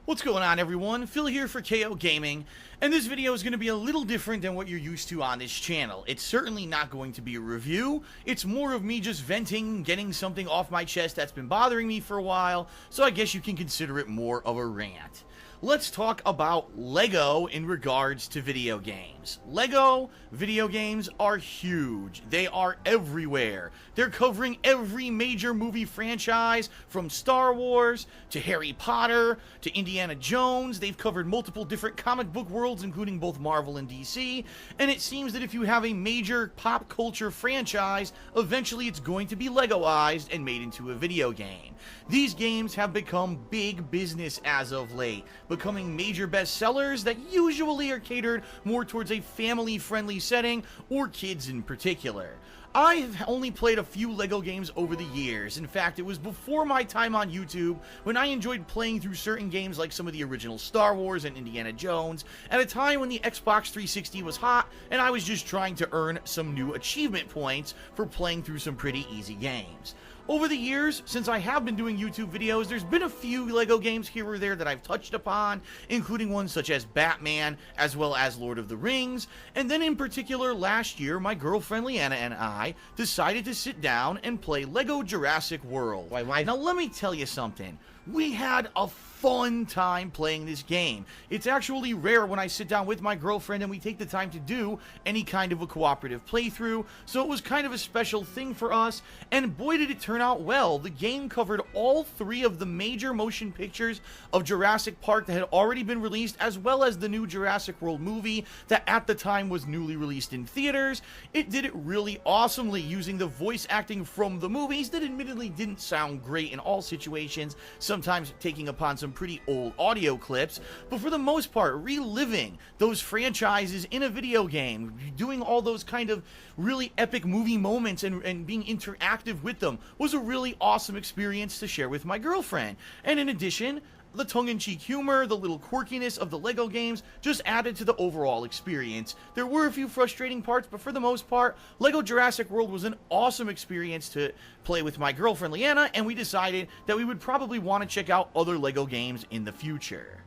What's going on, everyone? Phil here for KO Gaming, and this video is going to be a little different than what you're used to on this channel. It's certainly not going to be a review. It's more of me just venting, getting something off my chest that's been bothering me for a while, so I guess you can consider it more of a rant. Let's talk about LEGO in regards to video games. LEGO video games are huge. They are everywhere. They're covering every major movie franchise, from Star Wars to Harry Potter to Indiana Jones. They've covered multiple different comic book worlds, including both Marvel and DC. And it seems that if you have a major pop culture franchise, eventually it's going to be LEGOized and made into a video game. These games have become big business as of late, becoming major bestsellers that usually are catered more towards a family-friendly setting or kids in particular. I've only played a few LEGO games over the years. In fact, it was before my time on YouTube when I enjoyed playing through certain games like some of the original Star Wars and Indiana Jones, at a time when the Xbox 360 was hot and I was just trying to earn some new achievement points for playing through some pretty easy games. Over the years, since I have been doing YouTube videos, there's been a few LEGO games here or there that I've touched upon, including ones such as Batman, as well as Lord of the Rings, and then in particular last year, my girlfriend Leanna and I decided to sit down and play LEGO Jurassic World. Why? Now let me tell you something. We had a fun time playing this game. It's actually rare when I sit down with my girlfriend and we take the time to do any kind of a cooperative playthrough, so it was kind of a special thing for us, and boy did it turn out well. The game covered all three of the major motion pictures of Jurassic Park that had already been released, as well as the new Jurassic World movie that at the time was newly released in theaters. It did it really awesomely, using the voice acting from the movies that admittedly didn't sound great in all situations, sometimes taking upon some pretty old audio clips, but for the most part, reliving those franchises in a video game, doing all those kind of really epic movie moments and being interactive with them was a really awesome experience to share with my girlfriend. And in addition, the tongue-in-cheek humor, the little quirkiness of the LEGO games just added to the overall experience. There were a few frustrating parts, but for the most part, LEGO Jurassic World was an awesome experience to play with my girlfriend Leanna, and we decided that we would probably want to check out other LEGO games in the future.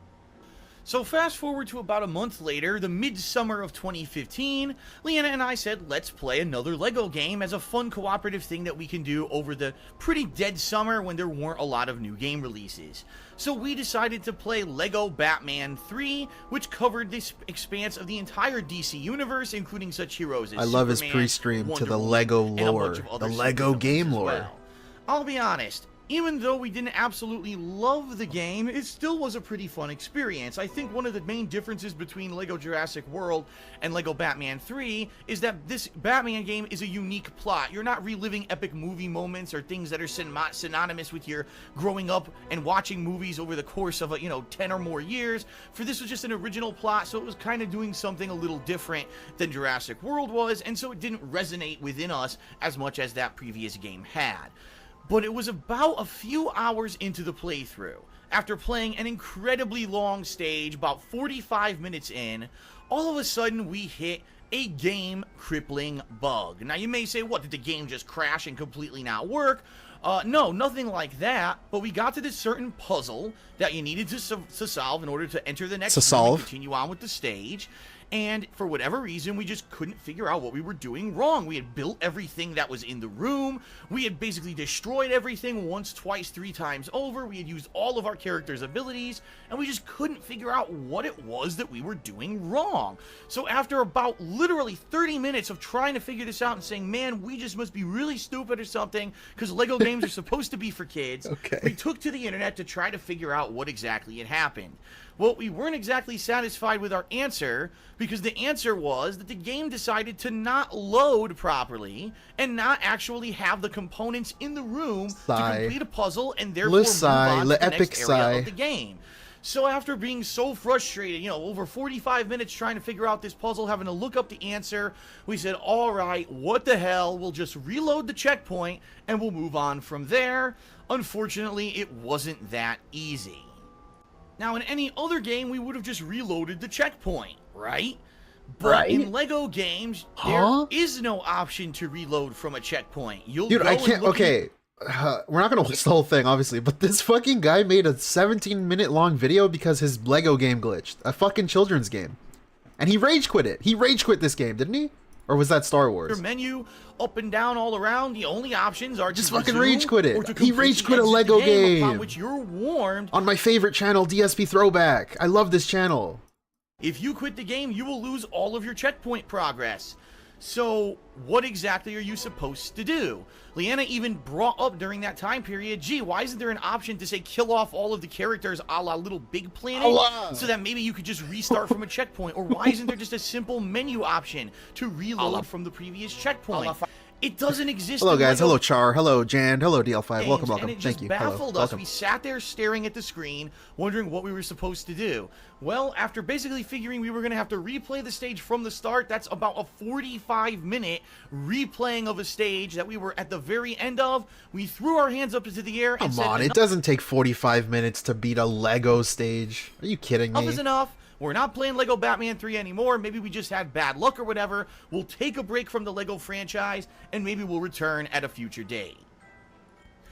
So fast forward to about a month later, the midsummer of 2015, Leanna and I said, let's play another LEGO game as a fun cooperative thing that we can do over the pretty dead summer when there weren't a lot of new game releases. So we decided to play LEGO Batman 3, which covered this expanse of the entire DC universe, including such heroes as I love his Superman, pre-stream to Wonder the Woman, LEGO and a lore, bunch of the other LEGO superheroes game as lore. well. I'll be honest, even though we didn't absolutely love the game, it still was a pretty fun experience. I think one of the main differences between LEGO Jurassic World and LEGO Batman 3 is that this Batman game is a unique plot. You're not reliving epic movie moments or things that are synonymous with your growing up and watching movies over the course of 10 or more years. For this was just an original plot, so it was kind of doing something a little different than Jurassic World was, and so it didn't resonate within us as much as that previous game had. But it was about a few hours into the playthrough, after playing an incredibly long stage, about 45 minutes in, all of a sudden we hit a game-crippling bug. Now you may say, what, did the game just crash and completely not work? No, nothing like that, but we got to this certain puzzle that you needed to solve in order to enter the next room and continue on with the stage. And for whatever reason, we just couldn't figure out what we were doing wrong. We had built everything that was in the room. We had basically destroyed everything once, twice, 3 times over. We had used all of our characters' abilities, and we just couldn't figure out what it was that we were doing wrong. So after about literally 30 minutes of trying to figure this out and saying, man, we just must be really stupid or something, because LEGO games are supposed to be for kids, we took to the internet to try to figure out what exactly had happened. Well, we weren't exactly satisfied with our answer, because the answer was that the game decided to not load properly and not actually have the components in the room to complete a puzzle and therefore move on to the next area of the game. So after being so frustrated, over 45 minutes trying to figure out this puzzle, having to look up the answer, we said, all right, what the hell, we'll just reload the checkpoint and we'll move on from there. Unfortunately, it wasn't that easy. Now, in any other game, we would have just reloaded the checkpoint, right? But in LEGO games, there is no option to reload from a checkpoint. Dude, I can't. Okay, we're not gonna watch the whole thing, obviously, but this fucking guy made a 17-minute long video because his Lego game glitched. A fucking children's game. And he rage quit it. He rage quit this game, didn't he? Or was that Star Wars? Your menu, up and down, all around. The only options are just fucking rage quit it. He rage quit a Lego game. Upon which you're warned. On my favorite channel, DSP Throwback. I love this channel. If you quit the game, you will lose all of your checkpoint progress. So, what exactly are you supposed to do? Leanna even brought up during that time period, gee, why isn't there an option to say kill off all of the characters a la Little Big Planet? So that maybe you could just restart from a checkpoint? Or why isn't there just a simple menu option to reload from the previous checkpoint? It doesn't exist. Hello guys, hello Char, hello Jan, hello DL5, welcome, welcome, and it just thank you. Baffled us. We sat there staring at the screen, wondering what we were supposed to do. Well, after basically figuring we were going to have to replay the stage from the start, that's about a 45-minute replaying of a stage that we were at the very end of. We threw our hands up into the air and said, come on, it doesn't take 45 minutes to beat a Lego stage. Are you kidding me? Enough is enough. We're not playing Lego Batman 3 anymore. Maybe we just had bad luck or whatever. We'll take a break from the Lego franchise, and maybe we'll return at a future date.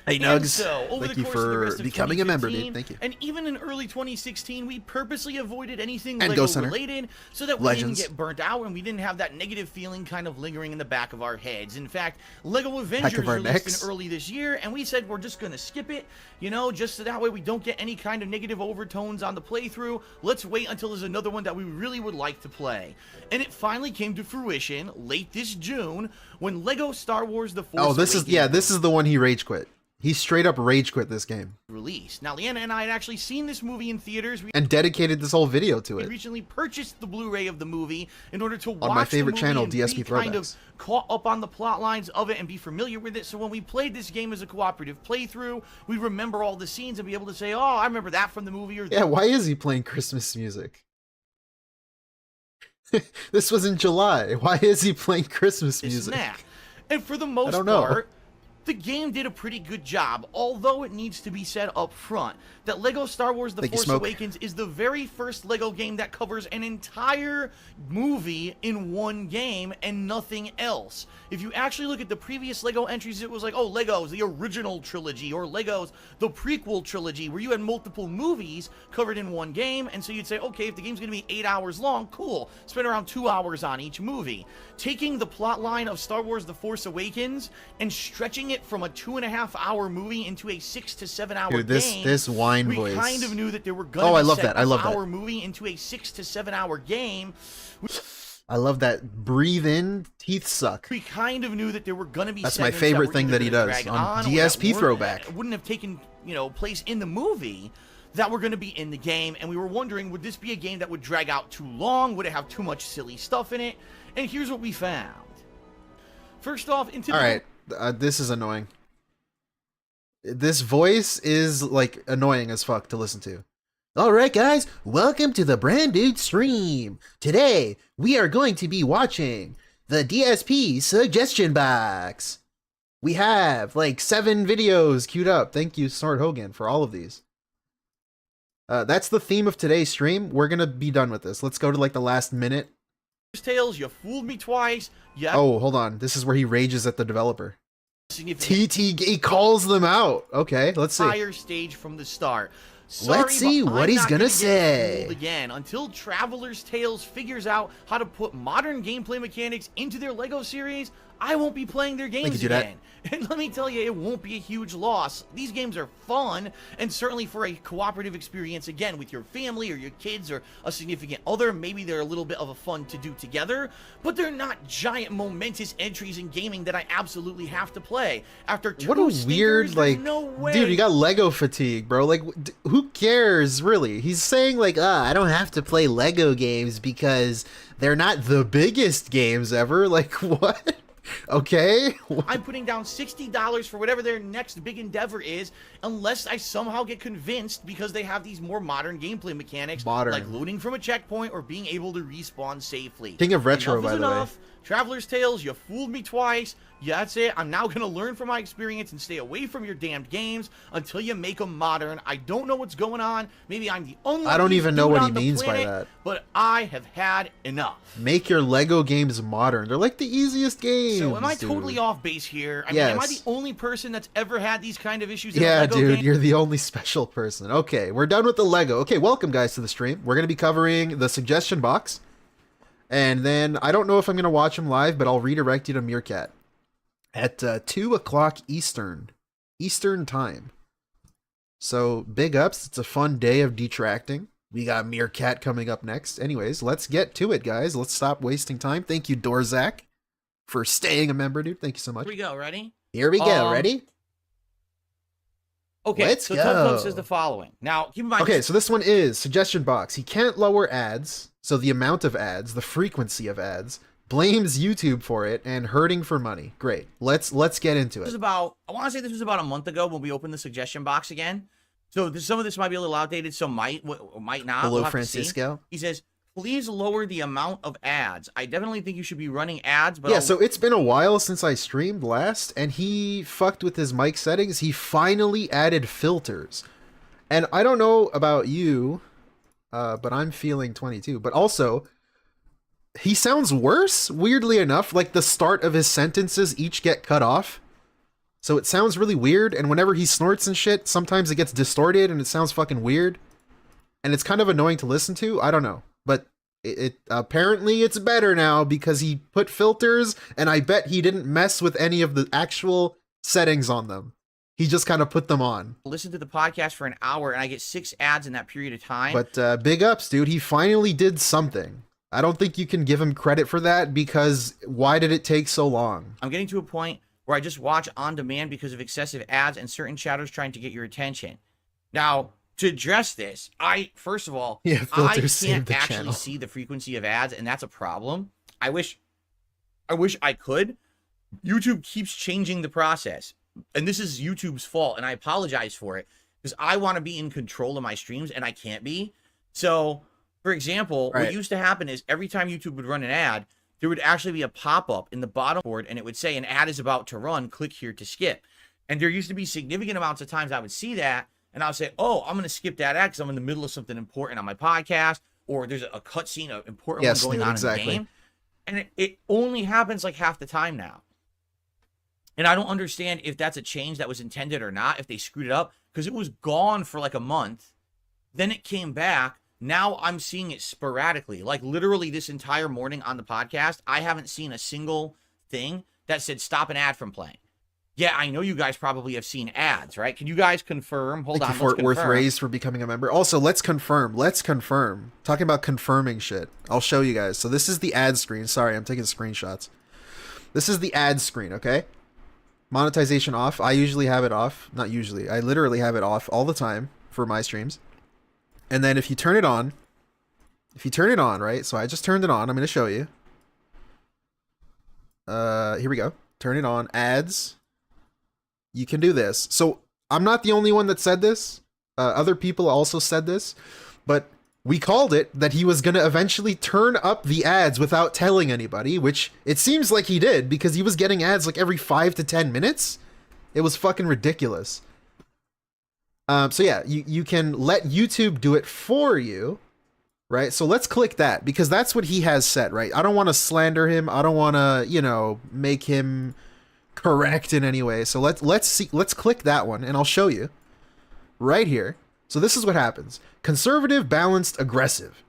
Hey Nugs, so, thank you for becoming a member, dude. Thank you. And even in early 2016, we purposely avoided anything Lego related so that we didn't get burnt out and we didn't have that negative feeling kind of lingering in the back of our heads. In fact, Lego Avengers released in early this year, and we said we're just going to skip it, you know, just so that way we don't get any kind of negative overtones on the playthrough. Let's wait until there's another one that we really would like to play. And it finally came to fruition late this June when Lego Star Wars The Force Awakens this is the one he rage quit. He straight up rage quit this game. Released. Now, Leanna and I had actually seen this movie in theaters. And dedicated this whole video to it. We recently purchased the Blu-ray of the movie in order to watch on my favorite channel, DSP Throwbacks. Kind of caught up on the plot lines of it and be familiar with it. So when we played this game as a cooperative playthrough, we remember all the scenes and be able to say, oh, I remember that from the movie. Or yeah, why is he playing Christmas music? This was in July. Why is he playing Christmas music? And for the most part, the game did a pretty good job, although it needs to be said up front that Lego Star Wars The Force Awakens is the very first Lego game that covers an entire movie in one game and nothing else. If you actually look at the previous Lego entries, it was like, oh, Legos, the original trilogy, or Legos, the prequel trilogy, where you had multiple movies covered in one game, and so you'd say, okay, if the game's going to be 8 hours long, cool, spend around 2 hours on each movie. Taking the plot line of Star Wars The Force Awakens and stretching it from a 2.5-hour movie into a 6 to 7 hour game. This wine we voice. We kind of knew that there were going to be I love that. Hour movie into a 6 to 7 hour game. I love that. Breathe in, teeth suck. We kind of knew that there were going to be. That's my favorite thing that he does on DSP Throwback. Wouldn't have taken, you know, place in the movie. That were going to be in the game, and we were wondering, would this be a game that would drag out too long? Would it have too much silly stuff in it? And here's what we found. First off, this is annoying. This voice is, like, annoying as fuck to listen to. Alright guys, welcome to the brand new stream. Today, we are going to be watching the DSP suggestion box. We have, like, 7 videos queued up. Thank you, Snort Hogan, for all of these. That's the theme of today's stream. We're gonna be done with this. Let's go to, like, the last minute. Tales, you fooled me twice. Yeah. Oh, hold on. This is where he rages at the developer. He calls them out. Okay, let's see. Entire stage from the start. Sorry, let's see what he's gonna say. Again, until Traveler's Tales figures out how to put modern gameplay mechanics into their Lego series, I won't be playing their games again. And let me tell you, it won't be a huge loss. These games are fun, and certainly for a cooperative experience, again, with your family or your kids or a significant other, maybe they're a little bit of a fun to do together, but they're not giant, momentous entries in gaming that I absolutely have to play. After 2 what a weird, like, no way. Dude, you got Lego fatigue, bro. Like, who cares, really? He's saying, like, I don't have to play Lego games because they're not the biggest games ever. Like, what? Okay. I'm putting down $60 for whatever their next big endeavor is, unless I somehow get convinced because they have these more modern gameplay mechanics, like loading from a checkpoint or being able to respawn safely. King of Retro, by the way. Traveler's Tales, you fooled me twice. Yeah, that's it. I'm now going to learn from my experience and stay away from your damned games until you make them modern. I don't know what's going on. Maybe I'm the only I don't even know what he on the means by planet, that. But I have had enough. Make your Lego games modern. They're like the easiest games. So am I dude. totally off base here? I mean, am I the only person that's ever had these kind of issues in a Yeah, Lego dude, game? you're the only special person. Okay, we're done with the Lego. Okay, welcome guys to the stream. We're going to be covering the suggestion box. And then, I don't know if I'm going to watch them live, but I'll redirect you to Meerkat. At 2 o'clock Eastern time. So, big ups. It's a fun day of detracting. We got Meerkat coming up next. Anyways, let's get to it, guys. Let's stop wasting time. Thank you, Dorzak, for staying a member, dude. Thank you so much. Here we go. Ready? Here we go. Ready? Okay, Let's so go. Tubbo says the following. Now, keep in mind... Okay, so this one is suggestion box. He can't lower ads, so the amount of ads, the frequency of ads, blames YouTube for it and hurting for money. Great. Let's get into This was it. about, I want to say this was about a month ago when we opened the suggestion box again. So some of this might be a little outdated, so might not. Hello, We'll have to Francisco. see. He says, please lower the amount of ads. I definitely think you should be running ads, but Yeah, so it's been a while since I streamed last, and he fucked with his mic settings. He finally added filters. And I don't know about you, but I'm feeling 22. But also, he sounds worse, weirdly enough. Like, the start of his sentences each get cut off. So it sounds really weird, and whenever he snorts and shit, sometimes it gets distorted, and it sounds fucking weird. And it's kind of annoying to listen to. I don't know. But it apparently it's better now because he put filters, and I bet he didn't mess with any of the actual settings on them. He just kind of put them on. listen to the podcast for an hour and I get 6 ads in that period of time. But big ups, dude. He finally did something. I don't think you can give him credit for that because why did it take so long? I'm getting to a point where I just watch on demand because of excessive ads and certain chatters trying to get your attention. Now, to address this, first of all, Yeah, I filters saved can't the actually channel. see the frequency of ads, and that's a problem. I wish I could. YouTube keeps changing the process, and this is YouTube's fault, and I apologize for it because I want to be in control of my streams, and I can't be. So, for example, Right. what used to happen is every time YouTube would run an ad, there would actually be a pop-up in the bottom board, and it would say an ad is about to run, click here to skip. And there used to be significant amounts of times I would see that, and I would say, oh, I'm going to skip that ad because I'm in the middle of something important on my podcast, or there's a cutscene, an important one going dude, on exactly. in the game. And it only happens like half the time now. And I don't understand if that's a change that was intended or not, if they screwed it up, because it was gone for like a month. Then it came back. Now I'm seeing it sporadically. Like literally this entire morning on the podcast, I haven't seen a single thing that said stop an ad from playing. Yeah, I know you guys probably have seen ads, right? Can you guys confirm? Hold Thank on, you, Fort let's Worth confirm. Raised, for becoming a member. Also, let's confirm. Talking about confirming shit. I'll show you guys. So this is the ad screen. Sorry, I'm taking screenshots. This is the ad screen, okay? Monetization off. I usually have it off. Not usually. I literally have it off all the time for my streams. And then if you turn it on, right? So I just turned it on. I'm going to show you. Here we go. Turn it on. Ads. You can do this. So I'm not the only one that said this. Other people also said this. But we called it that he was going to eventually turn up the ads without telling anybody, which it seems like he did because he was getting ads like every 5 to 10 minutes. It was fucking ridiculous. So yeah, you can let YouTube do it for you, right? So let's click that because that's what he has set, right? I don't want to slander him. I don't want to, make him correct in any way. So let's click that one and I'll show you right here. So this is what happens. Conservative, balanced, aggressive.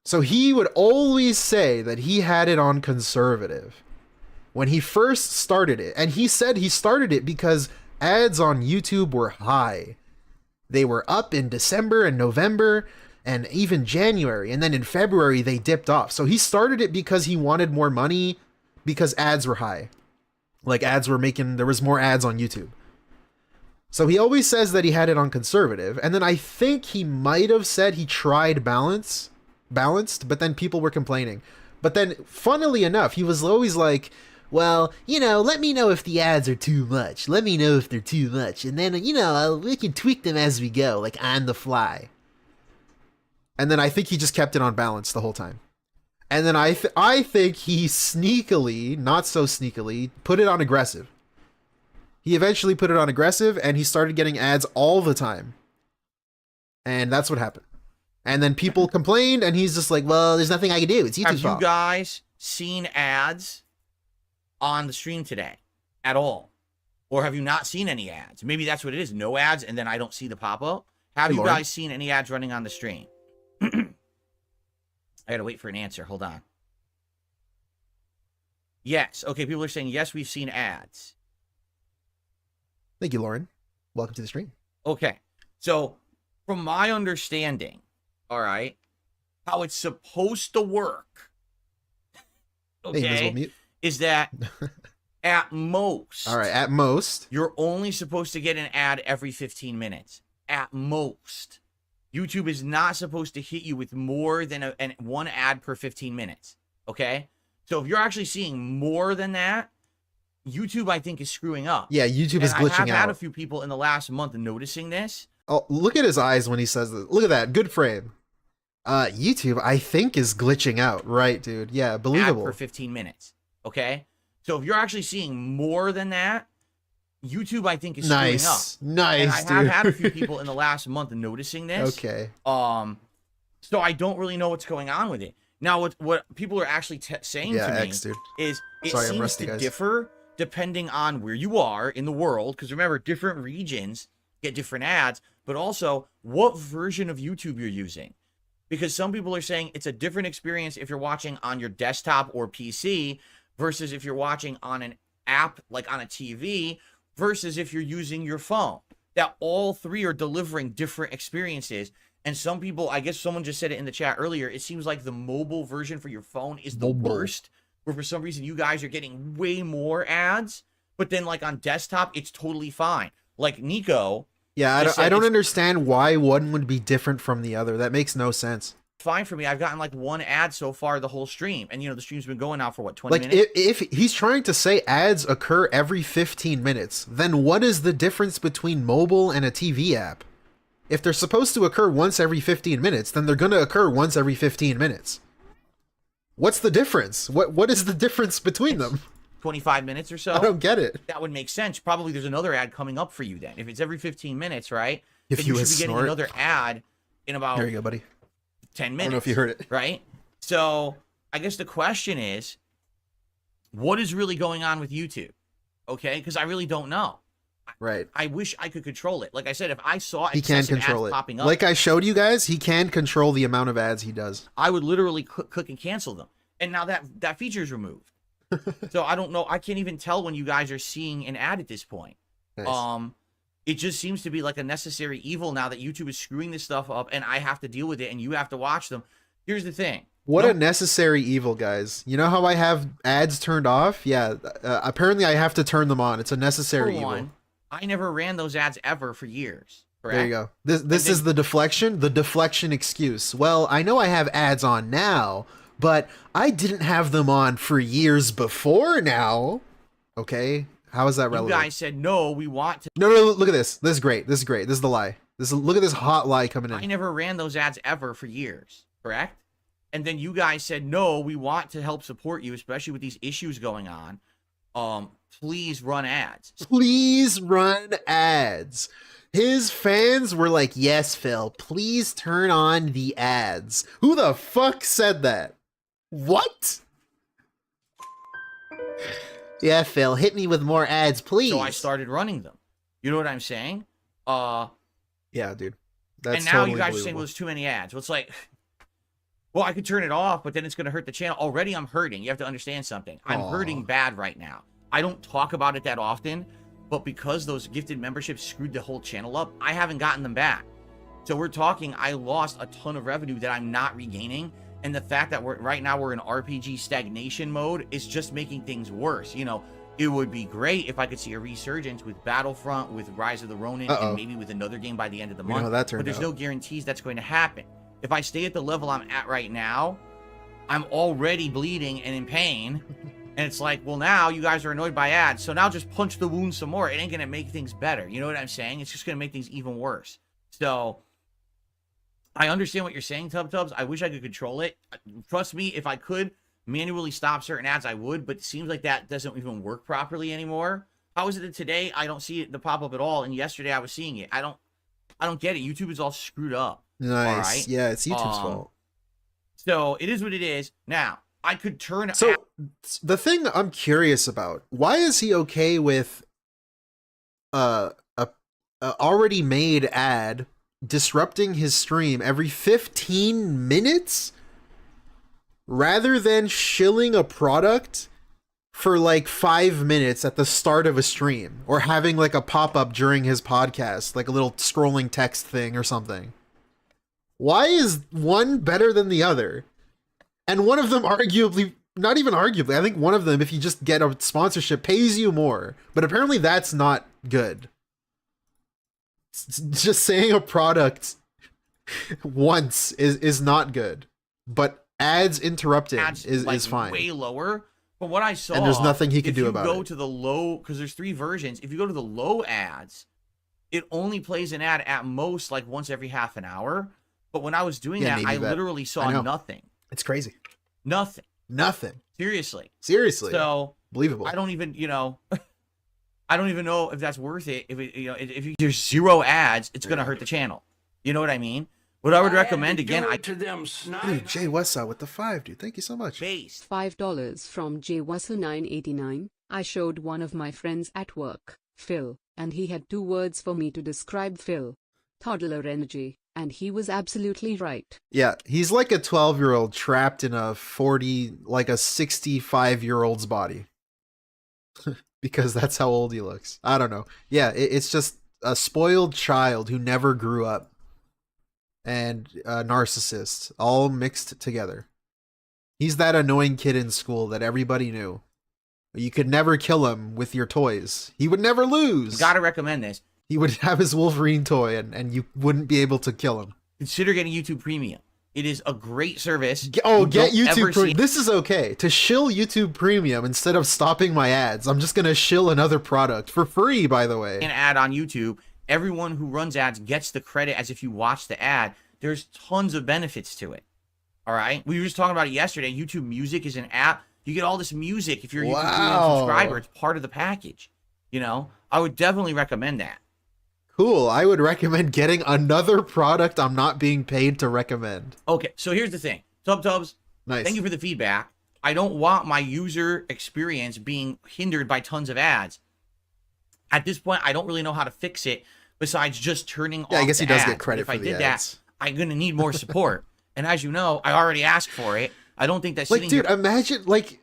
So he would always say that he had it on conservative when he first started it. And he said he started it because ads on YouTube were high. They were up in December and November and even January. And then in February, they dipped off. So he started it because he wanted more money because ads were high. Like there was more ads on YouTube. So he always says that he had it on conservative. And then I think he might have said he tried balanced, but then people were complaining. But then funnily enough, he was always like, well, let me know if the ads are too much. Let me know if they're too much. And then, we can tweak them as we go, like on the fly. And then I think he just kept it on balance the whole time. And then I think he sneakily, not so sneakily, put it on aggressive. He eventually put it on aggressive, and he started getting ads all the time. And that's what happened. And then people complained, and he's just like, well, there's nothing I can do. It's YouTube's fault. Have you guys seen ads on the stream today at all? Or have you not seen any ads? Maybe that's what it is. No ads, and then I don't see the pop-up. Have you guys seen any ads running on the stream? I gotta wait for an answer. Hold on. Yes. Okay, people are saying, yes, we've seen ads. Thank you, Lauren. Welcome to the stream. Okay. So, from my understanding, all right, how it's supposed to work, okay, is that at most, all right, at most, you're only supposed to get an ad every 15 minutes. At most. YouTube is not supposed to hit you with more than one ad per 15 minutes, okay? So if you're actually seeing more than that, YouTube, I think, is screwing up. Yeah, YouTube is glitching out. I have had a few people in the last month noticing this. Oh, look at his eyes when he says this. Look at that. Good frame. YouTube, I think, is glitching out. Right, dude. Yeah, believable. Ad per 15 minutes, okay? So if you're actually seeing more than that, YouTube, I think, is screwing up. Nice, and I have had a few people in the last month noticing this. Okay. So I don't really know what's going on with it. Now, what people are actually saying to me is it seems to differ depending on where you are in the world. Because remember, different regions get different ads, but also what version of YouTube you're using. Because some people are saying it's a different experience if you're watching on your desktop or PC versus if you're watching on an app like on a TV versus if you're using your phone. That all three are delivering different experiences. And some people, I guess someone just said it in the chat earlier, it seems like the mobile version for your phone is the worst, where for some reason you guys are getting way more ads, but then like on desktop, it's totally fine. Like Nico. Yeah, I don't understand why one would be different from the other. That makes no sense. Fine for me. I've gotten like one ad so far the whole stream. And, you know, the stream's been going now for, what, 20 minutes? If he's trying to say ads occur every 15 minutes, then what is the difference between mobile and a TV app? If they're supposed to occur once every 15 minutes, then they're going to occur once every 15 minutes. What's the difference? What is the difference between them? 25 minutes or so? I don't get it. That would make sense. Probably there's another ad coming up for you then. If it's every 15 minutes, right? If then you should be getting another ad in about... There you go, buddy. 10 minutes. I don't know if you heard it. Right? So, I guess the question is, what is really going on with YouTube? Okay? Because I really don't know. Right. I wish I could control it. Like I said, if I saw he can control ads it. Popping up, like I showed you guys, he can control the amount of ads he does. I would literally click and cancel them. And now that feature is removed. So I don't know. I can't even tell when you guys are seeing an ad at this point. Nice. It just seems to be like a necessary evil now that YouTube is screwing this stuff up and I have to deal with it and you have to watch them. Here's the thing. What a necessary evil, guys. You know how I have ads turned off? Yeah, apparently I have to turn them on. It's a necessary evil. I never ran those ads ever for years. Correct? There you go. This is the deflection excuse. Well, I know I have ads on now, but I didn't have them on for years before now. Okay? How is that relevant? You guys said, no, we want to... No, look at this. This is great. This is great. This is the lie. Look at this hot lie coming in. I never ran those ads ever for years. Correct? And then you guys said, no, we want to help support you, especially with these issues going on. Please run ads. Please run ads. His fans were like, yes, Phil, please turn on the ads. Who the fuck said that? What? Yeah, Phil, hit me with more ads, please. So I started running them. You know what I'm saying? Yeah, dude. That's and now totally you guys are saying, well, there's too many ads. Well, it's like, well, I could turn it off, but then it's going to hurt the channel. Already I'm hurting. You have to understand something. I'm hurting bad right now. I don't talk about it that often, but because those gifted memberships screwed the whole channel up, I haven't gotten them back. So we're talking, I lost a ton of revenue that I'm not regaining. And the fact that right now we're in RPG stagnation mode is just making things worse. You know, it would be great if I could see a resurgence with Battlefront, with Rise of the Ronin, and maybe with another game by the end of the month. But there's no guarantees that's going to happen. If I stay at the level I'm at right now, I'm already bleeding and in pain. And it's like, well, now you guys are annoyed by ads, so now just punch the wound some more. It ain't going to make things better. You know what I'm saying? It's just going to make things even worse. So I understand what you're saying, Tubs. I wish I could control it. Trust me, if I could manually stop certain ads, I would, but it seems like that doesn't even work properly anymore. How is it that today I don't see it the pop up at all, and yesterday I was seeing it? I don't get it. YouTube is all screwed up. Nice. All right? Yeah, it's YouTube's fault. So it is what it is. Now, I could turn So the thing I'm curious about, why is he okay with a already made ad disrupting his stream every 15 minutes rather than shilling a product for like 5 minutes at the start of a stream, or having like a pop-up during his podcast, like a little scrolling text thing or something? Why is one better than the other? And one of them arguably, not even arguably, I think one of them, if you just get a sponsorship, pays you more. But apparently that's not good. Just saying a product once is not good. But ads interrupting is fine. Way lower. But what I saw, and there's nothing he can do about it. If you go to the low, because there's 3 versions. If you go to the low ads, it only plays an ad at most like once every half an hour. But when I was doing that, I literally saw nothing. It's crazy. Nothing. Seriously. So believable. I don't even, I don't even know if that's worth it. If there's 0 ads, it's gonna hurt the channel. You know what I mean? What I would recommend again, Dude, Jay Wessa with the 5, dude. Thank you so much. $5 from Jay Wessa 989. I showed one of my friends at work, Phil, and he had 2 words for me to describe Phil: toddler energy. And he was absolutely right. Yeah, he's like a 12-year-old trapped in a 65-year-old's body. Because that's how old he looks. I don't know. Yeah, it's just a spoiled child who never grew up. And a narcissist, all mixed together. He's that annoying kid in school that everybody knew. You could never kill him with your toys. He would never lose. You gotta recommend this. He would have his Wolverine toy, and you wouldn't be able to kill him. Consider getting YouTube Premium. It is a great service. Get YouTube Premium. This is okay. To shill YouTube Premium instead of stopping my ads, I'm just going to shill another product for free, by the way. An ad on YouTube. Everyone who runs ads gets the credit as if you watch the ad. There's tons of benefits to it. All right? We were just talking about it yesterday. YouTube Music is an app. You get all this music if you're a YouTube Premium subscriber. It's part of the package. I would definitely recommend that. Cool. I would recommend getting another product I'm not being paid to recommend. Okay, so here's the thing. Tubs, nice. Thank you for the feedback. I don't want my user experience being hindered by tons of ads. At this point, I don't really know how to fix it besides just turning off the ads. I guess he does get credit for the ads. If I did that, I'm going to need more support. And as you know, I already asked for it. I don't think that's like, dude, imagine, like,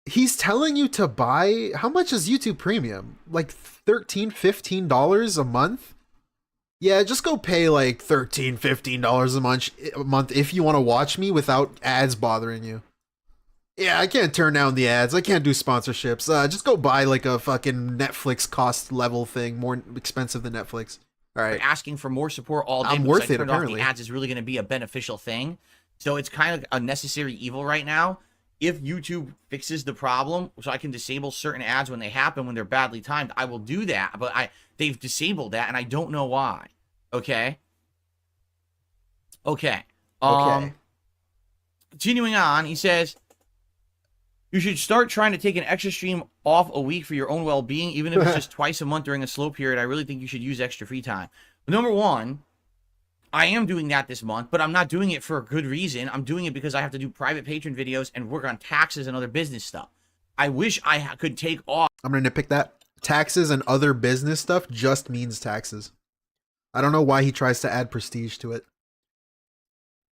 he's telling you to buy, how much is YouTube Premium? Like $13, $15 a month? Yeah, just go pay like $13, $15 a month if you want to watch me without ads bothering you. Yeah, I can't turn down the ads. I can't do sponsorships. Just go buy like a fucking Netflix cost level thing, more expensive than Netflix. All right. Asking for more support all day. I'm worth it, apparently. Off the ads is really going to be a beneficial thing. So it's kind of a necessary evil right now. If YouTube fixes the problem, so I can disable certain ads when they happen, when they're badly timed, I will do that. But they've disabled that, and I don't know why. Okay. Continuing on, he says, you should start trying to take an extra stream off a week for your own well-being, even if it's just twice a month during a slow period. I really think you should use extra free time. Number one, I am doing that this month, but I'm not doing it for a good reason. I'm doing it because I have to do private patron videos and work on taxes and other business stuff. I wish I could take off. I'm going to nitpick that. Taxes and other business stuff just means taxes. I don't know why he tries to add prestige to it.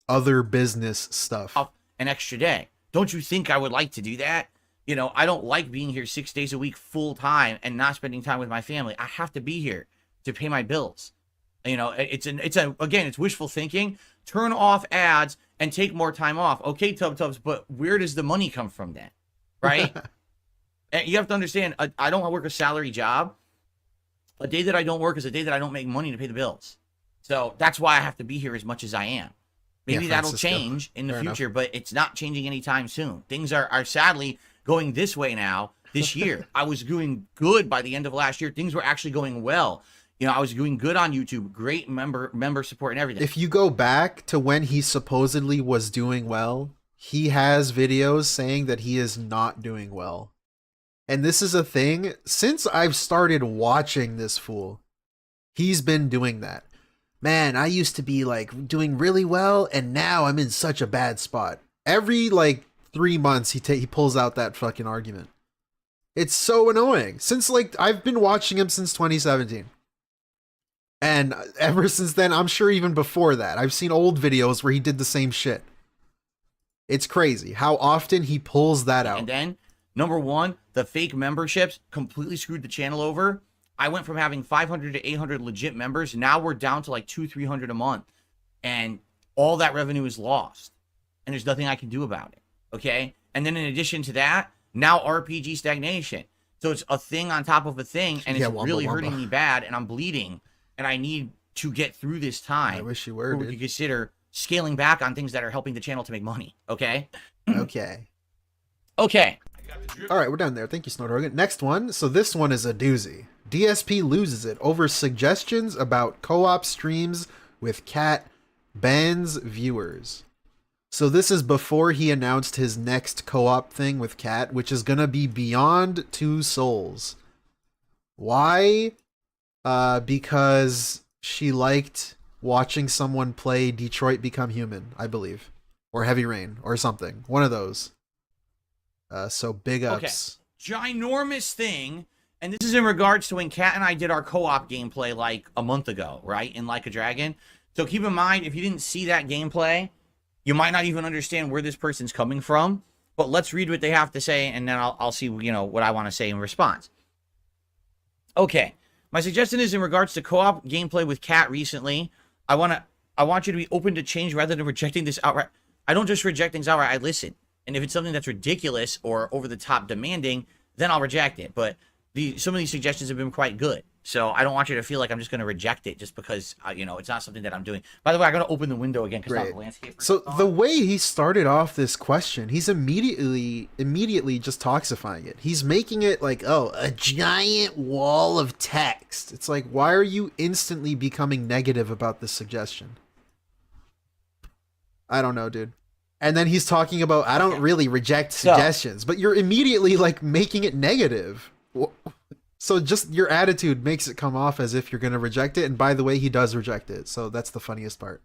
Other business stuff. An extra day. Don't you think I would like to do that? I don't like being here 6 days a week full time and not spending time with my family. I have to be here to pay my bills. It's wishful thinking. Turn off ads and take more time off. Okay, Tubs, but where does the money come from then? Right? And you have to understand, I don't work a salary job. A day that I don't work is a day that I don't make money to pay the bills. So that's why I have to be here as much as I am. Maybe that'll change in the future, but it's not changing anytime soon. Things are sadly going this way now this year. I was doing good by the end of last year. Things were actually going well. You know, I was doing good on YouTube, great member support and everything. If you go back to when he supposedly was doing well, he has videos saying that he is not doing well. And this is a thing, since I've started watching this fool, he's been doing that. Man, I used to be like doing really well, and now I'm in such a bad spot. Every like 3 months he pulls out that fucking argument. It's so annoying. Since like I've been watching him since 2017. And ever since then, I'm sure even before that, I've seen old videos where he did the same shit. It's crazy how often he pulls that out. And then, number one, the fake memberships completely screwed the channel over. I went from having 500 to 800 legit members. Now we're down to like 200-300 a month. And all that revenue is lost. And there's nothing I can do about it. Okay? And then in addition to that, now RPG stagnation. So it's a thing on top of a thing. And it's really hurting me bad. And I'm bleeding. And I need to get through this time. I wish you were, we could consider scaling back on things that are helping the channel to make money. Okay? Okay. Okay. All right, we're done there. Thank you, Snowdrogan. Next one. So this one is a doozy. DSP loses it over suggestions about co-op streams with Cat bans viewers. So this is before he announced his next co-op thing with Cat, which is going to be Beyond Two Souls. Why? Because she liked watching someone play Detroit Become Human, I believe. Or Heavy Rain, or something. One of those. So big ups. Okay. Ginormous thing. And this is in regards to when Kat and I did our co-op gameplay like a month ago, right? In Like a Dragon. So keep in mind, if you didn't see that gameplay, you might not even understand where this person's coming from. But let's read what they have to say, and then I'll see, you know, what I want to say in response. Okay. My suggestion is in regards to co-op gameplay with Kat recently. I want you to be open to change rather than rejecting this outright. I don't just reject things outright, I listen. And if it's something that's ridiculous or over the top demanding, then I'll reject it. But some of these suggestions have been quite good. So I don't want you to feel like I'm just going to reject it just because, you know, it's not something that I'm doing. By the way, I'm going to open the window again because the landscape. So the way he started off this question, he's immediately just toxifying it. He's making it like, oh, a giant wall of text. It's like, why are you instantly becoming negative about this suggestion? I don't know, dude. And then he's talking about, I don't really reject suggestions, but you're immediately like making it negative. So just your attitude makes it come off as if you're going to reject it. And by the way, he does reject it. So that's the funniest part.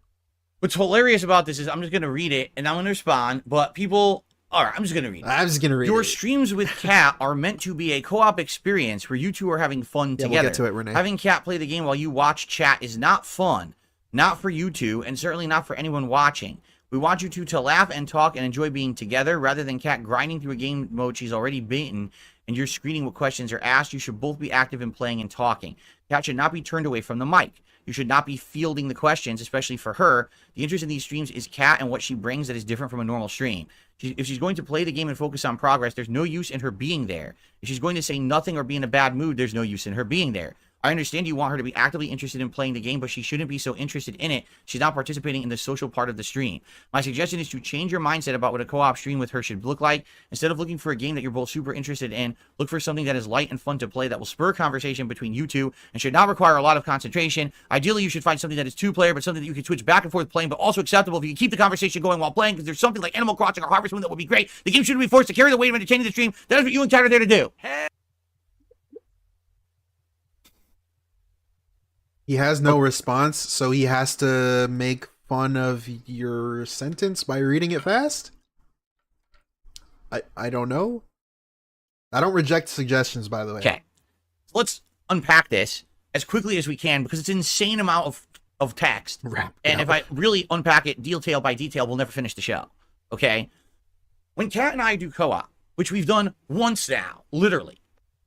What's hilarious about this is I'm just going to read it and I'm going to respond. But people, all right, I'm just going to read it. I'm just going to read Your it. streams with Kat are meant to be a co-op experience where you two are having fun together. We'll get to it, Renee. Having Kat play the game while you watch chat is not fun. Not for you two, and certainly not for anyone watching. We want you two to laugh and talk and enjoy being together rather than Kat grinding through a game mode she's already beaten and you're screening what questions are asked. You should both be active in playing and talking. Kat should not be turned away from the mic. You should not be fielding the questions, especially for her. The interest in these streams is Kat and what she brings that is different from a normal stream. If she's going to play the game and focus on progress, there's no use in her being there. If she's going to say nothing or be in a bad mood, there's no use in her being there. I understand you want her to be actively interested in playing the game, but she shouldn't be so interested in it. She's not participating in the social part of the stream. My suggestion is to change your mindset about what a co-op stream with her should look like. Instead of looking for a game that you're both super interested in, look for something that is light and fun to play that will spur conversation between you two and should not require a lot of concentration. Ideally, you should find something that is two-player, but something that you can switch back and forth playing, but also acceptable if you can keep the conversation going while playing, because there's something like Animal Crossing or Harvest Moon that would be great. The game shouldn't be forced to carry the weight of entertaining the stream. That is what you and Kat are there to do. He has no response, so he has to make fun of your sentence by reading it fast? I don't know. I don't reject suggestions, by the way. Okay. Let's unpack this as quickly as we can because it's an insane amount of text. And if I really unpack it detail by detail, we'll never finish the show. Okay? When Kat and I do co-op, which we've done once now, literally,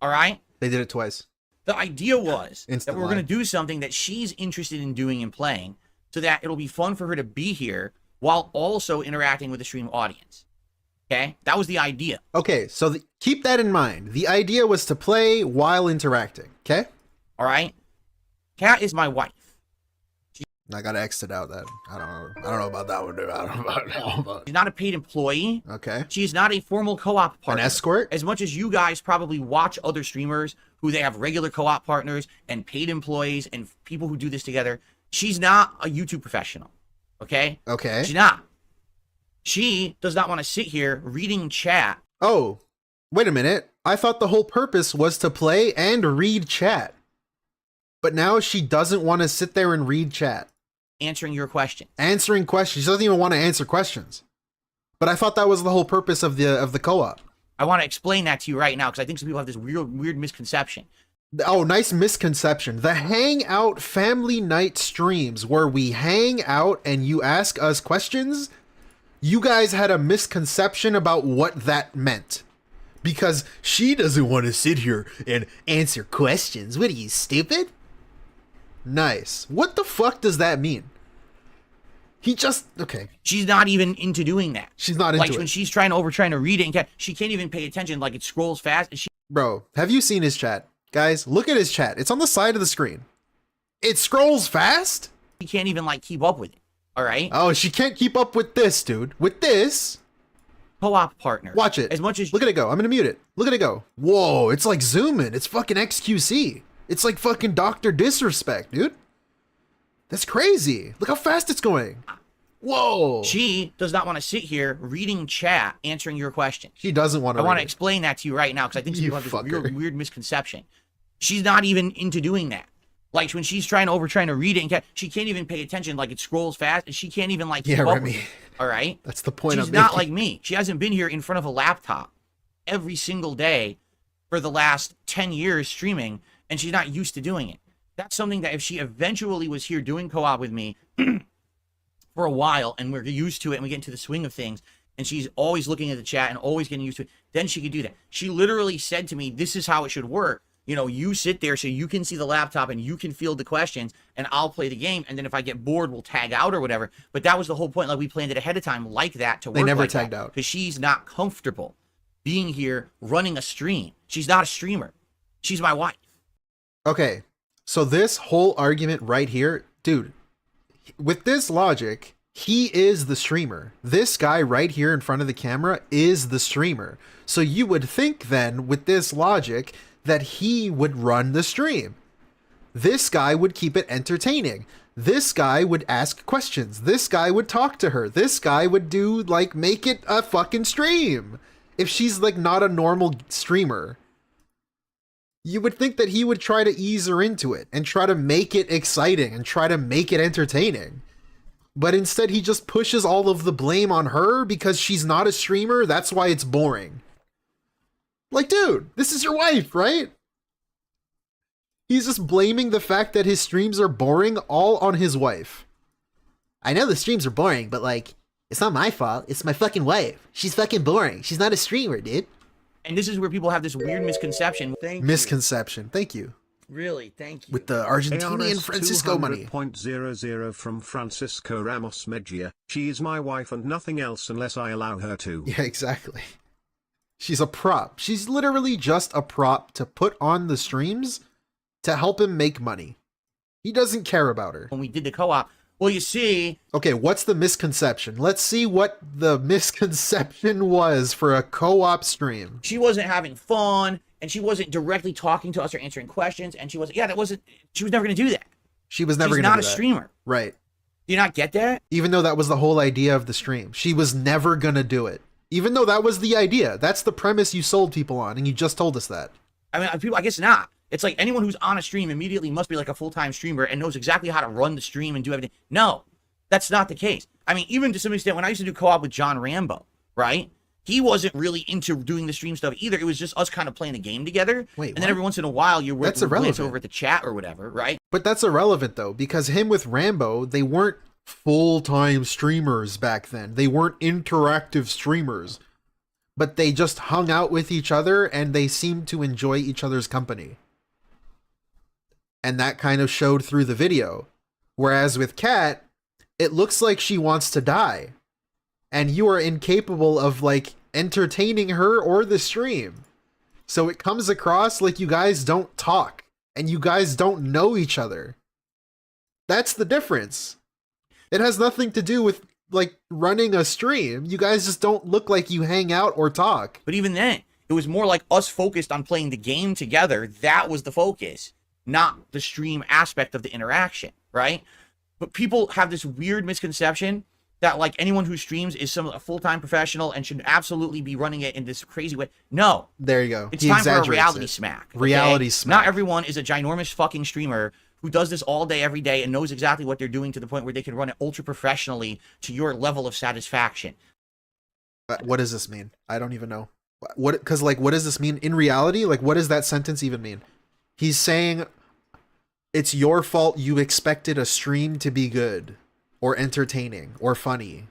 all right? They did it twice. The idea was Instant that we're line. going to do something that she's interested in doing and playing so that it'll be fun for her to be here while also interacting with the stream audience. Okay? That was the idea. Okay, so keep that in mind. The idea was to play while interacting, okay? All right? Kat is my wife. I gotta exit out that. I don't know about that one, dude. I don't know about. She's not a paid employee. Okay. She is not a formal co-op partner. An escort? As much as you guys probably watch other streamers who they have regular co-op partners and paid employees and people who do this together, she's not a YouTube professional. Okay? Okay. She's not. She does not want to sit here reading chat. Oh, wait a minute. I thought the whole purpose was to play and read chat. But now she doesn't want to sit there and read chat. Answering your question. Answering questions. She doesn't even want to answer questions. But I thought that was the whole purpose of the co-op. I want to explain that to you right now because I think some people have this weird misconception. Oh, nice misconception. The Hangout Family Night streams where we hang out and you ask us questions, you guys had a misconception about what that meant. Because she doesn't want to sit here and answer questions. What are you, stupid? Nice. What the fuck does that mean? He just, okay. She's not even into doing that. She's not into like it. when she's trying to read it, and she can't even pay attention. Like it scrolls fast. And Bro, have you seen his chat? Guys, look at his chat. It's on the side of the screen. It scrolls fast? she can't even like keep up with it. All right. Oh, she can't keep up with this, dude. With this. Co-op partner. Watch it. As much as look at it go. I'm gonna mute it. Look at it go. Whoa, it's like zooming. It's fucking XQC. It's like fucking Dr. Disrespect, dude. That's crazy. Look how fast it's going. Whoa. She does not want to sit here reading chat, answering your questions. She doesn't want to. I want to explain that to you right now because I think some people have this weird misconception. She's not even into doing that. Like when she's trying to read it, and she can't even pay attention. Like it scrolls fast, and she can't even like keep up with it. All right. That's the point. She's not like me. She hasn't been here in front of a laptop every single day for the last 10 years streaming, and she's not used to doing it. That's something that if she eventually was here doing co-op with me for a while, and we're used to it, and we get into the swing of things, and she's always looking at the chat and always getting used to it, then she could do that. She literally said to me, this is how it should work. You know, you sit there so you can see the laptop and you can field the questions, and I'll play the game, and then if I get bored, we'll tag out or whatever. But that was the whole point. Like, we planned it ahead of time like that to work. They never like tagged out. because she's not comfortable being here running a stream. She's not a streamer. She's my wife. Okay, so this whole argument right here, dude, with this logic, he is the streamer. This guy right here in front of the camera is the streamer. So you would think then, with this logic, that he would run the stream. This guy would keep it entertaining. This guy would ask questions. This guy would talk to her. This guy would do, like, make it a fucking stream. If she's, like, not a normal streamer, you would think that he would try to ease her into it and try to make it exciting and try to make it entertaining. But instead, he just pushes all of the blame on her because she's not a streamer. That's why it's boring. Like, dude, this is your wife, right? He's just blaming the fact that his streams are boring all on his wife. I know the streams are boring, but, like, it's not my fault. It's my fucking wife. She's fucking boring. She's not a streamer, dude. And this is where people have this weird misconception. Misconception. Thank you. Really, thank you. With the Argentinian Francisco money. 200.00 from Francisco Ramos Mejia. She is my wife and nothing else unless I allow her to. Yeah, exactly. She's a prop. She's literally just a prop to put on the streams to help him make money. He doesn't care about her. When we did the co-op, well, you see... Okay, what's the misconception? Let's see what the misconception was for a co-op stream. She wasn't having fun, and she wasn't directly talking to us or answering questions, and she was never going to do that. She was never going to do that. She's not a streamer. Right. Do you not get that? Even though that was the whole idea of the stream. She was never going to do it. Even though that was the idea. That's the premise you sold people on, and you just told us that. I mean, people, I guess not. It's like anyone who's on a stream immediately must be like a full-time streamer and knows exactly how to run the stream and do everything. No, that's not the case. I mean, even to some extent, when I used to do co-op with John Rambo, right? He wasn't really into doing the stream stuff either. It was just us kind of playing a game together. Wait, and then every once in a while, you're glance over at the chat or whatever, right? But that's irrelevant, though, because him with Rambo, they weren't full-time streamers back then. They weren't interactive streamers. But they just hung out with each other, and they seemed to enjoy each other's company. And that kind of showed through the video. Whereas with Kat, it looks like she wants to die. And you are incapable of, like, entertaining her or the stream. So it comes across like you guys don't talk. And you guys don't know each other. That's the difference. It has nothing to do with like running a stream. You guys just don't look like you hang out or talk. But even then, it was more like us focused on playing the game together. That was the focus, not the stream aspect of the interaction, right? But people have this weird misconception that like anyone who streams is a full-time professional and should absolutely be running it in this crazy way. No. There you go. It's time for a reality smack. Okay? Reality smack. Not everyone is a ginormous fucking streamer who does this all day, every day, and knows exactly what they're doing to the point where they can run it ultra professionally to your level of satisfaction. What does this mean? I don't even know. Because like, what does this mean in reality? Like, what does that sentence even mean? He's saying it's your fault you expected a stream to be good or entertaining or funny.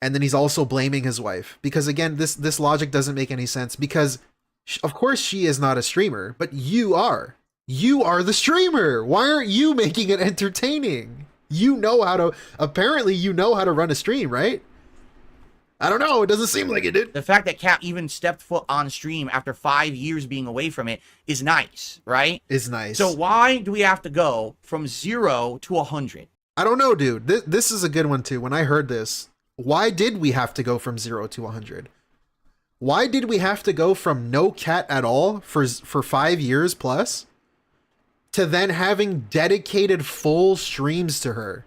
And then he's also blaming his wife. Because again, this logic doesn't make any sense. Because of course she is not a streamer, but you are. You are the streamer. Why aren't you making it entertaining? Apparently you know how to run a stream, right? I don't know. It doesn't seem like it did. The fact that Cap even stepped foot on stream after 5 years being away from it is nice, right? Is nice. So why do we have to go from 0 to 100? I don't know, dude. This is a good one too. When I heard this, why did we have to go from 0 to 100? Why did we have to go from no cat at all for 5 years plus to then having dedicated full streams to her?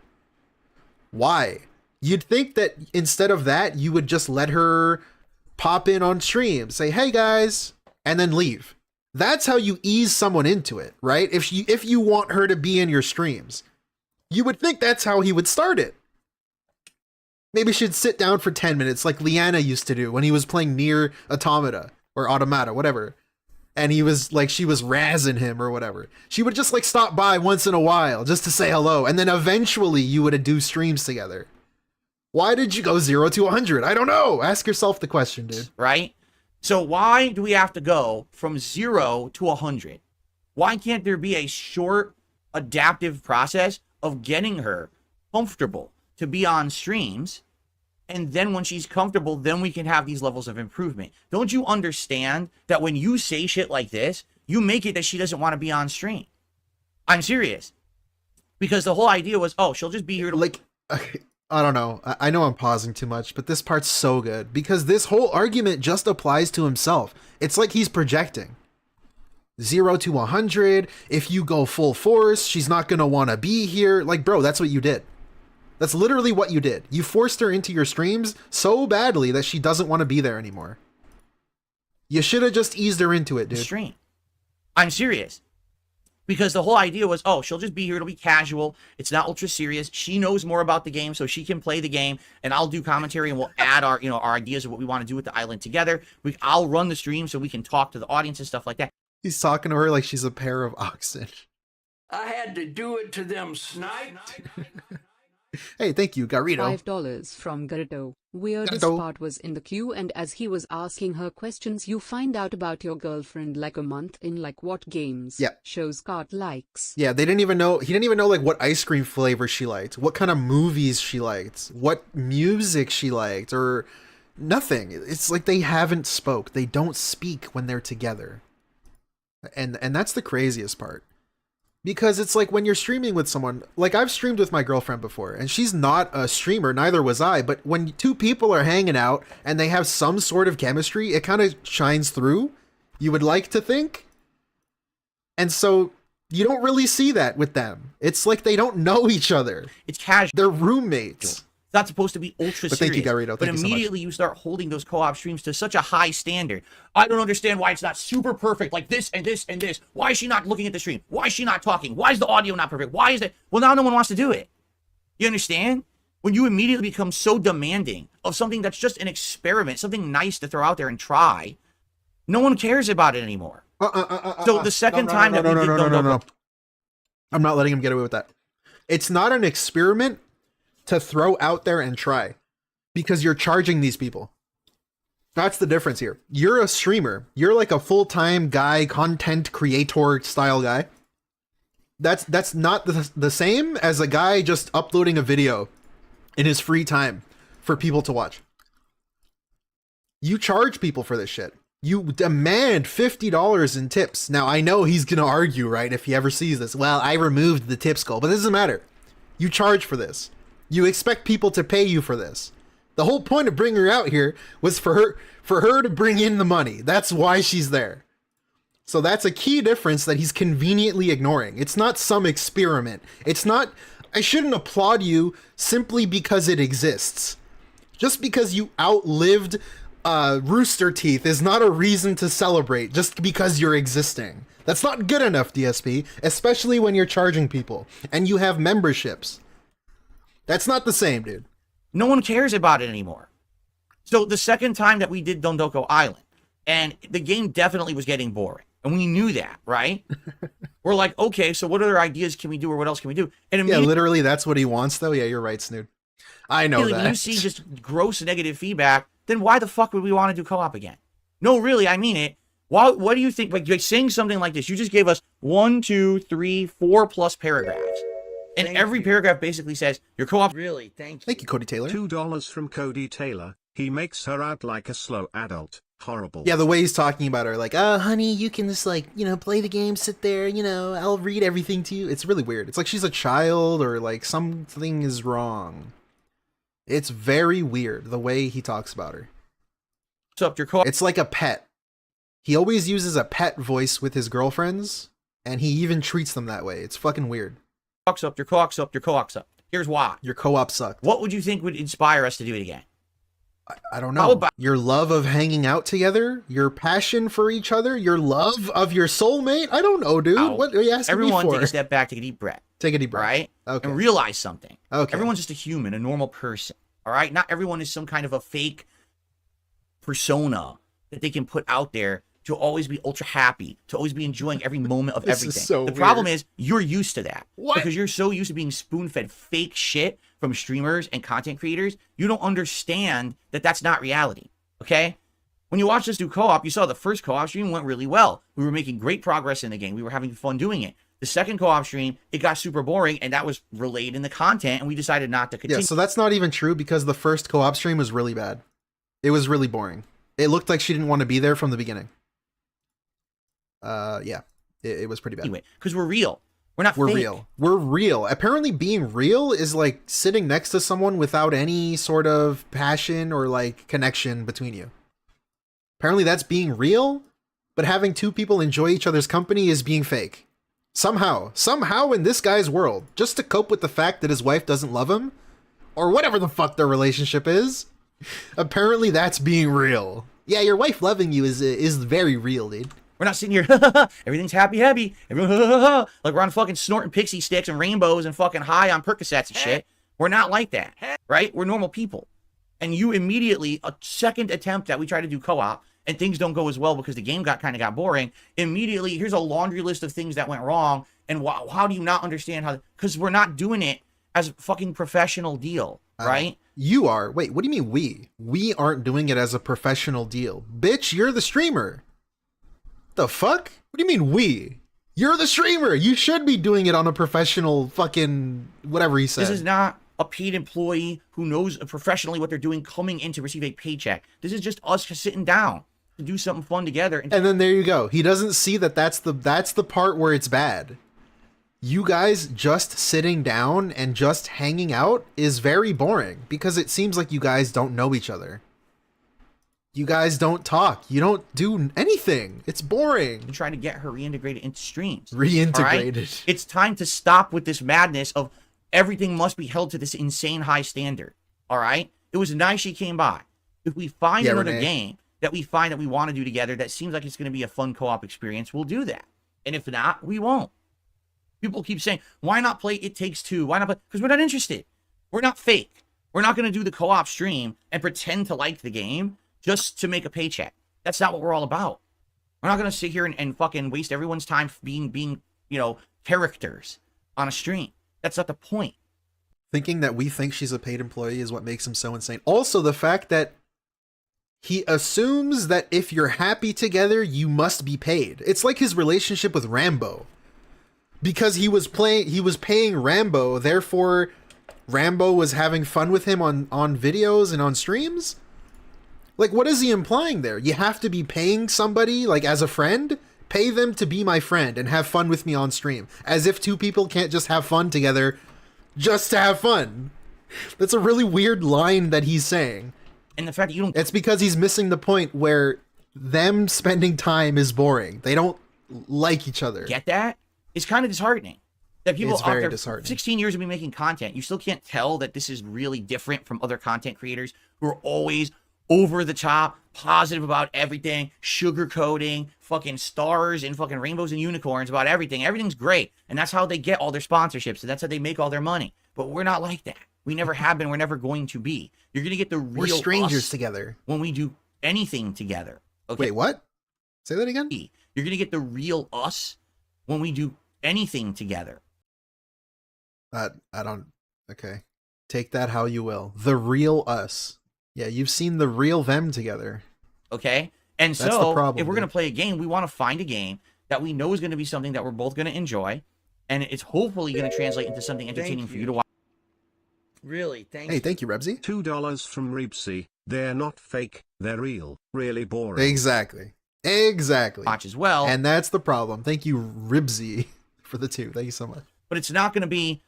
Why? You'd think that instead of that, you would just let her pop in on stream, say, hey guys, and then leave. That's how you ease someone into it, right? If you want her to be in your streams, you would think that's how he would start it. Maybe she'd sit down for 10 minutes like Liana used to do when he was playing Nier Automata or Automata, whatever. And he was like, she was razzing him or whatever. She would just like stop by once in a while just to say hello. And then eventually you would do streams together. Why did you go 0 to 100? I don't know. Ask yourself the question, dude. Right? So why do we have to go from 0 to 100? Why can't there be a short adaptive process of getting her comfortable to be on streams? And then when she's comfortable, then we can have these levels of improvement. Don't you understand that when you say shit like this, you make it that she doesn't want to be on stream? I'm serious. Because the whole idea was, oh, she'll just be here to... Like, I don't know. I know I'm pausing too much, but this part's so good. Because this whole argument just applies to himself. It's like he's projecting. 0 to 100. If you go full force, she's not going to want to be here. Like, bro, that's what you did. That's literally what you did. You forced her into your streams so badly that she doesn't want to be there anymore. You should have just eased her into it, dude. Stream. I'm serious. Because the whole idea was, oh, she'll just be here. It'll be casual. It's not ultra serious. She knows more about the game, so she can play the game, and I'll do commentary, and we'll add our ideas of what we want to do with the island together. I'll run the stream so we can talk to the audience and stuff like that. He's talking to her like she's a pair of oxen. I had to do it to them snipes. Hey, thank you, Garrido. $5 from Garrido. Weirdest part was in the queue, and as he was asking her questions, you find out about your girlfriend like a month in, like what games. Yeah. Shows Cart likes. Yeah, they didn't even know. He didn't even know like what ice cream flavor she liked, what kind of movies she liked, what music she liked, or nothing. It's like they haven't spoke. They don't speak when they're together. And that's the craziest part. Because it's like when you're streaming with someone, like I've streamed with my girlfriend before, and she's not a streamer, neither was I, but when two people are hanging out and they have some sort of chemistry, it kind of shines through, you would like to think. And so you don't really see that with them. It's like they don't know each other. It's casual. They're roommates. It's not supposed to be ultra serious. Thank you, Garrido. But Thank you so much. immediately you start holding those co-op streams to such a high standard. I don't understand why it's not super perfect, like this and this and this. Why is she not looking at the stream? Why is she not talking? Why is the audio not perfect? Why is it? Well, now no one wants to do it. You understand? When you immediately become so demanding of something that's just an experiment, something nice to throw out there and try, no one cares about it anymore. So the second time that we did no. I'm not letting him get away with that. It's not an experiment to throw out there and try, because you're charging these people. That's the difference here. You're a streamer. You're like a full-time guy, content creator style guy. That's not the same as a guy just uploading a video in his free time for people to watch. You charge people for this shit. You demand $50 in tips. Now, I know he's going to argue, right, if he ever sees this. Well, I removed the tips goal, but this doesn't matter. You charge for this. You expect people to pay you for this. The whole point of bringing her out here was for her to bring in the money. That's why she's there. So that's a key difference that he's conveniently ignoring. It's not some experiment. It's not, I shouldn't applaud you simply because it exists. Just because you outlived Rooster Teeth is not a reason to celebrate just because you're existing. That's not good enough, DSP, especially when you're charging people and you have memberships. That's not the same, dude. No one cares about it anymore. So the second time that we did Dondoko Island, and the game definitely was getting boring, and we knew that, right? We're like, okay, so what other ideas can we do, or what else can we do? And yeah, literally, that's what he wants, though. Yeah, you're right, Snood. I know that. When you see just gross negative feedback, then why the fuck would we want to do co-op again? No, really, I mean it. What do you think? Like saying something like this, you just gave us 1, 2, 3, 4 plus paragraphs. And every paragraph basically says, your co-op... Really, thank you. Thank you, Cody Taylor. $2 from Cody Taylor. He makes her out like a slow adult. Horrible. Yeah, the way he's talking about her, like, honey, you can just, like, play the game, sit there, I'll read everything to you. It's really weird. It's like she's a child or, like, something is wrong. It's very weird, the way he talks about her. Up your co-op. It's like a pet. He always uses a pet voice with his girlfriends, and he even treats them that way. It's fucking weird. Your co-op's up, your co-op's up. Here's why. Your co-op sucked. What would you think would inspire us to do it again? I don't know. Your love of hanging out together, your passion for each other, your love of your soulmate. I don't know, dude. Ow. What are you asking Everyone me for? take a step back, take a deep breath. Take a deep breath. Right? Okay. And realize something. Okay. Everyone's just a human, a normal person. All right? Not everyone is some kind of a fake persona that they can put out there to always be ultra happy, to always be enjoying every moment of This everything. is so the problem weird. is you're used to that. What? Because you're so used to being spoon-fed fake shit from streamers and content creators, you don't understand that that's not reality, okay? When you watch us do co-op, you saw the first co-op stream went really well. We were making great progress in the game. We were having fun doing it. The second co-op stream, it got super boring, and that was relayed in the content, and we decided not to continue. Yeah, so that's not even true because the first co-op stream was really bad. It was really boring. It looked like she didn't want to be there from the beginning. Yeah, it was pretty bad. Anyway, because we're real. We're We're fake. real. We're real. Apparently being real is like sitting next to someone without any sort of passion or like connection between you. Apparently that's being real, but having two people enjoy each other's company is being fake. Somehow in this guy's world, just to cope with the fact that his wife doesn't love him, or whatever the fuck their relationship is, apparently that's being real. Yeah, your wife loving you is very real, dude. We're not sitting here, everything's happy. Everyone, like we're on fucking snorting pixie sticks and rainbows and fucking high on Percocets and shit. We're not like that, right? We're normal people. And you immediately, a second attempt that we try to do co-op, and things don't go as well because the game kind of got boring, immediately, here's a laundry list of things that went wrong, and how do you not understand how? Because we're not doing it as a fucking professional deal, right? You are. Wait, what do you mean we? We aren't doing it as a professional deal. Bitch, you're the streamer. The fuck? What do you mean we? You're the streamer. You should be doing it on a professional fucking whatever he said. This is not a paid employee who knows professionally what they're doing coming in to receive a paycheck. This is just us sitting down to do something fun together. And then there you go. He doesn't see that that's the part where it's bad. You guys just sitting down and just hanging out is very boring because it seems like you guys don't know each other. You guys don't talk. You don't do anything. It's boring. I'm trying to get her reintegrated into streams. Reintegrated. All right? It's time to stop with this madness of everything must be held to this insane high standard. All right? It was nice she came by. If we find another game that we find that we want to do together that seems like it's going to be a fun co-op experience, we'll do that. And if not, we won't. People keep saying, why not play It Takes Two? Why not play? Because we're not interested. We're not fake. We're not going to do the co-op stream and pretend to like the game just to make a paycheck. That's not what we're all about. We're not going to sit here and fucking waste everyone's time being, characters on a stream. That's not the point. Thinking that we think she's a paid employee is what makes him so insane. Also, the fact that he assumes that if you're happy together, you must be paid. It's like his relationship with Rambo. Because he was paying Rambo, therefore Rambo was having fun with him on videos and on streams? Like, what is he implying there? You have to be paying somebody, like, as a friend? Pay them to be my friend and have fun with me on stream. As if two people can't just have fun together just to have fun. That's a really weird line that he's saying. And the fact that you don't It's because he's missing the point where them spending time is boring. They don't like each other. get that is kind of disheartening. That people It's very after disheartening. 16 years of me making content, you still can't tell that this is really different from other content creators who are always over the top, positive about everything, sugarcoating, fucking stars and fucking rainbows and unicorns about everything. Everything's great. And that's how they get all their sponsorships. And that's how they make all their money. But we're not like that. We never have been. We're never going to be. You're going to get the real We're strangers us together. when we do anything together. Okay. Wait, what? Say that again? You're going to get the real us when we do anything together. I don't... Okay. Take that how you will. The real us. Yeah, you've seen the real them together. Okay? And That's so, the problem, if we're going to dude. play a game, we want to find a game that we know is going to be something that we're both going to enjoy. And it's hopefully going to translate into something entertaining for you to watch. Really? Thank Hey, thank you, Rebsy. $2 from Reepsy. They're not fake, they're real. Really boring. Exactly. Exactly. watch as well. And that's the problem. Thank you, Ribsy, for the 2. Thank you so much. But it's not going to be,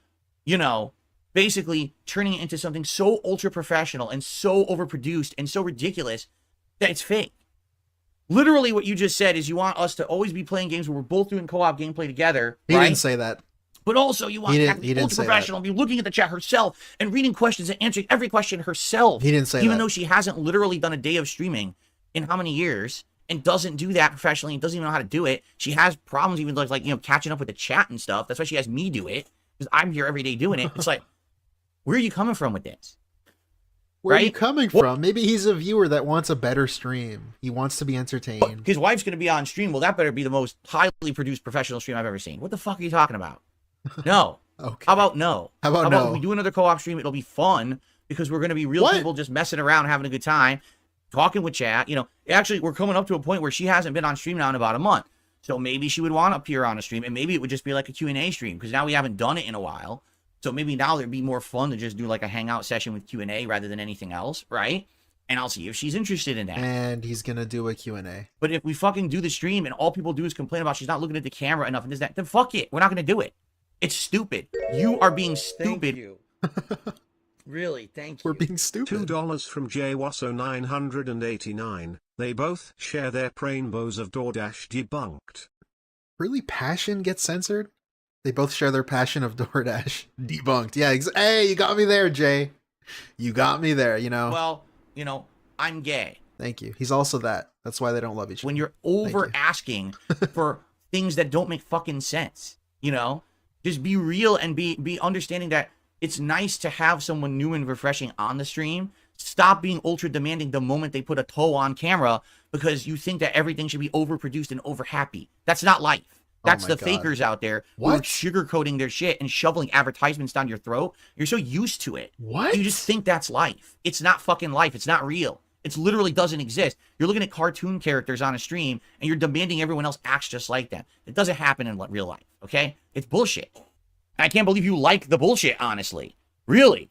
you know, basically turning it into something so ultra professional and so overproduced and so ridiculous that it's fake. Literally what you just said is you want us to always be playing games where we're both doing co-op gameplay together, He right? didn't say that. But also you want He to didn't- have he to be didn't ultra say that. professional and be looking at the chat herself and reading questions and answering every question herself. He didn't say even that. though she hasn't literally done a day of streaming in how many years and doesn't do that professionally and doesn't even know how to do it. She has problems even like, you know, catching up with the chat and stuff. That's why she has me do it, because I'm here every day doing it. It's like, where are you coming from with this? Where are you Right? coming What- from? Maybe he's a viewer that wants a better stream. He wants to be entertained. His wife's going to be on stream. Well, that better be the most highly produced professional stream I've ever seen. What the fuck are you talking about? No. Okay. How about no? How about If no? we do another co-op stream? It'll be fun because we're going to be real What? people just messing around, having a good time, talking with chat. You know, actually, we're coming up to a point where she hasn't been on stream now in about a month. So maybe she would want to appear on a stream, and maybe it would just be like a Q&A stream because now we haven't done it in a while. So maybe now there'd be more fun to just do like a hangout session with Q&A rather than anything else, right? And I'll see if she's interested in that. And he's going to do a Q&A. But if we fucking do the stream and all people do is complain about she's not looking at the camera enough and this, that, then fuck it. We're not going to do it. It's stupid. You are being stupid. you. Really, thank you. We're being stupid. $2 from JWasso989. They both share their rainbows of DoorDash debunked. Really? Passion gets censored? They both share their passion of DoorDash. Debunked. Yeah, hey, you got me there, Jay. You got me there, you know. Well, you know, I'm gay. Thank you. He's also that. That's why they don't love each other. When you're over you. asking for things that don't make fucking sense, you know, just be real and be understanding that it's nice to have someone new and refreshing on the stream. Stop being ultra demanding the moment they put a toe on camera because you think that everything should be overproduced and over happy. That's not life. That's my the God. fakers out there who are What? sugarcoating their shit and shoveling advertisements down your throat. You're so used to it. What? You just think that's life. It's not fucking life. It's not real. It literally doesn't exist. You're looking at cartoon characters on a stream and you're demanding everyone else acts just like them. It doesn't happen in real life, okay? It's bullshit. And I can't believe you like the bullshit, honestly. Really.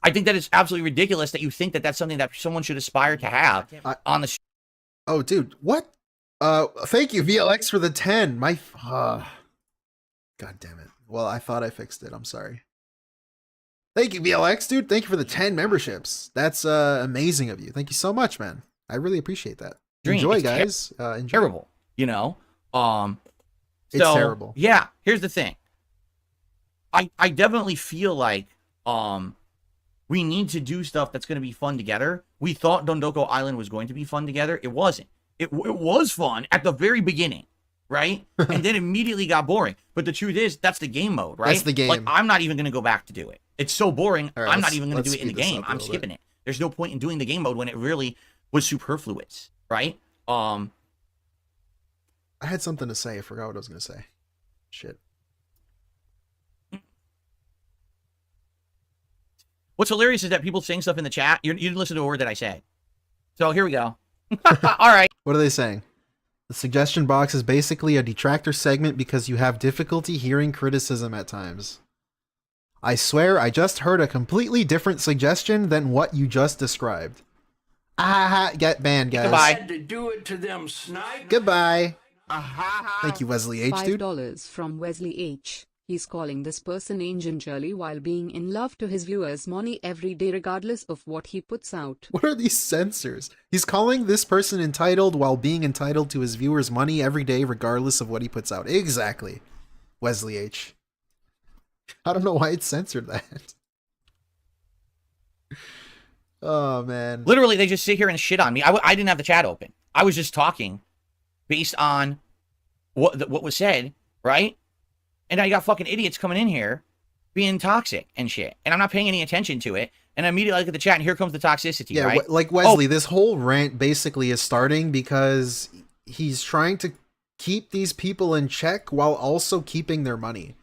I think that it's absolutely ridiculous that you think that that's something that someone should aspire to have on the stream. Oh, dude. What? Thank you, VLX, for the 10. My... God damn it. Well, I thought I fixed it. I'm sorry. Thank you, VLX, dude. Thank you for the 10 memberships. That's amazing of you. Thank you so much, man. I really appreciate that. Dream, Enjoy, it's guys. Enjoy. Terrible, you know? It's So, terrible. Yeah, here's the thing. I definitely feel like we need to do stuff that's going to be fun together. We thought Dondoko Island was going to be fun together. It wasn't. It was fun at the very beginning, right? And then immediately got boring. But the truth is, that's the game mode, right? That's the game. Like, I'm not even going to go back to do it. It's so boring. All right, I'm not let's- even going to let's do it in the speed this game. up a I'm little skipping it. There's no point in doing the game mode when it really was superfluous, right? I had something to say. I forgot what I was going to say. Shit. What's hilarious is that people saying stuff in the chat. You didn't listen to a word that I said. So here we go. All right. What are they saying? The suggestion box is basically a detractor segment because you have difficulty hearing criticism at times. I swear I just heard a completely different suggestion than what you just described. Ah, get banned, guys. Goodbye. Had to do it to them snipe. Goodbye. Thank you, Wesley H, dude. $5 from Wesley H. He's calling this person Angel Jolly while being in love to his viewers' money every day regardless of what he puts out. What are these censors? He's calling this person entitled while being entitled to his viewers' money every day regardless of what he puts out. Exactly. Wesley H. I don't know why it censored that. Oh, man. Literally, they just sit here and shit on me. I didn't have the chat open. I was just talking based on what was said, right? And now you got fucking idiots coming in here being toxic and shit. And I'm not paying any attention to it. And I immediately look at the chat and here comes the toxicity, Yeah, right? like Wesley, this whole rant basically is starting because he's trying to keep these people in check while also keeping their money.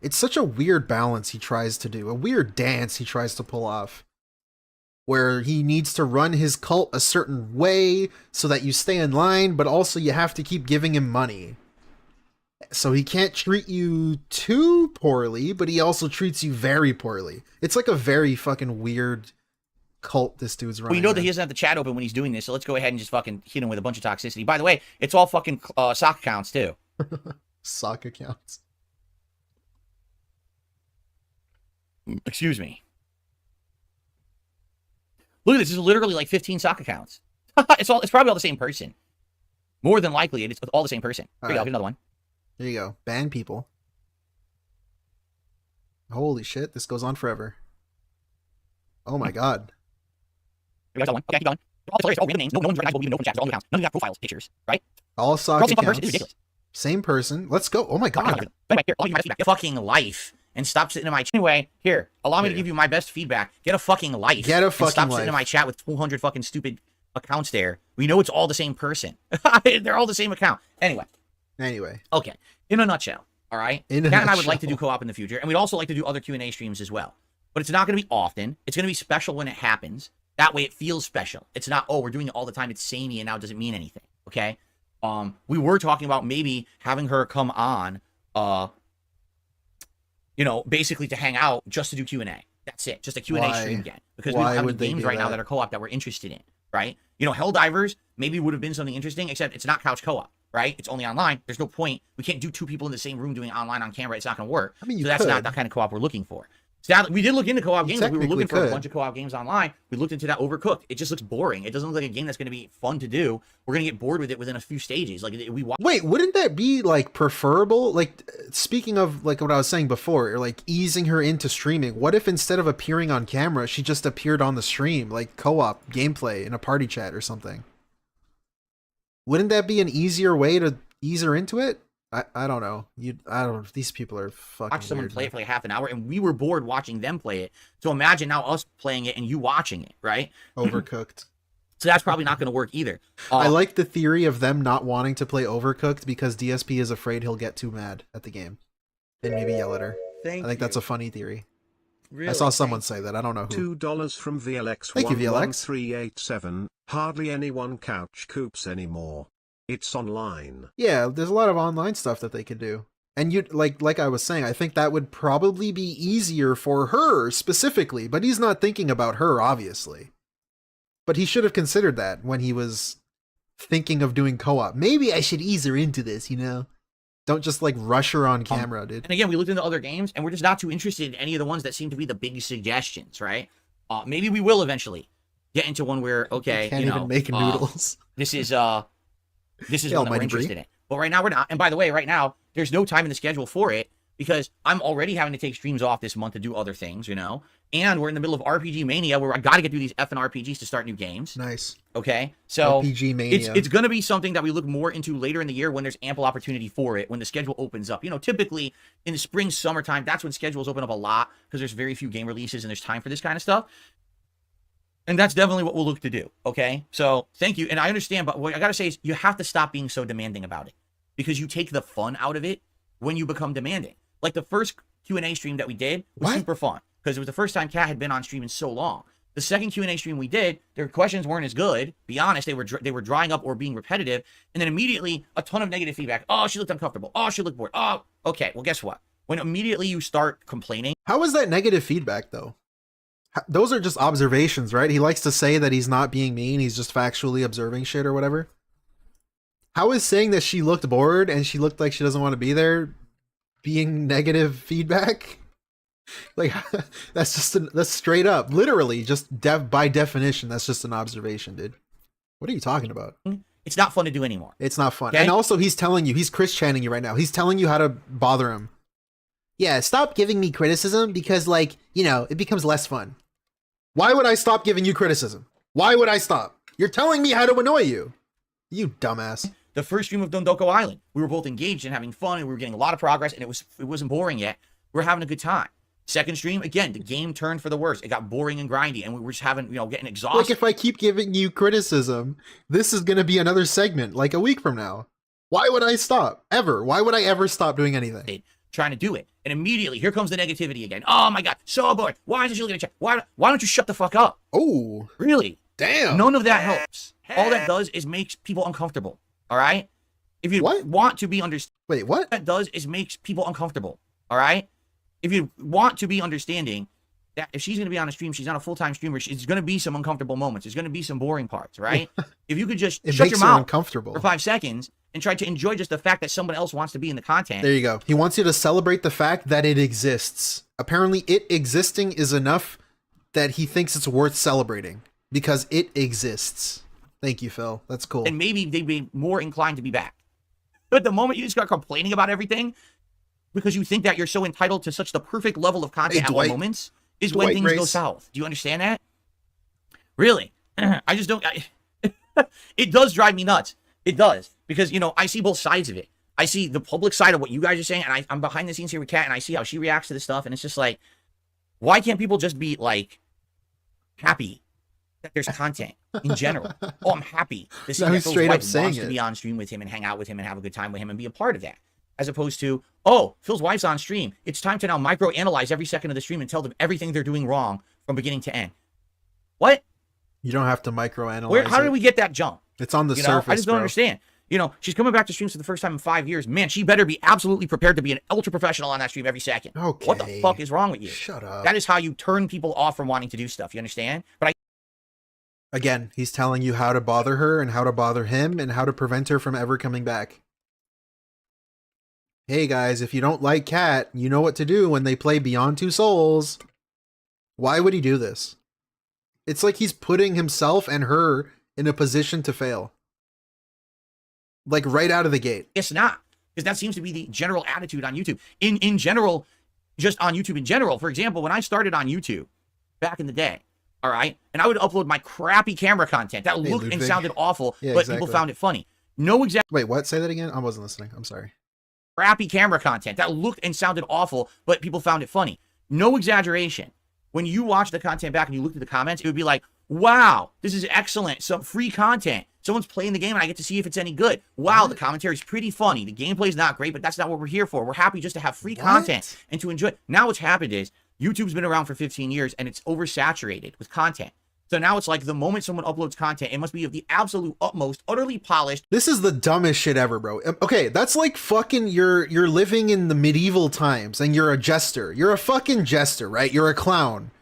It's such a weird balance he tries to do, a weird dance he tries to pull off, where he needs to run his cult a certain way so that you stay in line, but also you have to keep giving him money. So he can't treat you too poorly, but he also treats you very poorly. It's like a very fucking weird cult this dude's running. We know that he doesn't have the chat open when he's doing this, so let's go ahead and just fucking hit him with a bunch of toxicity. By the way, it's all fucking sock accounts, too. Sock accounts. Excuse me. Look at this. This is literally like 15 sock accounts. It's probably all the same person. More than likely, it's all the same person. Here you go. Here's another one. There you go. Ban people. Holy shit, this goes on forever. Oh my god. Here we go. Okay, keep going. All hilarious. All random names. No one's recognizable. Even no accounts. All new accounts. None of you got profiles, pictures, right? All sock They're all the same fucking accounts. person. This is ridiculous. Same person. Let's go. Oh my god. Anyway, here, I'll give you my best feedback. Get a fucking life and stop sitting in my chat. Anyway, here, allow me to give you my best feedback. Get a fucking life. Get a and fucking stop life. sitting in my chat with 200 fucking stupid accounts there. We know it's all the same person. They're all the same account. Anyway. Okay. In a nutshell, all right? In a Kat and I would nutshell. like to do co-op in the future, and we'd also like to do other Q&A streams as well. But it's not going to be often. It's going to be special when it happens. That way it feels special. It's not, oh, we're doing it all the time. It's samey and now it doesn't mean anything. Okay? We were talking about maybe having her come on, you know, basically to hang out just to do Q&A. That's it. Just a Q&A Why? stream again. Because we Why don't have any would they games do right now that? that are co-op that we're interested in, right? You know, Helldivers maybe would have been something interesting, except it's not couch co-op, right? It's only online. There's no point. We can't do two people in the same room doing online on camera. It's not going to work. I mean, you so that's not could. the kind of co-op we're looking for. So now, we did look into co-op You games. Like we were looking technically for a could. bunch of co-op games online. We looked into that Overcooked. It just looks boring. It doesn't look like a game that's going to be fun to do. We're going to get bored with it within a few stages. Like we watch. Wait, wouldn't that be like preferable? Like, speaking of like what I was saying before, or like easing her into streaming, what if instead of appearing on camera, she just appeared on the stream, like co-op gameplay in a party chat or something? Wouldn't that be an easier way to ease her into it? I don't know. I don't know. These people are fucking Watch someone weird, play man. it for like half an hour, and we were bored watching them play it. So imagine now us playing it and you watching it, right? Overcooked. So that's probably not going to work either. I like the theory of them not wanting to play Overcooked because DSP is afraid he'll get too mad at the game and maybe yell at her. I think that's a funny theory. I saw someone say that. I don't know who. $2 from Thank you, VLX. VLX11387. Hardly anyone couch coops anymore. It's online. Yeah, there's a lot of online stuff that they could do. And you like I was saying, I think that would probably be easier for her specifically, but he's not thinking about her, obviously. But he should have considered that when he was thinking of doing co-op. Maybe I should ease her into this, you know? Don't just like rush her on camera, dude. And again, we looked into other games, and we're just not too interested in any of the ones that seem to be the big suggestions, right? Maybe we will eventually get into one where, okay, Can't you know, even make noodles. this is Yeah, one that we're Almighty interested Brie. in. But right now we're not. And by the way, right now there's no time in the schedule for it because I'm already having to take streams off this month to do other things, you know. And we're in the middle of RPG Mania where I got to get through these effing RPGs to start new games. Nice. Okay, so RPG Mania. it's going to be something that we look more into later in the year when there's ample opportunity for it, when the schedule opens up. You know, typically in the spring, summertime, that's when schedules open up a lot because there's very few game releases and there's time for this kind of stuff. And that's definitely what we'll look to do, okay? So thank you. And I understand, but what I got to say is you have to stop being so demanding about it because you take the fun out of it when you become demanding. Like the first Q&A stream that we did was What? super fun because it was the first time Kat had been on stream in so long. The second Q&A stream we did, their questions weren't as good. Be honest, they were drying up or being repetitive. And then immediately a ton of negative feedback. Oh, she looked uncomfortable. Oh, she looked bored. Oh, okay. Well, guess what? When immediately you start complaining. How is that negative feedback, though? Those are just observations, right? He likes to say that he's not being mean. He's just factually observing shit or whatever. How is saying that she looked bored and she looked like she doesn't want to be there being negative feedback? Like, that's straight up, literally, just by definition, that's just an observation, dude. What are you talking about? It's not fun to do anymore. It's not fun. Okay? And also, he's telling you, he's Chris Channing you right now. He's telling you how to bother him. Yeah, stop giving me criticism because, like, you know, it becomes less fun. Why would I stop giving you criticism? Why would I stop? You're telling me how to annoy you. You dumbass. The first stream of Dondoko Island, we were both engaged and having fun, and we were getting a lot of progress, and it wasn't boring yet. We were having a good time. Second stream, again, the game turned for the worse. It got boring and grindy, and we were just having, you know, getting exhausted. Like, if I keep giving you criticism, this is going to be another segment, like a week from now. Why would I stop? Ever. Why would I ever stop doing anything? Trying to do it. And immediately, here comes the negativity again. Oh my God, so bored. Why isn't she looking at chat? Why don't you shut the fuck up? Oh. Really? Damn. None of that helps. All that does is makes people uncomfortable. All right? If you want to be understanding. Wait, what? That does is makes people uncomfortable. All right? If you want to be understanding that if she's going to be on a stream, she's not a full-time streamer, there's going to be some uncomfortable moments. There's going to be some boring parts, right? If you could just shut your mouth uncomfortable for 5 seconds and try to enjoy just the fact that someone else wants to be in the content. There you go. He wants you to celebrate the fact that it exists. Apparently, it existing is enough that he thinks it's worth celebrating because it exists. Thank you, Phil. That's cool. And maybe they'd be more inclined to be back. But the moment you start complaining about everything, because you think that you're so entitled to such the perfect level of content at all moments, is when things go south. Do you understand that? Really? I just don't. It does drive me nuts. It does. Because, you know, I see both sides of it. I see the public side of what you guys are saying, and I'm behind the scenes here with Kat, and I see how she reacts to this stuff, and it's just like, why can't people just be, like, happy that there's content in general? Oh, I'm happy to see that Phil's wife wants to be on stream with him and hang out with him and have a good time with him and be a part of that. As opposed to, oh, Phil's wife's on stream. It's time to now microanalyze every second of the stream and tell them everything they're doing wrong from beginning to end. What? You don't have to microanalyze. How did we get that jump? It's on the surface, I just don't understand. You know, she's coming back to streams for the first time in 5 years. Man, she better be absolutely prepared to be an ultra professional on that stream every second. Okay. What the fuck is wrong with you? Shut up. That is how you turn people off from wanting to do stuff. You understand? But Again, he's telling you how to bother her and how to bother him and how to prevent her from ever coming back. Hey guys, if you don't like Kat, you know what to do when they play Beyond Two Souls. Why would he do this? It's like he's putting himself and her in a position to fail. Like right out of the gate. It's not. Because that seems to be the general attitude on YouTube. In general, just on YouTube in general. For example, when I started on YouTube back in the day, all right, and I would upload my crappy camera content that looked and sounded awful, but people found it funny. Wait, what? Say that again? I wasn't listening. I'm sorry. Crappy camera content that looked and sounded awful, but people found it funny. No exaggeration. When you watch the content back and you look at the comments, it would be like, wow, this is excellent. Some free content. Someone's playing the game and I get to see if it's any good. Wow, the commentary is pretty funny. The gameplay is not great, but that's not what we're here for. We're happy just to have free content and to enjoy it. Now what's happened is YouTube's been around for 15 years and it's oversaturated with content. So now it's like the moment someone uploads content, it must be of the absolute utmost, utterly polished. This is the dumbest shit ever, bro. Okay, that's like fucking you're living in the medieval times and you're a jester. You're a fucking jester, right? You're a clown.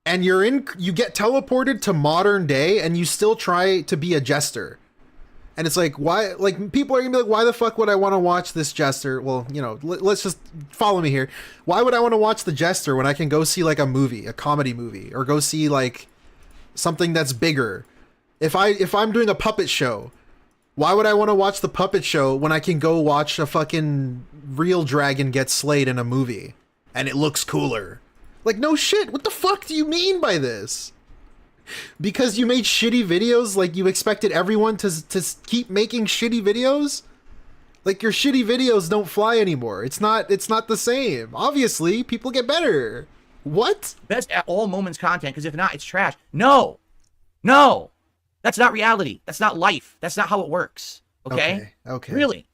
And you get teleported to modern day and you still try to be a jester. And it's like, why? Like, people are gonna be like, why the fuck would I want to watch this jester? Well, you know, let's just follow me here. Why would I want to watch the jester when I can go see like a movie, a comedy movie, or go see like something that's bigger? If I'm doing a puppet show, why would I want to watch the puppet show when I can go watch a fucking real dragon get slayed in a movie and it looks cooler? Like, no shit. What the fuck do you mean by this? Because you made shitty videos, like you expected everyone to keep making shitty videos? Like, your shitty videos don't fly anymore. It's not the same. Obviously, people get better. What? Best at all moments content, because if not, it's trash. No. That's not reality. That's not life. That's not how it works. Okay? Really.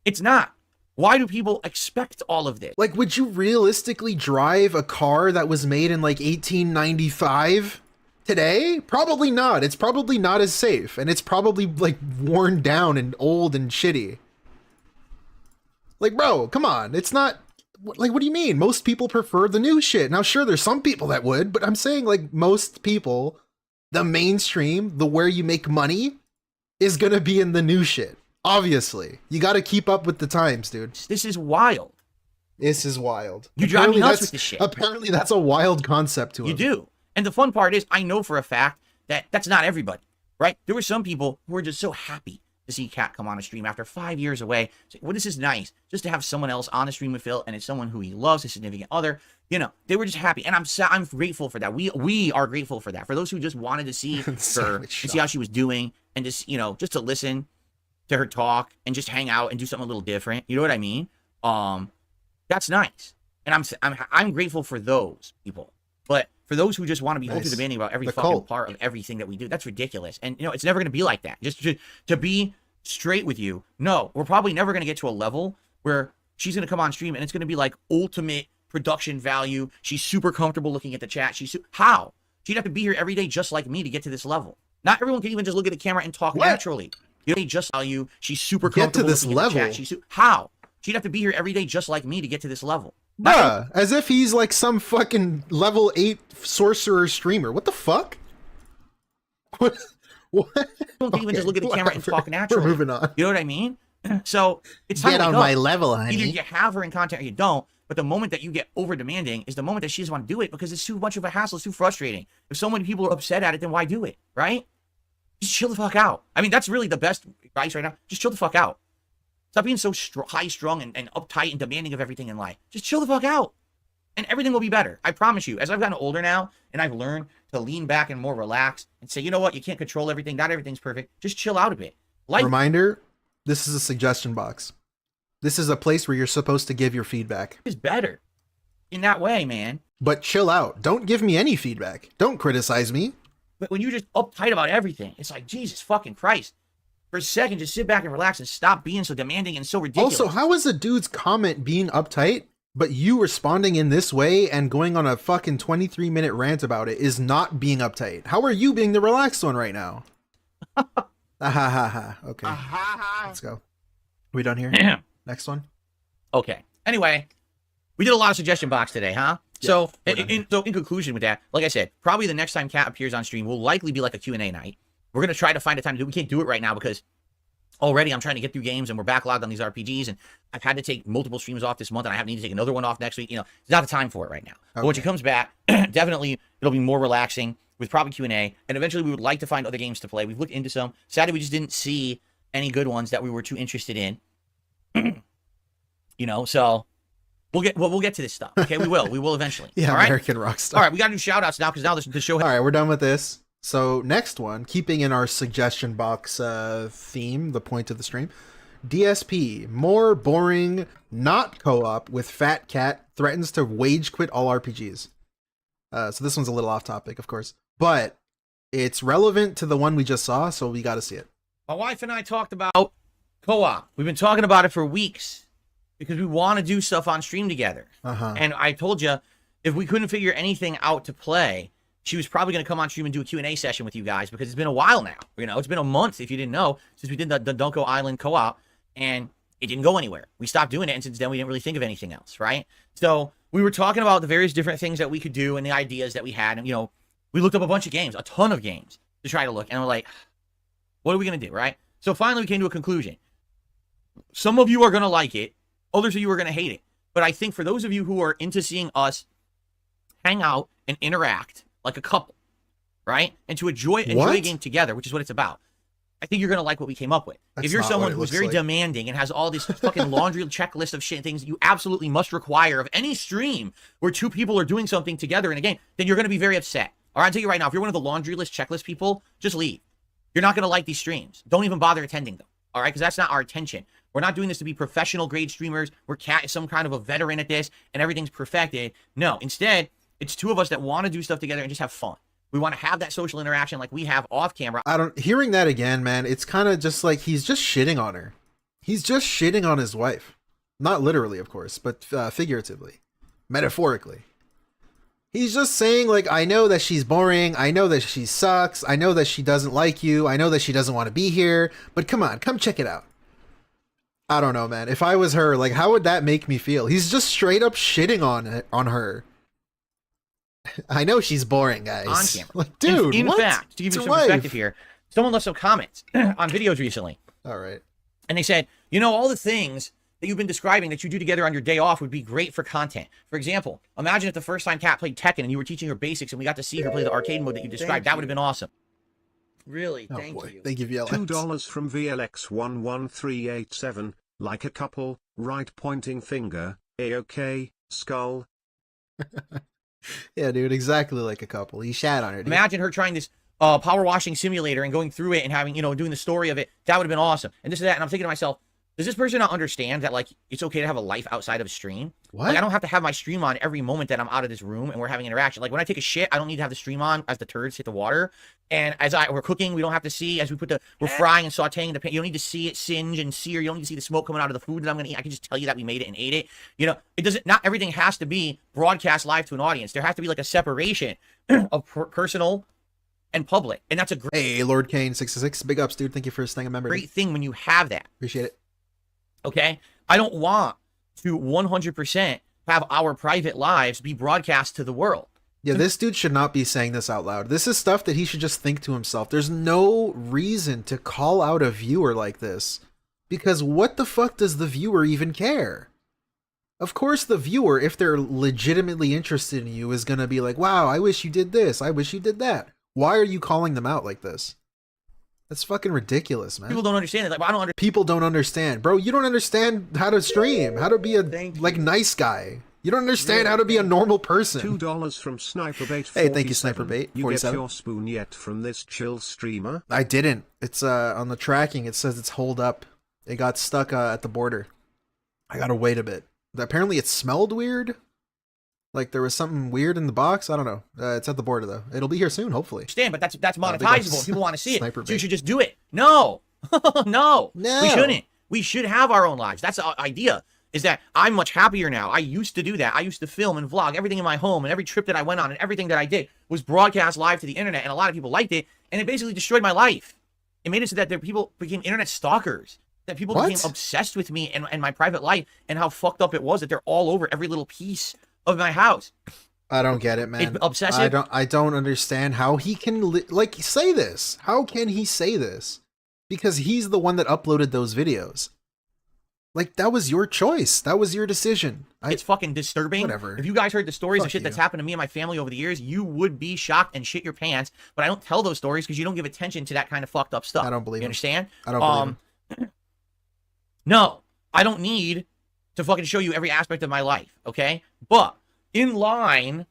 It's not. Why do people expect all of this? Like, would you realistically drive a car that was made in like 1895 today? Probably not. It's probably not as safe. And it's probably like worn down and old and shitty. Like, bro, come on. It's not like, what do you mean? Most people prefer the new shit. Now, sure, there's some people that would, but I'm saying like most people, the mainstream, the where you make money is going to be in the new shit. Obviously, you got to keep up with the times, dude. This is wild. This is wild. You drive me Apparently nuts that's- with this shit. Apparently that's a wild concept to him. You do. And the fun part is, I know for a fact that that's not everybody, right? There were some people who were just so happy to see Kat come on a stream after 5 years away. Say, well, this is nice, just to have someone else on the stream with Phil, and it's someone who he loves, his significant other. You know, they were just happy, and I'm grateful for that. We are grateful for that. For those who just wanted to see her and see how she was doing, and just, you know, just to listen to her talk and just hang out and do something a little different. You know what I mean? That's nice, and I'm grateful for those people. But for those who just want to be ultra demanding about every fucking part of everything that we do, that's ridiculous. And, you know, it's never going to be like that. Just to be straight with you, no, we're probably never going to get to a level where she's going to come on stream and it's going to be like ultimate production value. She's super comfortable looking at the chat. How? She'd have to be here every day just like me to get to this level. Not everyone can even just look at the camera and talk naturally. You know, just value. She's super comfortable get to this level. How? She'd have to be here every day just like me to get to this level. Bruh, as if he's like some fucking level 8 sorcerer streamer. What the fuck? What? Don't even just look at the camera and talk naturally. We're moving on. You know what I mean? So it's time Get to on go. my level, honey. Either you have her in content or you don't. But the moment that you get over demanding is the moment that she doesn't want to do it because it's too much of a hassle. It's too frustrating. If so many people are upset at it, then why do it? Right? Just chill the fuck out. I mean, that's really the best advice right now. Just chill the fuck out. Stop being so high-strung and uptight and demanding of everything in life. Just chill the fuck out. And everything will be better. I promise you. As I've gotten older now, and I've learned to lean back and more relaxed and say, you know what? You can't control everything. Not everything's perfect. Just chill out a bit. Reminder, this is a suggestion box. This is a place where you're supposed to give your feedback. Is better in that way, man. But chill out. Don't give me any feedback. Don't criticize me. But when you're just uptight about everything, it's like, Jesus fucking Christ. For a second, just sit back and relax and stop being so demanding and so ridiculous. Also, how is a dude's comment being uptight, but you responding in this way and going on a fucking 23-minute rant about it is not being uptight? How are you being the relaxed one right now? Okay. Let's go. Are we done here? Next one? Okay. Anyway, we did a lot of suggestion box today, huh? Yeah, so, in conclusion with that, like I said, probably the next time Kat appears on stream will likely be like a Q&A night. We're going to try to find a time to do it. We can't do it right now because already I'm trying to get through games and we're backlogged on these RPGs and I've had to take multiple streams off this month and I need to take another one off next week. You know, it's not the time for it right now. Okay. But when she comes back, definitely it'll be more relaxing with probably Q&A, and eventually we would like to find other games to play. We've looked into some. Sadly, we just didn't see any good ones that we were too interested in. You know, so we'll get to this stuff. Okay, we will eventually. Yeah, all right? American Rockstar. All right, we got to do shout outs now because now the show. All right, we're done with this. So next one, keeping in our suggestion box theme, the point of the stream, DSP, more boring, not co-op with Fat Cat threatens to wage quit all RPGs. So this one's a little off topic, of course, but it's relevant to the one we just saw, so we got to see it. My wife and I talked about co-op. We've been talking about it for weeks because we want to do stuff on stream together. And I told you, if we couldn't figure anything out to play, she was probably going to come on stream and do a Q&A session with you guys because it's been a while now. You know, it's been a month, if you didn't know, since we did the Dunko Island co-op, and it didn't go anywhere. We stopped doing it, and since then we didn't really think of anything else, right? So we were talking about the various different things that we could do and the ideas that we had, and, you know, we looked up a bunch of games, a ton of games, to try to look, and we're like, what are we going to do, right? So finally we came to a conclusion. Some of you are going to like it, others of you are going to hate it, but I think for those of you who are into seeing us hang out and interact like a couple, right? And to enjoy a game together, which is what it's about. I think you're going to like what we came up with. That's if you're someone who's very demanding and has all this fucking laundry checklist of shit and things you absolutely must require of any stream where two people are doing something together in a game, then you're going to be very upset. All right, I'll tell you right now, if you're one of the laundry list checklist people, just leave. You're not going to like these streams. Don't even bother attending them. All right, because that's not our intention. We're not doing this to be professional grade streamers where Kat is some kind of a veteran at this and everything's perfected. No, instead, it's two of us that want to do stuff together and just have fun. We want to have that social interaction like we have off camera. Hearing that again, man, it's kind of just like he's just shitting on her. He's just shitting on his wife. Not literally, of course, but figuratively, metaphorically. He's just saying, like, I know that she's boring. I know that she sucks. I know that she doesn't like you. I know that she doesn't want to be here. But come on, come check it out. I don't know, man. If I was her, like, how would that make me feel? He's just straight up shitting on her. I know she's boring, guys. On camera. Like, dude, in fact, to give you some perspective here, someone left some comments on videos recently. All right. And they said, you know, all the things that you've been describing that you do together on your day off would be great for content. For example, imagine if the first time Kat played Tekken and you were teaching her basics and we got to see her play the arcade mode that you described. That would have been awesome. Really, Oh thank boy, you. thank you, VLX. $2 from VLX11387, like a couple, right pointing finger, A-OK, skull. Yeah, dude, exactly like a couple. He shat on her. Dude. Imagine her trying this power washing simulator and going through it and having, doing the story of it. That would have been awesome. And this and that. And I'm thinking to myself, does this person not understand that, like, it's okay to have a life outside of stream? What? Like, I don't have to have my stream on every moment that I'm out of this room and we're having interaction. Like, when I take a shit, I don't need to have the stream on as the turds hit the water. And as we're cooking, we don't have to see, as we we're frying and sauteing the pan, you don't need to see it singe and sear. You don't need to see the smoke coming out of the food that I'm going to eat. I can just tell you that we made it and ate it. It doesn't, not everything has to be broadcast live to an audience. There has to be, like, a separation of personal and public. And that's a Hey, Lord Kane 66, big ups, dude. Thank you for staying a member. great thing when you have that. Appreciate it. Okay? I don't want to 100% have our private lives be broadcast to the world. Yeah, this dude should not be saying this out loud. This is stuff that he should just think to himself. There's no reason to call out a viewer like this. Because what the fuck does the viewer even care? Of course the viewer, if they're legitimately interested in you, is gonna be like, wow, I wish you did this. I wish you did that. Why are you calling them out like this? That's fucking ridiculous, man. People don't understand it. Like, well, I don't understand. People don't understand. Bro, you don't understand how to stream, how to be a Thank you. nice guy. You don't understand how to be a normal person. $2 from SniperBait. Hey, thank you, SniperBait. You get 47. your spoon yet from this chill streamer? I didn't. It's on the tracking. It says it's holed up. It got stuck at the border. I gotta wait a bit. Apparently, it smelled weird. Like there was something weird in the box. I don't know. It's at the border though. It'll be here soon, hopefully. But that's big monetizable. ups. People want to see it. Sniper So you bait. should just do it. No. No. No. We shouldn't. We should have our own lives. That's the idea. Is that I'm much happier now. I used to do that. I used to film and vlog everything in my home, and every trip that I went on and everything that I did was broadcast live to the internet, and a lot of people liked it, and it basically destroyed my life. It made it so that people became internet stalkers, that people What? became obsessed with me and my private life, and how fucked up it was that they're all over every little piece of my house. I don't get it, man. It's obsessive. I don't understand how he can say this. How can he say this? Because he's the one that uploaded those videos. Like that was your choice. That was your decision. It's fucking disturbing. Whatever. If you guys heard the stories Fuck of shit you. that's happened to me and my family over the years, you would be shocked and shit your pants. But I don't tell those stories because you don't give attention to that kind of fucked up stuff. I don't believe You him. understand? I don't believe him. No, I don't need to fucking show you every aspect of my life, okay? But in line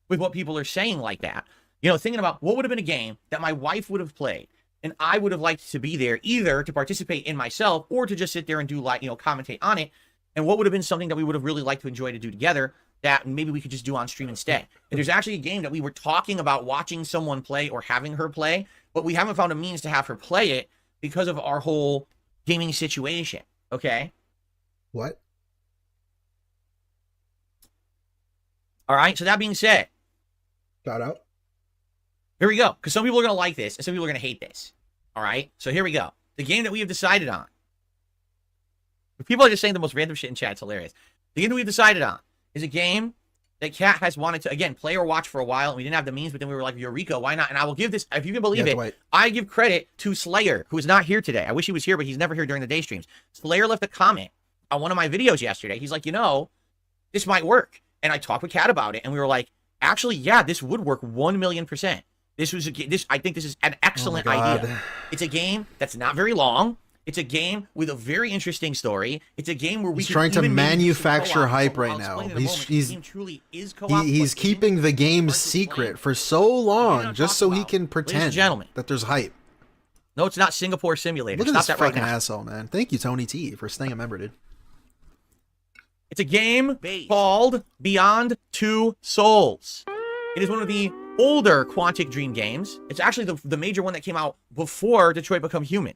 with what people are saying like that, thinking about what would have been a game that my wife would have played and I would have liked to be there either to participate in myself or to just sit there and do commentate on it. And what would have been something that we would have really liked to enjoy to do together that maybe we could just do on stream instead. And there's actually a game that we were talking about watching someone play or having her play, but we haven't found a means to have her play it because of our whole gaming situation. Okay? What? All right. So that being said, Shout out. here we go. Because some people are going to like this and some people are going to hate this. All right. So here we go. The game that we have decided on. People are just saying the most random shit in chat. It's hilarious. The game that we've decided on is a game that Kat has wanted to, again, play or watch for a while. And we didn't have the means, but then we were like, Eureka, why not? And I will give this, if you can believe it, I give credit to Slayer, who is not here today. I wish he was here, but he's never here during the day streams. Slayer left a comment on one of my videos yesterday. He's like, this might work. And I talked with Kat about it, and we were like, actually, yeah, this would work 1,000,000%. I think this is an excellent idea. It's a game that's not very long. It's a game with a very interesting story. It's a game where he's trying to manufacture hype right now. He's keeping the game secret for so long just so he can pretend that there's hype. No, it's not Singapore Simulator. Look at Stop this that right fucking now. asshole, man. Thank you, Tony T, for staying a member, dude. It's a game called Beyond Two Souls. It is one of the older Quantic Dream games. It's actually the major one that came out before Detroit Become Human.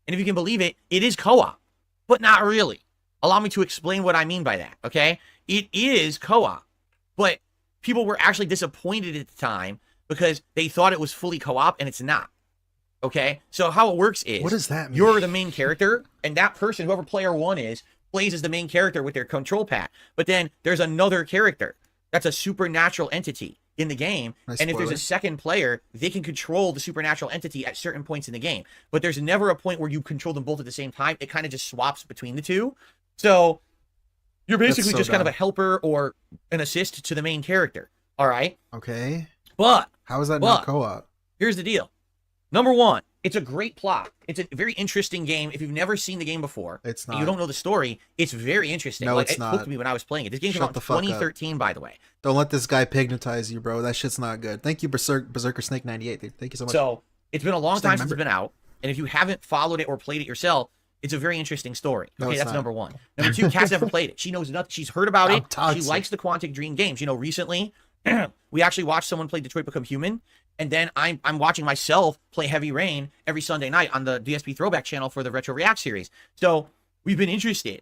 And if you can believe it, it is co-op, but not really. Allow me to explain what I mean by that, okay? It is co-op, but people were actually disappointed at the time because they thought it was fully co-op, and it's not, okay? So how it works is, what does that mean? You're the main character, and that person, whoever player one is, plays as the main character with their control pad. But then there's another character that's a supernatural entity in the game, and if there's a second player, they can control the supernatural entity at certain points in the game. But there's never a point where you control them both at the same time. It kind of just swaps between the two. So you're That's basically so just kind of dumb. a helper or an assist to the main character. All right. Okay. But How is that But- not co-op? here's the deal. Number one, it's a great plot. It's a very interesting game. If you've never seen the game before, It's and not. you don't know the story, it's very interesting. No, like, it's it hooked not. me when I was playing it. This game came Shut out in the fuck up. 2013, by the way. Don't let this guy pignatize you, bro. That shit's not good. Thank you, Berserker Snake 98. Thank you so much. So it's been a long Just a time since it's member. been out, and if you haven't followed it or played it yourself, it's a very interesting story. No, Okay, it's that's not. number one. Number two, Kat's never played it. She knows nothing. She's heard about I'm it. toxic. She likes the Quantic Dream games. You know, recently we actually watched someone play Detroit Become Human, and then I'm watching myself play Heavy Rain every Sunday night on the DSP Throwback channel for the Retro React series. So we've been interested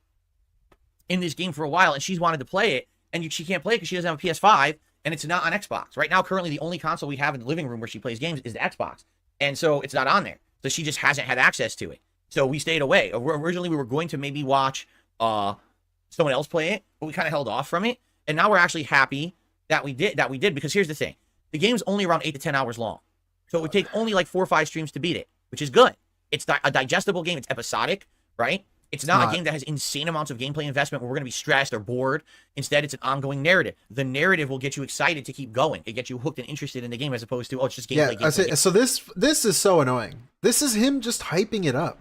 in this game for a while, and she's wanted to play it, and she can't play it because she doesn't have a PS5, and it's not on Xbox. Right now, currently, the only console we have in the living room where she plays games is the Xbox, and so it's not on there. So she just hasn't had access to it. So we stayed away. Originally, we were going to maybe watch someone else play it, but we kind of held off from it, and now we're actually happy that we did because here's the thing. The game's only around 8 to 10 hours long. So it would take only like 4 or 5 streams to beat it, which is good. It's a digestible game. It's episodic, right? It's not a game that has insane amounts of gameplay investment where we're going to be stressed or bored. Instead, it's an ongoing narrative. The narrative will get you excited to keep going. It gets you hooked and interested in the game as opposed to, oh, it's just gameplay, Yeah, gameplay. so this is so annoying. This is him just hyping it up.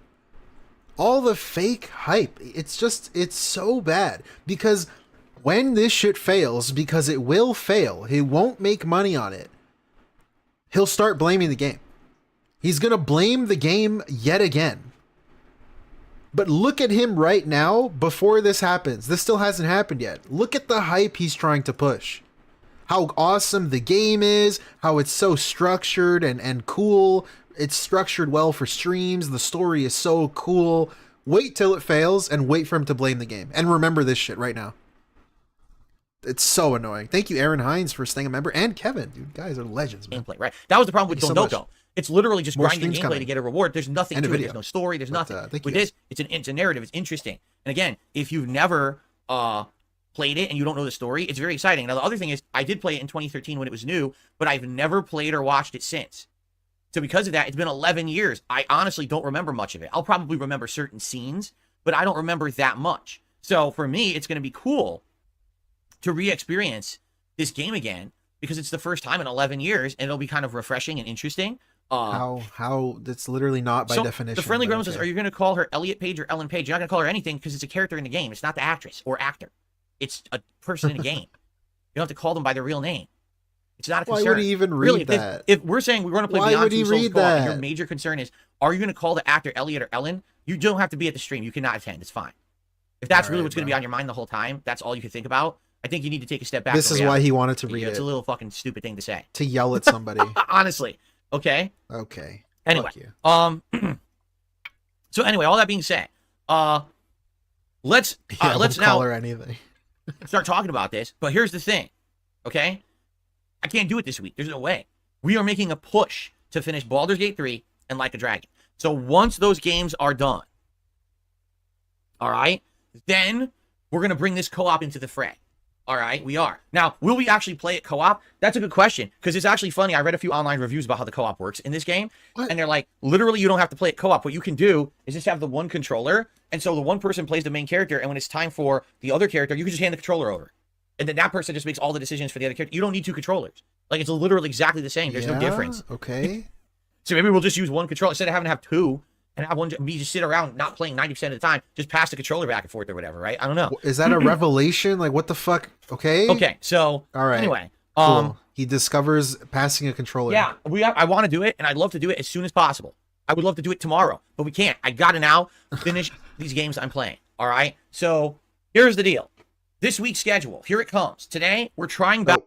All the fake hype. It's so bad because when this shit fails, because it will fail, he won't make money on it. He'll start blaming the game. He's going to blame the game yet again. But look at him right now before this happens. This still hasn't happened yet. Look at the hype he's trying to push. How awesome the game is, how it's so structured and cool. It's structured well for streams. The story is so cool. Wait till it fails and wait for him to blame the game. And remember this shit right now. It's so annoying. Thank you, Aaron Hines, for staying a member. And Kevin. Dude, guys are legends, man. Gameplay, right? That was the problem with Thank you so Dondoko. much. It's literally just More grinding streams gameplay coming. to get a reward. There's nothing And a to it. video. There's no story. There's But, nothing. thank With you this, it's a narrative. It's interesting. And again, if you've never played it and you don't know the story, it's very exciting. Now, the other thing is, I did play it in 2013 when it was new, but I've never played or watched it since. So because of that, it's been 11 years. I honestly don't remember much of it. I'll probably remember certain scenes, but I don't remember that much. So for me, it's going to be cool to re-experience this game again because it's the first time in 11 years, and it'll be kind of refreshing and interesting. How that's literally not by definition. The friendly but gremlin says, okay. are you going to call her Elliot Page or Ellen Page? You're not going to call her anything because it's a character in the game. It's not the actress or actor. It's a person in a game. You don't have to call them by their real name. It's not a Why concern. would he even read Really, that? If we're saying we're going to play Why Beyond would he Two Souls read co-op, and your that? major concern is, are you going to call the actor Elliot or Ellen? You don't have to be at the stream. You cannot attend. It's fine. If that's All really right, what's going to be bro. on your mind the whole time, that's all you can think about. I think you need to take a step back. This from is why reality. he wanted to read It's it. a little fucking stupid thing to say. To yell at somebody. Honestly. Okay? Okay. Anyway. Fuck you. So anyway, all that being said, let's Yeah, let's we'll call now her anything. start talking about this. But here's the thing, okay? I can't do it this week. There's no way. We are making a push to finish Baldur's Gate 3 and Like a Dragon. So once those games are done, all right, then we're going to bring this co-op into the fray. All right, we are. Now, will we actually play it co-op? That's a good question, because it's actually funny. I read a few online reviews about how the co-op works in this game, What? and they're like, literally, you don't have to play it co-op. What you can do is just have the one controller, and so the one person plays the main character, and when it's time for the other character, you can just hand the controller over. And then that person just makes all the decisions for the other character. You don't need two controllers. Like, it's literally exactly the same. There's no Yeah? difference. Okay. So maybe we'll just use one controller instead of having to have two, and have one, me just sit around not playing 90% of the time, just pass the controller back and forth or whatever, right? I don't know. Is that a revelation? Like, what the fuck? Okay. Okay, so All right. anyway, Cool. He discovers passing a controller. yeah, I want to do it, and I'd love to do it as soon as possible. I would love to do it tomorrow, but we can't. I got to now finish these games I'm playing. All right, so here's the deal. This week's schedule, here it comes. Today, we're trying back.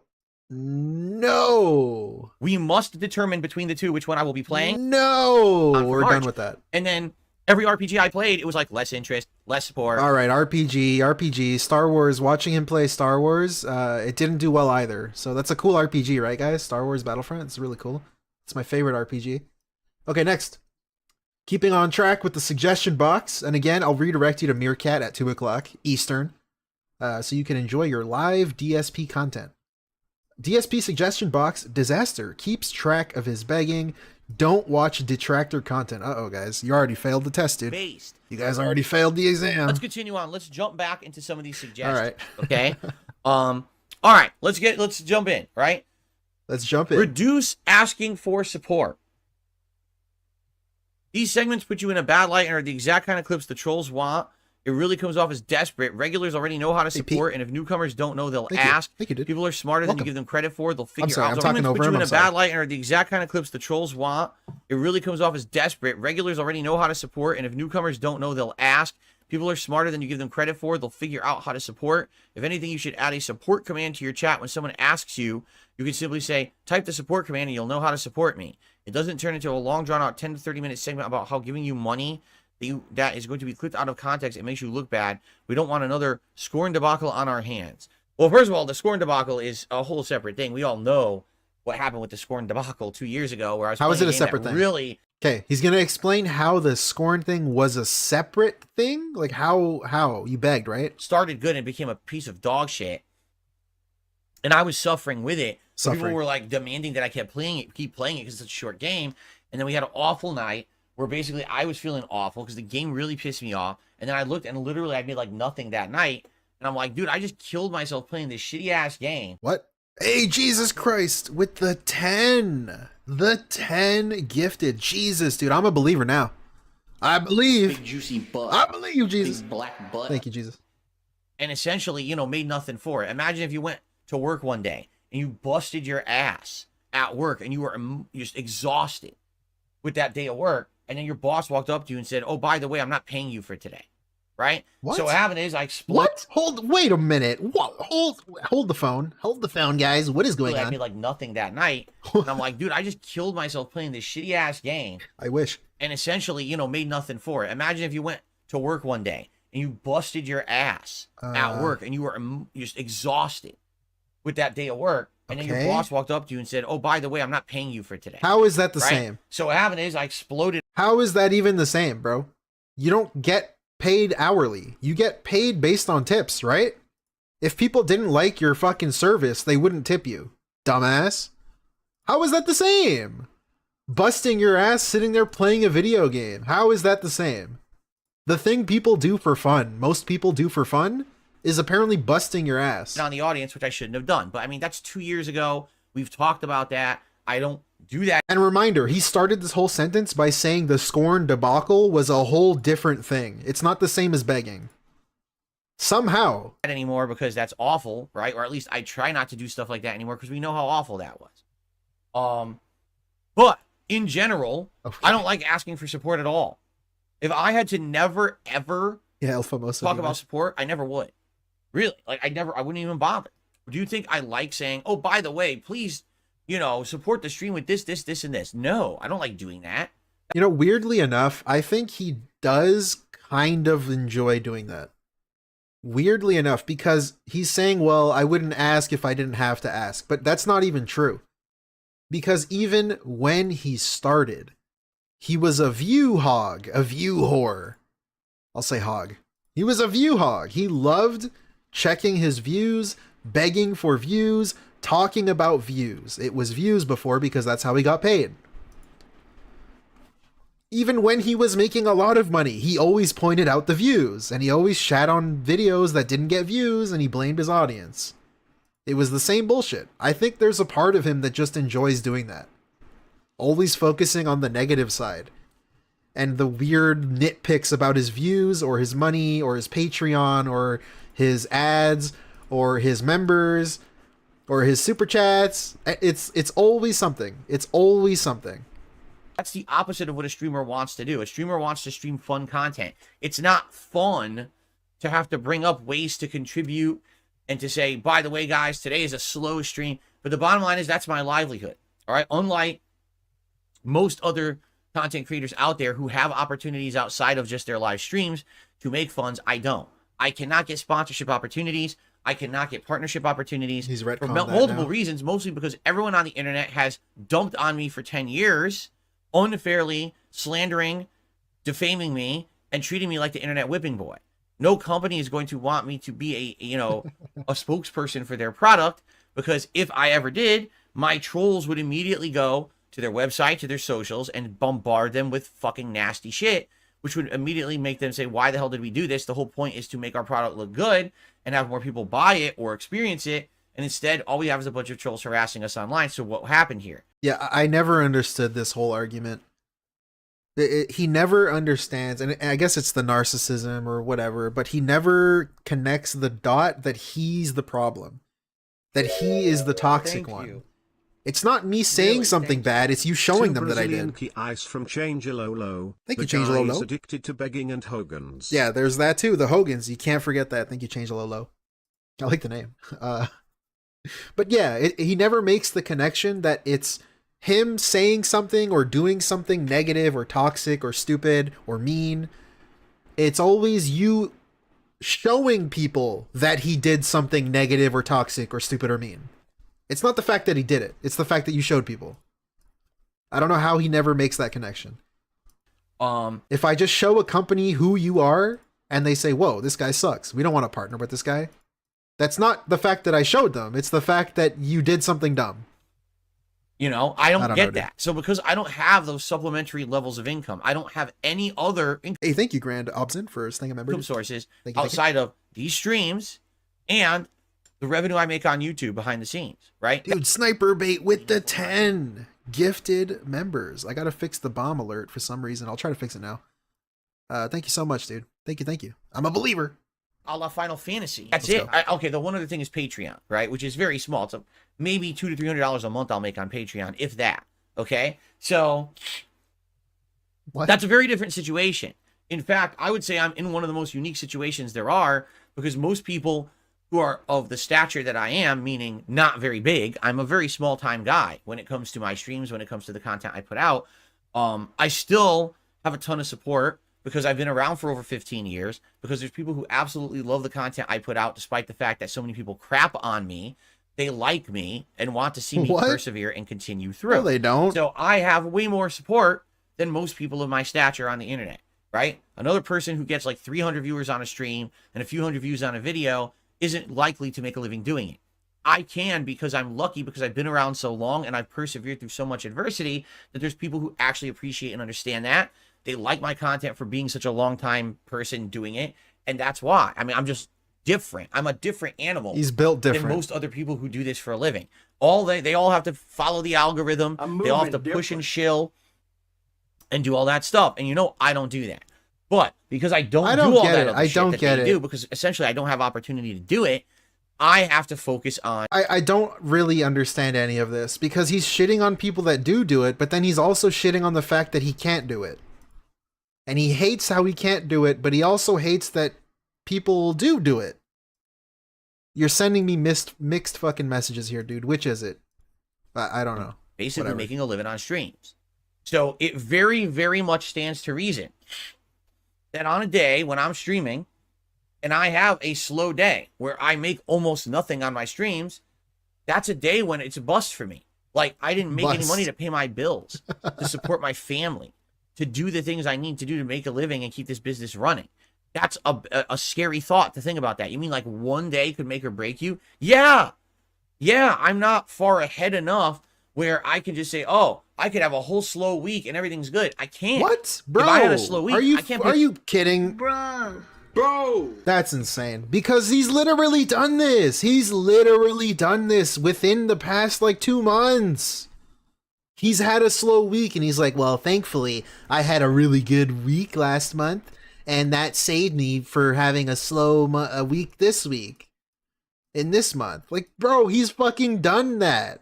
No. We must determine between the two which one I will be playing. No. on for We're March. done with that. And then every RPG I played, it was like less interest, less support. All right, RPG, Star Wars. Watching him play Star Wars, it didn't do well either. So that's a cool RPG, right, guys? Star Wars Battlefront. It's really cool. It's my favorite RPG. Okay, next. Keeping on track with the suggestion box, and again, I'll redirect you to Meerkat at 2 o'clock Eastern, so you can enjoy your live DSP content. DSP suggestion box Disaster keeps track of his begging, Don't watch detractor content. Uh-oh, guys. You already failed the test, dude. Based. You guys already failed the exam. Let's continue on. Let's jump back into some of these suggestions. All right. Okay. All right. Let's jump in. Right. Let's jump in. Reduce asking for support. These segments put you in a bad light and are the exact kind of clips the trolls want. It really comes off as desperate. Regulars already know how to support, and if newcomers don't know, they'll ask. Thank you, dude. People are smarter than you Welcome. give them credit for. They'll figure sorry, out. I'm So talking segments over put you him, in a I'm sorry. bad light and are the exact kind of clips the trolls want. It really comes off as desperate. Regulars already know how to support, and if newcomers don't know, they'll ask. People are smarter than you give them credit for. They'll figure out how to support. If anything, you should add a support command to your chat. When someone asks you, you can simply say, type the support command and you'll know how to support me. It doesn't turn into a long, drawn-out 10 to 30-minute segment about how giving you money that is going to be clipped out of context. It makes you look bad. We don't want another scoring debacle on our hands. Well, first of all, the scoring debacle is a whole separate thing. We all know what happened with the scoring debacle 2 years ago, where I was How is playing it a game that separate thing? Really, Okay, he's gonna explain how the scorn thing was a separate thing. Like how you begged, right? started good and became a piece of dog shit. And I was suffering with it. So people Suffering. were like demanding that I kept playing it, keep playing it because it's a short game. And then we had an awful night where basically I was feeling awful because the game really pissed me off. And then I looked and literally I made like nothing that night. And I'm like, dude, I just killed myself playing this shitty ass game. What? Hey, Jesus Christ, with the 10. The 10 gifted. Jesus, dude, I'm a believer now. I believe. Big juicy butt. I believe you, Jesus. Big black butt. Thank you, Jesus. And essentially, made nothing for it. Imagine if you went to work one day and you busted your ass at work and you were just exhausted with that day of work. And then your boss walked up to you and said, oh, by the way, I'm not paying you for today. Right? What? So what happened is I exploded. What? Wait a minute. What? Hold the phone. Hold the phone, guys. What is going I on? made like nothing that night. And I'm like, dude, I just killed myself playing this shitty ass game. I wish. And essentially, made nothing for it. Imagine if you went to work one day and you busted your ass at work and you were just exhausted with that day of work. And then your Okay. boss walked up to you and said, oh, by the way, I'm not paying you for today. How is that the Right? same? So what happened is I exploded. How is that even the same, bro? You don't get paid hourly. You get paid based on tips, right? If people didn't like your fucking service, they wouldn't tip you. Dumbass. How is that the same? Busting your ass sitting there playing a video game. How is that the same? The thing people do for fun, most people do for fun, is apparently busting your ass. on the audience, which I shouldn't have done. But I mean, that's 2 years ago. We've talked about that. I don't do that And reminder, he started this whole sentence by saying the scorn debacle was a whole different thing. It's not the same as begging. Somehow. anymore because that's awful, right? Or at least I try not to do stuff like that anymore because we know how awful that was. But in general, Okay. I don't like asking for support at all. If I had to never ever Yeah, El Famoso. talk Demon. about support, I never would. Really, like I wouldn't even bother. Do you think I like saying, "Oh, by the way, please, support the stream with this, and this"? No, I don't like doing that. You know, weirdly enough, I think he does kind of enjoy doing that. Weirdly enough, because he's saying, well, I wouldn't ask if I didn't have to ask. But that's not even true. Because even when he started, he was a view hog, a view whore. I'll say hog. He was a view hog. He loved checking his views, begging for views, talking about views. It was views before because that's how he got paid. Even when he was making a lot of money, he always pointed out the views, and he always shat on videos that didn't get views, and he blamed his audience. It was the same bullshit. I think there's a part of him that just enjoys doing that. Always focusing on the negative side. And the weird nitpicks about his views, or his money, or his Patreon, or his ads, or his members, or his super chats. It's always something. It's always something. That's the opposite of what a streamer wants to do. A streamer wants to stream fun content. It's not fun to have to bring up ways to contribute and to say, by the way, guys, today is a slow stream. But the bottom line is that's my livelihood. All right. Unlike most other content creators out there who have opportunities outside of just their live streams to make funds, I don't. I cannot get sponsorship opportunities. I cannot get partnership opportunities. He's for retconned that multiple now. reasons, mostly because everyone on the internet has dumped on me for 10 years, unfairly slandering, defaming me, and treating me like the internet whipping boy. No company is going to want me to be a spokesperson for their product, because if I ever did, my trolls would immediately go to their website, to their socials, and bombard them with fucking nasty shit, which would immediately make them say, why the hell did we do this? The whole point is to make our product look good and have more people buy it or experience it. And instead, all we have is a bunch of trolls harassing us online. So what happened here? Yeah, I never understood this whole argument. He never understands, and I guess it's the narcissism or whatever, but he never connects the dot that he's the problem, that he is the toxic one. It's not me saying something bad, it's you showing them that I did. Key ice from Changelolo. Thank you, The guy Changelolo. is addicted to begging and Hogans. Yeah, there's that too, the Hogans. You can't forget that. Thank you, Changelolo. I like the name. But yeah, he never makes the connection that it's him saying something or doing something negative or toxic or stupid or mean. It's always you showing people that he did something negative or toxic or stupid or mean. It's not the fact that he did it. It's the fact that you showed people. I don't know how he never makes that connection. If I just show a company who you are and they say, whoa, this guy sucks, we don't want to partner with this guy. That's not the fact that I showed them. It's the fact that you did something dumb. You know, I don't get know, that. So because I don't have those supplementary levels of income, I don't have any other Hey, thank you, Grand Obson, for staying a member. income sources Thank you. outside of these streams and the revenue I make on YouTube behind the scenes, right? Dude, Sniper Bait with the 10 gifted members. I gotta fix the bomb alert for some reason. I'll try to fix it now. Thank you so much, dude. Thank you. I'm a believer. A la Final Fantasy. That's Let's it. Okay, the one other thing is Patreon, right? Which is very small. It's maybe $200 to $300 a month I'll make on Patreon, if that. Okay? So What? that's a very different situation. In fact, I would say I'm in one of the most unique situations there are, because most people who are of the stature that I am, meaning not very big, I'm a very small time guy when it comes to my streams, when it comes to the content I put out. I still have a ton of support because I've been around for over 15 years, because there's people who absolutely love the content I put out, despite the fact that so many people crap on me. They like me and want to see me What? persevere and continue through. No, they don't. So I have way more support than most people of my stature on the internet, right? Another person who gets like 300 viewers on a stream and a few hundred views on a video isn't likely to make a living doing it. I can, because I'm lucky, because I've been around so long and I've persevered through so much adversity, that there's people who actually appreciate and understand that. They like my content for being such a long time person doing it. And that's why. I mean, I'm just different. I'm a different animal. He's built different. Than most other people who do this for a living. They all have to follow the algorithm. They all have to push and shill and do all that stuff. And you know, I don't do that. But because I don't do all that other shit that they do, because essentially I don't have opportunity to do it, I have to focus on... I don't really understand any of this, because he's shitting on people that do it, but then he's also shitting on the fact that he can't do it. And he hates how he can't do it, but he also hates that people do it. You're sending me mixed fucking messages here, dude. Which is it? I don't know. Basically Whatever. making a living on streams. So it very, very much stands to reason that on a day when I'm streaming and I have a slow day where I make almost nothing on my streams, that's a day when it's a bust for me. Like, I didn't make any money to pay my bills, to support my family, to do the things I need to do to make a living and keep this business running. That's a scary thought to think about that. You mean like one day could make or break you? Yeah, I'm not far ahead enough where I can just say, oh, I could have a whole slow week and everything's good. I can't. What? Bro, if I had a slow week, are you, I can't are you kidding? Bro! That's insane. Because he's literally done this. He's literally done this within the past, like, 2 months. He's had a slow week, and he's like, well, thankfully, I had a really good week last month, and that saved me for having a slow week this week. In this month. Like, bro, he's fucking done that.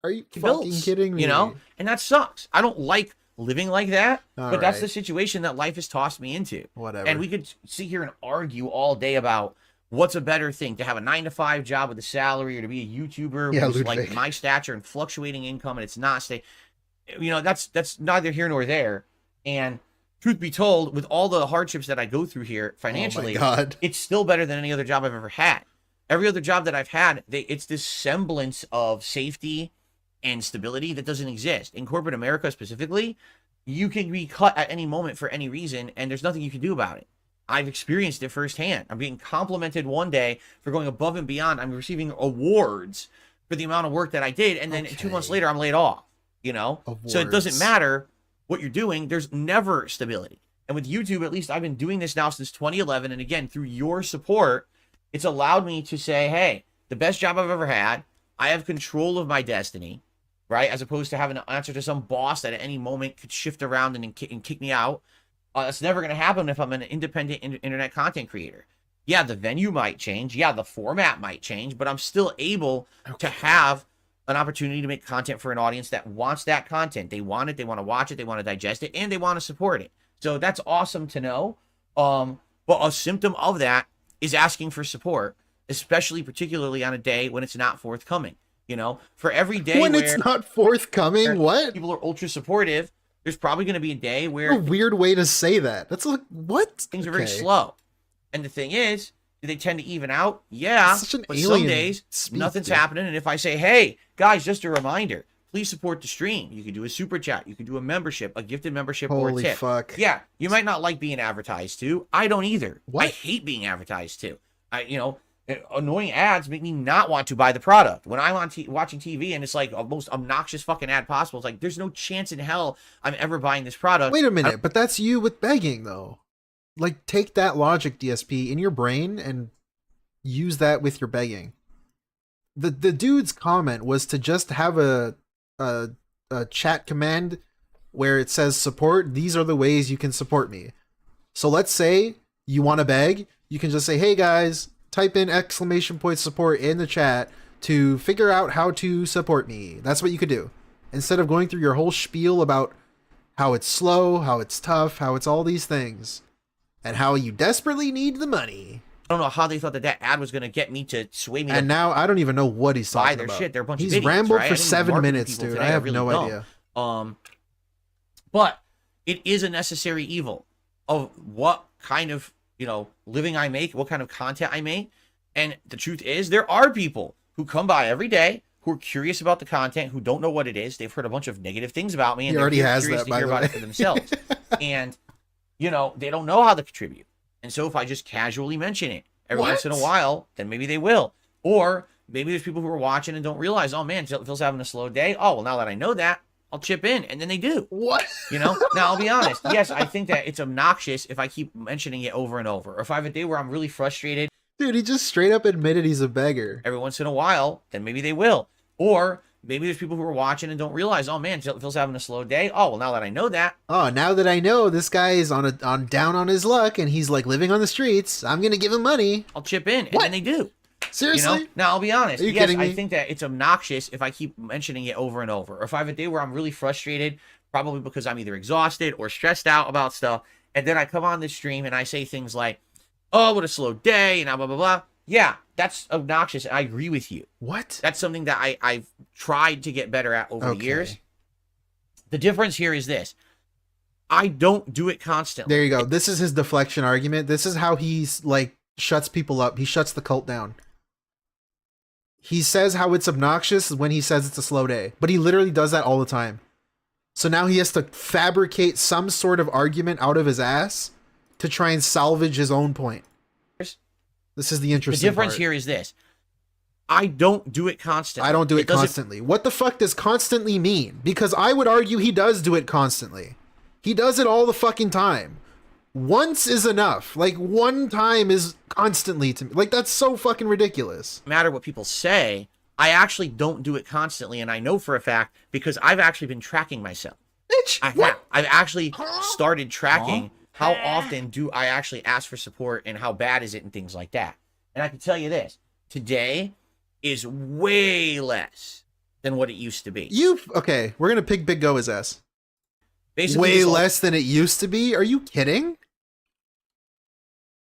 Are you fucking kidding me? You know? And that sucks. I don't like living like that, but that's right. the situation that life has tossed me into. Whatever. And we could sit here and argue all day about what's a better thing, to have a 9-to-5 job with a salary, or to be a YouTuber who's like my stature and fluctuating income, and it's not stay. You know, that's neither here nor there. And truth be told, with all the hardships that I go through here financially, it's still better than any other job I've ever had. Every other job that I've had, it's this semblance of safety and stability that doesn't exist. In corporate America specifically, you can be cut at any moment for any reason, and there's nothing you can do about it. I've experienced it firsthand. I'm being complimented one day for going above and beyond. I'm receiving awards for the amount of work that I did, and then 2 months later, I'm laid off. you know? Of So it doesn't words. matter what you're doing. There's never stability. And with YouTube, at least I've been doing this now since 2011. And again, through your support, it's allowed me to say, hey, the best job I've ever had. I have control of my destiny, right? As opposed to having to answer to some boss that at any moment could shift around and kick me out. That's never going to happen if I'm an independent internet content creator. Yeah, the venue might change. Yeah, the format might change, but I'm still able to have an opportunity to make content for an audience that wants that content. They want it. They want to watch it. They want to digest it, and they want to support it. So that's awesome to know. But a symptom of that is asking for support, especially particularly on a day when it's not forthcoming. You know, for every day When where it's not forthcoming, what? people are ultra supportive, there's probably going to be a day What where a weird way to say that. That's like, what? things are very Okay. slow. And the thing is, do they tend to even out? Yeah. Such an But alien some days, speak, nothing's dude. happening. And if I say, hey, guys, just a reminder, please support the stream. You can do a super chat. You can do a membership, a gifted membership, or a Holy tip. fuck. Yeah, you might not like being advertised to. I don't either. What? I hate being advertised to. Annoying ads make me not want to buy the product. When I'm on watching TV and it's like a most obnoxious fucking ad possible, it's like there's no chance in hell I'm ever buying this product. Wait a minute, but that's you with begging, though. Like, take that logic, DSP, in your brain and use that with your begging. The dude's comment was to just have a chat command where it says support. These are the ways you can support me. So let's say you want to beg, you can just say, hey guys, type in ! support in the chat to figure out how to support me. That's what you could do. Instead of going through your whole spiel about how it's slow, how it's tough, how it's all these things, and how you desperately need the money. I don't know how they thought that ad was going to get me to sway me And to now I don't even know what he's buy talking their about. shit. They're a bunch He's of idiots, rambled right? I for didn't 7 market minutes, people dude. today. I have really no don't. idea. But it is a necessary evil of what kind of, living I make, what kind of content I make. And the truth is, there are people who come by every day who are curious about the content, who don't know what it is. They've heard a bunch of negative things about me, and He already they're has curious that, to by hear the about way. it for themselves. And, they don't know how to contribute. And so if I just casually mention it every once in a What? while, then maybe they will. Or maybe there's people who are watching and don't realize, oh man, Phil's having a slow day. Oh, well, now that I know that, I'll chip in. And then they do. What? Now I'll be honest. Yes, I think that it's obnoxious if I keep mentioning it over and over. Or if I have a day where I'm really frustrated Dude, he just straight up admitted he's a beggar. every once in a while, then maybe they will. Or maybe there's people who are watching and don't realize, oh man, Phil's having a slow day. Oh, well, now that I know that, Oh, now that I know this guy is on down on his luck and he's like living on the streets, I'm gonna give him money. I'll chip in. And What? then they do. Seriously? Now I'll be honest. Are you Yes, kidding I me? think that it's obnoxious if I keep mentioning it over and over. Or if I have a day where I'm really frustrated, probably because I'm either exhausted or stressed out about stuff, and then I come on this stream and I say things like, oh, what a slow day, and blah, blah, blah. Yeah, that's obnoxious. And I agree with you. What? That's something that I've tried to get better at over the years. The difference here is this. I don't do it constantly. There you go. This is his deflection argument. This is how he's like shuts people up. He shuts the cult down. He says how it's obnoxious when he says it's a slow day, but he literally does that all the time. So now he has to fabricate some sort of argument out of his ass to try and salvage his own point. This is the The interesting difference part. here is this. I don't do it constantly. I don't do it doesn't- constantly. What the fuck does constantly mean? Because I would argue he does do it constantly. He does it all the fucking time. Once is enough. Like, one time is constantly to me. Like, that's so fucking ridiculous. Matter what people say, I actually don't do it constantly, and I know for a fact because I've actually been tracking myself. Bitch, I have. I've actually started tracking how often do I actually ask for support and how bad is it and things like that. And I can tell you this, today is way less than what it used to be. Okay, we're gonna pick Big Go his ass. Basically, Way this all- less than it used to be? Are you kidding?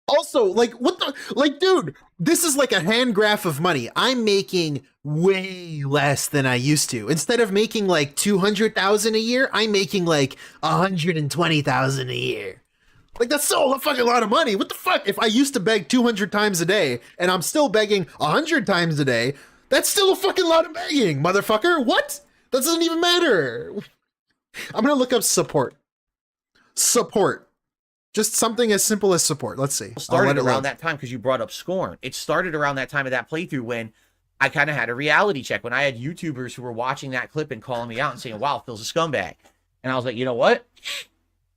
Also, like, what the, like, dude, this is like a hand graph of money. I'm making way less than I used to. Instead of making like 200,000 a year, I'm making like 120,000 a year. Like, that's so a fucking lot of money. What the fuck? If I used to beg 200 times a day and I'm still begging 100 times a day, that's still a fucking lot of begging, motherfucker. What? That doesn't even matter. I'm gonna look up support. Support. Just something as simple as support. Let's see. I'll let started it around load. that time because you brought up Scorn. It started around that time of that playthrough when I kind of had a reality check when I had YouTubers who were watching that clip and calling me out and saying, wow, Phil's a scumbag. And I was like, you know what?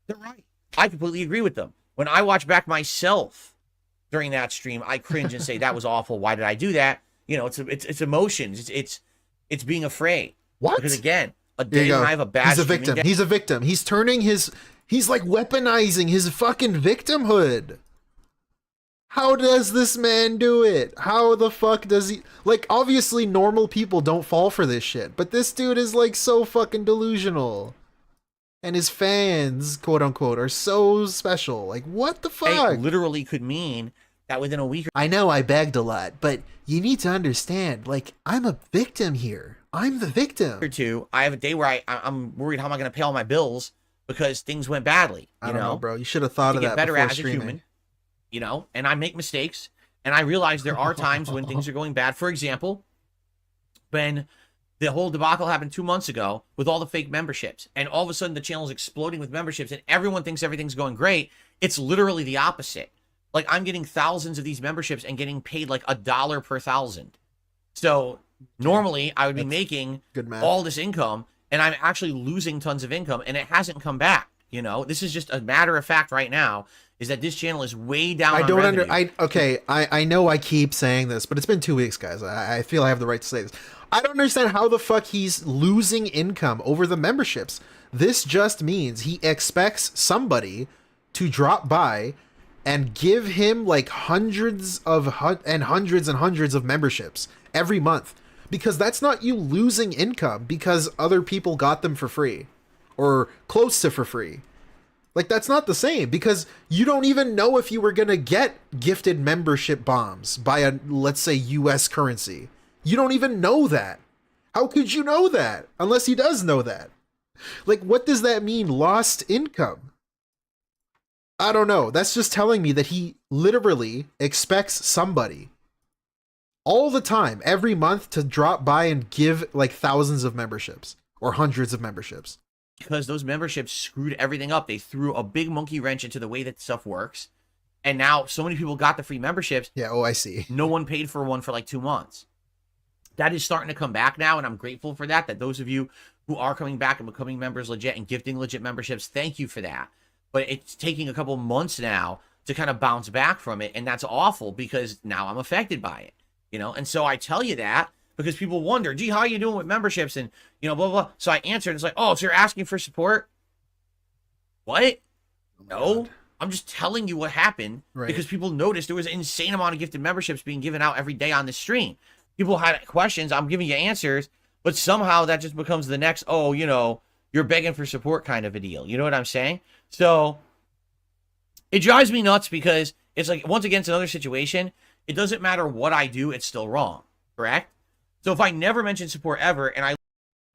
They're right. I completely agree with them. When I watch back myself during that stream, I cringe and say, that was awful. Why did I do that? You know, it's emotions. It's being afraid. What? Because again, a There day you when go. I have a bad He's a streaming victim. day, He's a victim. He's turning he's like weaponizing his fucking victimhood. How does this man do it? How the fuck does he, like, obviously normal people don't fall for this shit, but this dude is like so fucking delusional. And his fans, quote unquote, are so special. Like, what the fuck? it literally could mean that within a week I know I begged a lot, but you need to understand, like, I'm a victim here. I'm the victim. or two, I have a day where I'm worried, how am I going to pay all my bills because things went badly. I You don't know, know, bro. You should have thought to of get that better before at as a streaming. human, you know, and I make mistakes, and I realize there are times when things are going bad. For example, when the whole debacle happened 2 months ago with all the fake memberships, and all of a sudden the channel is exploding with memberships, and everyone thinks everything's going great. It's literally the opposite. Like, I'm getting thousands of these memberships and getting paid like $1 per thousand. So normally I would be That's making good math. all this income, and I'm actually losing tons of income, and it hasn't come back. You know, this is just a matter of fact right now, is that this channel is way down I on don't revenue. I know I keep saying this, but it's been 2 weeks, guys. I feel I have the right to say this. I don't understand how the fuck he's losing income over the memberships. This just means he expects somebody to drop by and give him like hundreds and hundreds of memberships every month, because that's not you losing income because other people got them for free or close to for free. Like, that's not the same, because you don't even know if you were going to get gifted membership bombs by a, let's say, US currency. You don't even know that. How could you know that? Unless he does know that. Like, what does that mean, lost income? I don't know. That's just telling me that he literally expects somebody all the time, every month, to drop by and give like thousands of memberships or hundreds of memberships. Because those memberships screwed everything up. They threw a big monkey wrench into the way that stuff works. And now so many people got the free memberships. Yeah, oh, I see. No one paid for one for like 2 months. That is starting to come back now, and I'm grateful for that. That those of you who are coming back and becoming members legit and gifting legit memberships, thank you for that. But it's taking a couple months now to kind of bounce back from it, and that's awful because now I'm affected by it, you know? And so I tell you that because people wonder, gee, how are you doing with memberships? And, you know, blah, blah, blah. So I answered, and it's like, oh, so you're asking for support? What? No. God. I'm just telling you what happened because people noticed there was an insane amount of gifted memberships being given out every day on the stream. People had questions. I'm giving you answers, but somehow that just becomes the next, oh, you know, you're begging for support kind of a deal. You know what I'm saying? So it drives me nuts because it's like, once again, it's another situation. It doesn't matter what I do. It's still wrong. Correct? So if I never mention support ever and I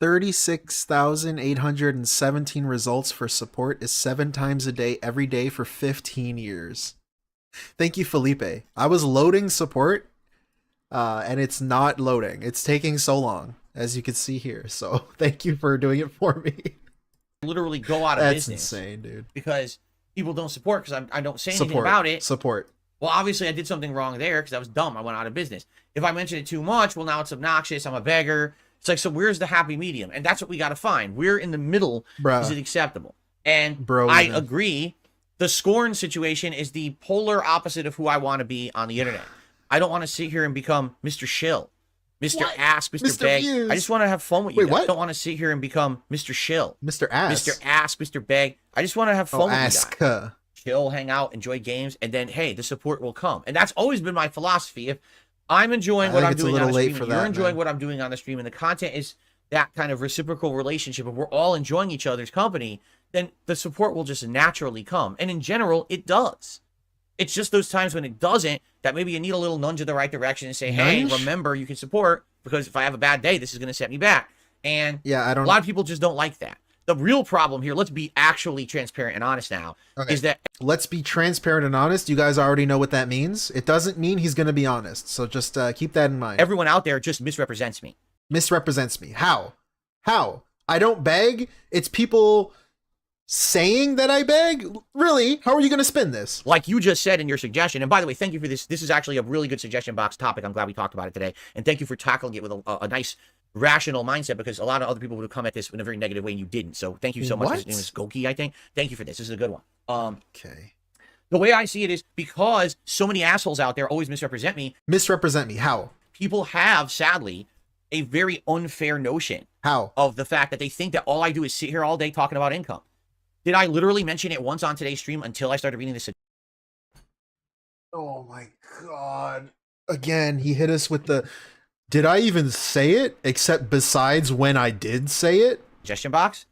36,817 results for support is 7 times a day, every day for 15 years. Thank you, Felipe. I was loading support, and it's not loading. It's taking so long, as you can see here. So thank you for doing it for me. literally go out of That's business insane, dude. because people don't support because I don't say anything Support. about it. Support. Well, obviously, I did something wrong there because I was dumb. I went out of business. If I mention it too much, well, now it's obnoxious. I'm a beggar. It's like, so where's the happy medium? And that's what we got to find. We're in the middle. Bruh. Is it acceptable? And Bro, I even. agree. The scorn situation is the polar opposite of who I want to be on the internet. I don't want to sit here and become Mr. Shill, Mr. What? Ask, Mr. Mr. Beg. Views. I just want to have fun with you. Wait, guys. what? I don't want to sit here and become Mr. Shill, Mr. Ass. Mr. Ask, Mr. Beg. I just want to have fun Oh, with you ask. guys. Chill, hang out, enjoy games, and then, hey, the support will come. And that's always been my philosophy. If I'm enjoying I what think I'm it's a doing little on the late stream, for and you're that, enjoying man. what I'm doing on the stream, and the content is that kind of reciprocal relationship, and we're all enjoying each other's company, then the support will just naturally come. And in general, it does. It's just those times when it doesn't that maybe you need a little nudge in the right direction and say, hey, Nudge? remember, you can support, because if I have a bad day, this is going to set me back. And Yeah, I a don't lot of people just don't like that. The real problem here, let's be actually transparent and honest now, Okay. is that Let's be transparent and honest. You guys already know what that means. It doesn't mean he's going to be honest. So just keep that in mind. everyone out there just misrepresents me. Misrepresents me. How? I don't beg. It's people saying that I beg? Really? How are you going to spin this? Like you just said in your suggestion, and by the way, thank you for this. This is actually a really good suggestion box topic. I'm glad we talked about it today. And thank you for tackling it with a nice, rational mindset, because a lot of other people would have come at this in a very negative way and you didn't. So thank you so much. His name is Goki, I think. Thank you for this. This is a good one. Okay. The way I see it is because so many assholes out there always misrepresent me. Misrepresent me. How? People have, sadly, a very unfair notion How? of the fact that they think that all I do is sit here all day talking about income. Did I literally mention it once on today's stream until I started reading this? Oh my god. Again, he hit us with the... Did I even say it? Except besides when I did say it? Suggestion box?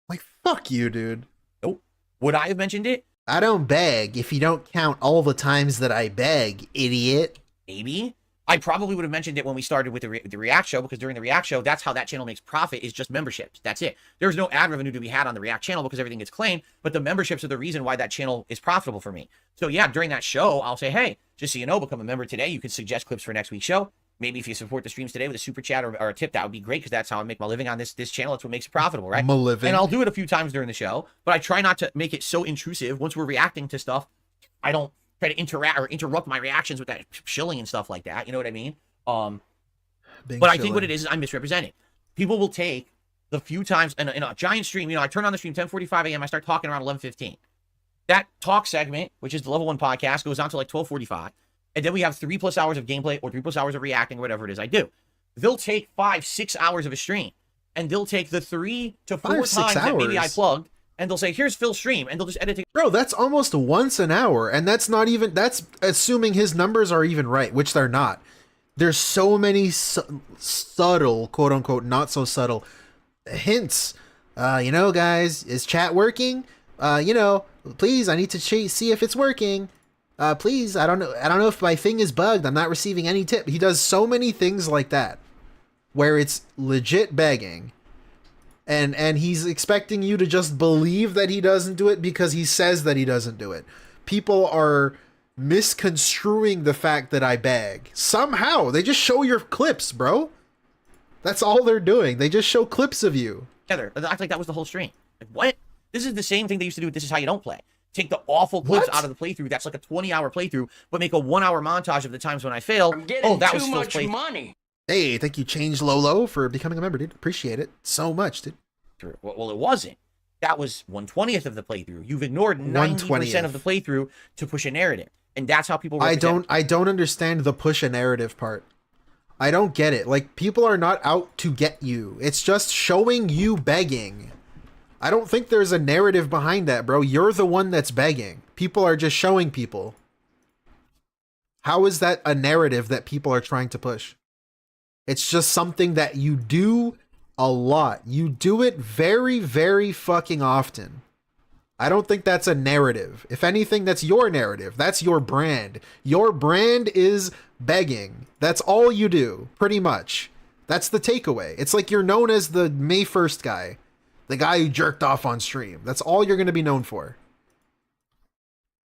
Like, fuck you, dude. Nope. Would I have mentioned it? I don't beg if you don't count all the times that I beg, idiot. Maybe. I probably would have mentioned it when we started with the React show, because during the React show, that's how that channel makes profit, is just memberships. That's it. There's no ad revenue to be had on the React channel because everything gets claimed, but the memberships are the reason why that channel is profitable for me. So yeah, during that show, I'll say, hey, just so you know, become a member today. You can suggest clips for next week's show. Maybe if you support the streams today with a super chat or a tip, that would be great, because that's how I make my living on this channel. That's what makes it profitable, right? My living. And I'll do it a few times during the show, but I try not to make it so intrusive. Once we're reacting to stuff, I don't try to interrupt my reactions with that shilling and stuff like that. You know what I mean? But I think what it is I'm misrepresenting. People will take the few times in a giant stream, I turn on the stream 10:45 a.m. I start talking around 11:15. That talk segment, which is the level 1 podcast, goes on to like 12:45. And then we have 3+ hours of gameplay or 3+ hours of reacting, or whatever it is I do. They'll take 5-6 hours of a stream, and they'll take the 3 to 4 times that maybe I plugged, and they'll say, here's Phil's stream, and they'll just edit it. Bro, that's almost once an hour, and that's not even, that's assuming his numbers are even right, which they're not. There's so many subtle, quote unquote, not so subtle hints. Guys, is chat working? Please, I need to see if it's working. Please, I don't know if my thing is bugged. I'm not receiving any tip. He does so many things like that, where it's legit begging, and he's expecting you to just believe that he doesn't do it because he says that he doesn't do it. People are misconstruing the fact that I beg. Somehow, they just show your clips, bro. That's all they're doing. They just show clips of you. Together. I act like that was the whole stream. Like, what? This is the same thing they used to do with This Is How You Don't Play. Take the awful clips out of the playthrough. That's like a 20-hour playthrough, but make a 1-hour montage of the times when I failed. I'm getting that too was Phil's much money. Hey, thank you, Change Lolo, for becoming a member, dude. Appreciate it so much, dude. Well, it wasn't. That was 1/20th of the playthrough. You've ignored 90% of the playthrough to push a narrative. And that's how people represent. I don't understand the push a narrative part. I don't get it. Like, people are not out to get you. It's just showing you begging. I don't think there's a narrative behind that, bro. You're the one that's begging. People are just showing people. How is that a narrative that people are trying to push? It's just something that you do a lot. You do it very, very fucking often. I don't think that's a narrative. If anything, that's your narrative. That's your brand. Your brand is begging. That's all you do, pretty much. That's the takeaway. It's like you're known as the May 1st guy. The guy who jerked off on stream. That's all you're going to be known for.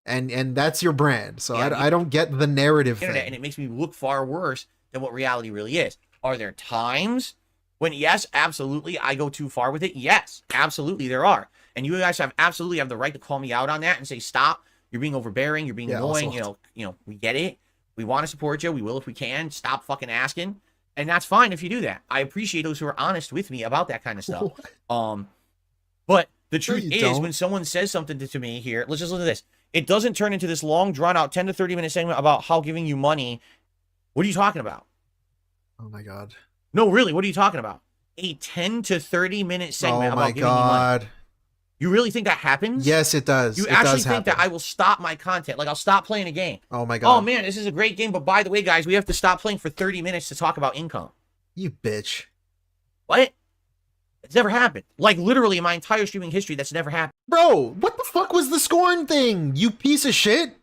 And that's your brand. So yeah, I don't get the narrative thing. And it makes me look far worse than what reality really is. Are there times when, yes, absolutely, I go too far with it? Yes, absolutely, there are. And you guys absolutely have the right to call me out on that and say, stop, you're being overbearing, you're being annoying, we get it. We want to support you. We will if we can. Stop fucking asking. And that's fine if you do that. I appreciate those who are honest with me about that kind of stuff. But the truth is, when someone says something to me here, let's just look at this. It doesn't turn into this long, drawn-out 10 to 30-minute segment about how giving you money. What are you talking about? Oh, my God. No, really, what are you talking about? A 10 to 30-minute segment about giving you money. You really think that happens? Yes, it does. You actually think that I will stop my content? Like, I'll stop playing a game. Oh, my God. Oh, man, this is a great game, but by the way, guys, we have to stop playing for 30 minutes to talk about income. You bitch. What? It's never happened. Like, literally, in my entire streaming history, that's never happened. Bro, what the fuck was the Scorn thing, you piece of shit?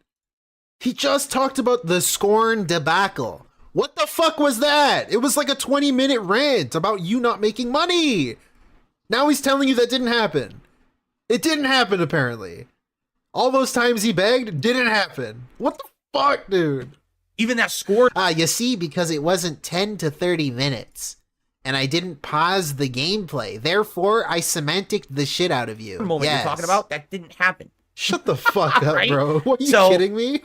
He just talked about the Scorn debacle. What the fuck was that? It was like a 20-minute rant about you not making money. Now he's telling you that didn't happen. It didn't happen, apparently. All those times he begged didn't happen. What the fuck, dude? Even that score. You see, because it wasn't 10 to 30 minutes. and I didn't pause the gameplay. Therefore, I semanticed the shit out of you. Moment Yes. you're talking about, that didn't happen. Shut the fuck up, Right? bro. What, are you So, kidding me?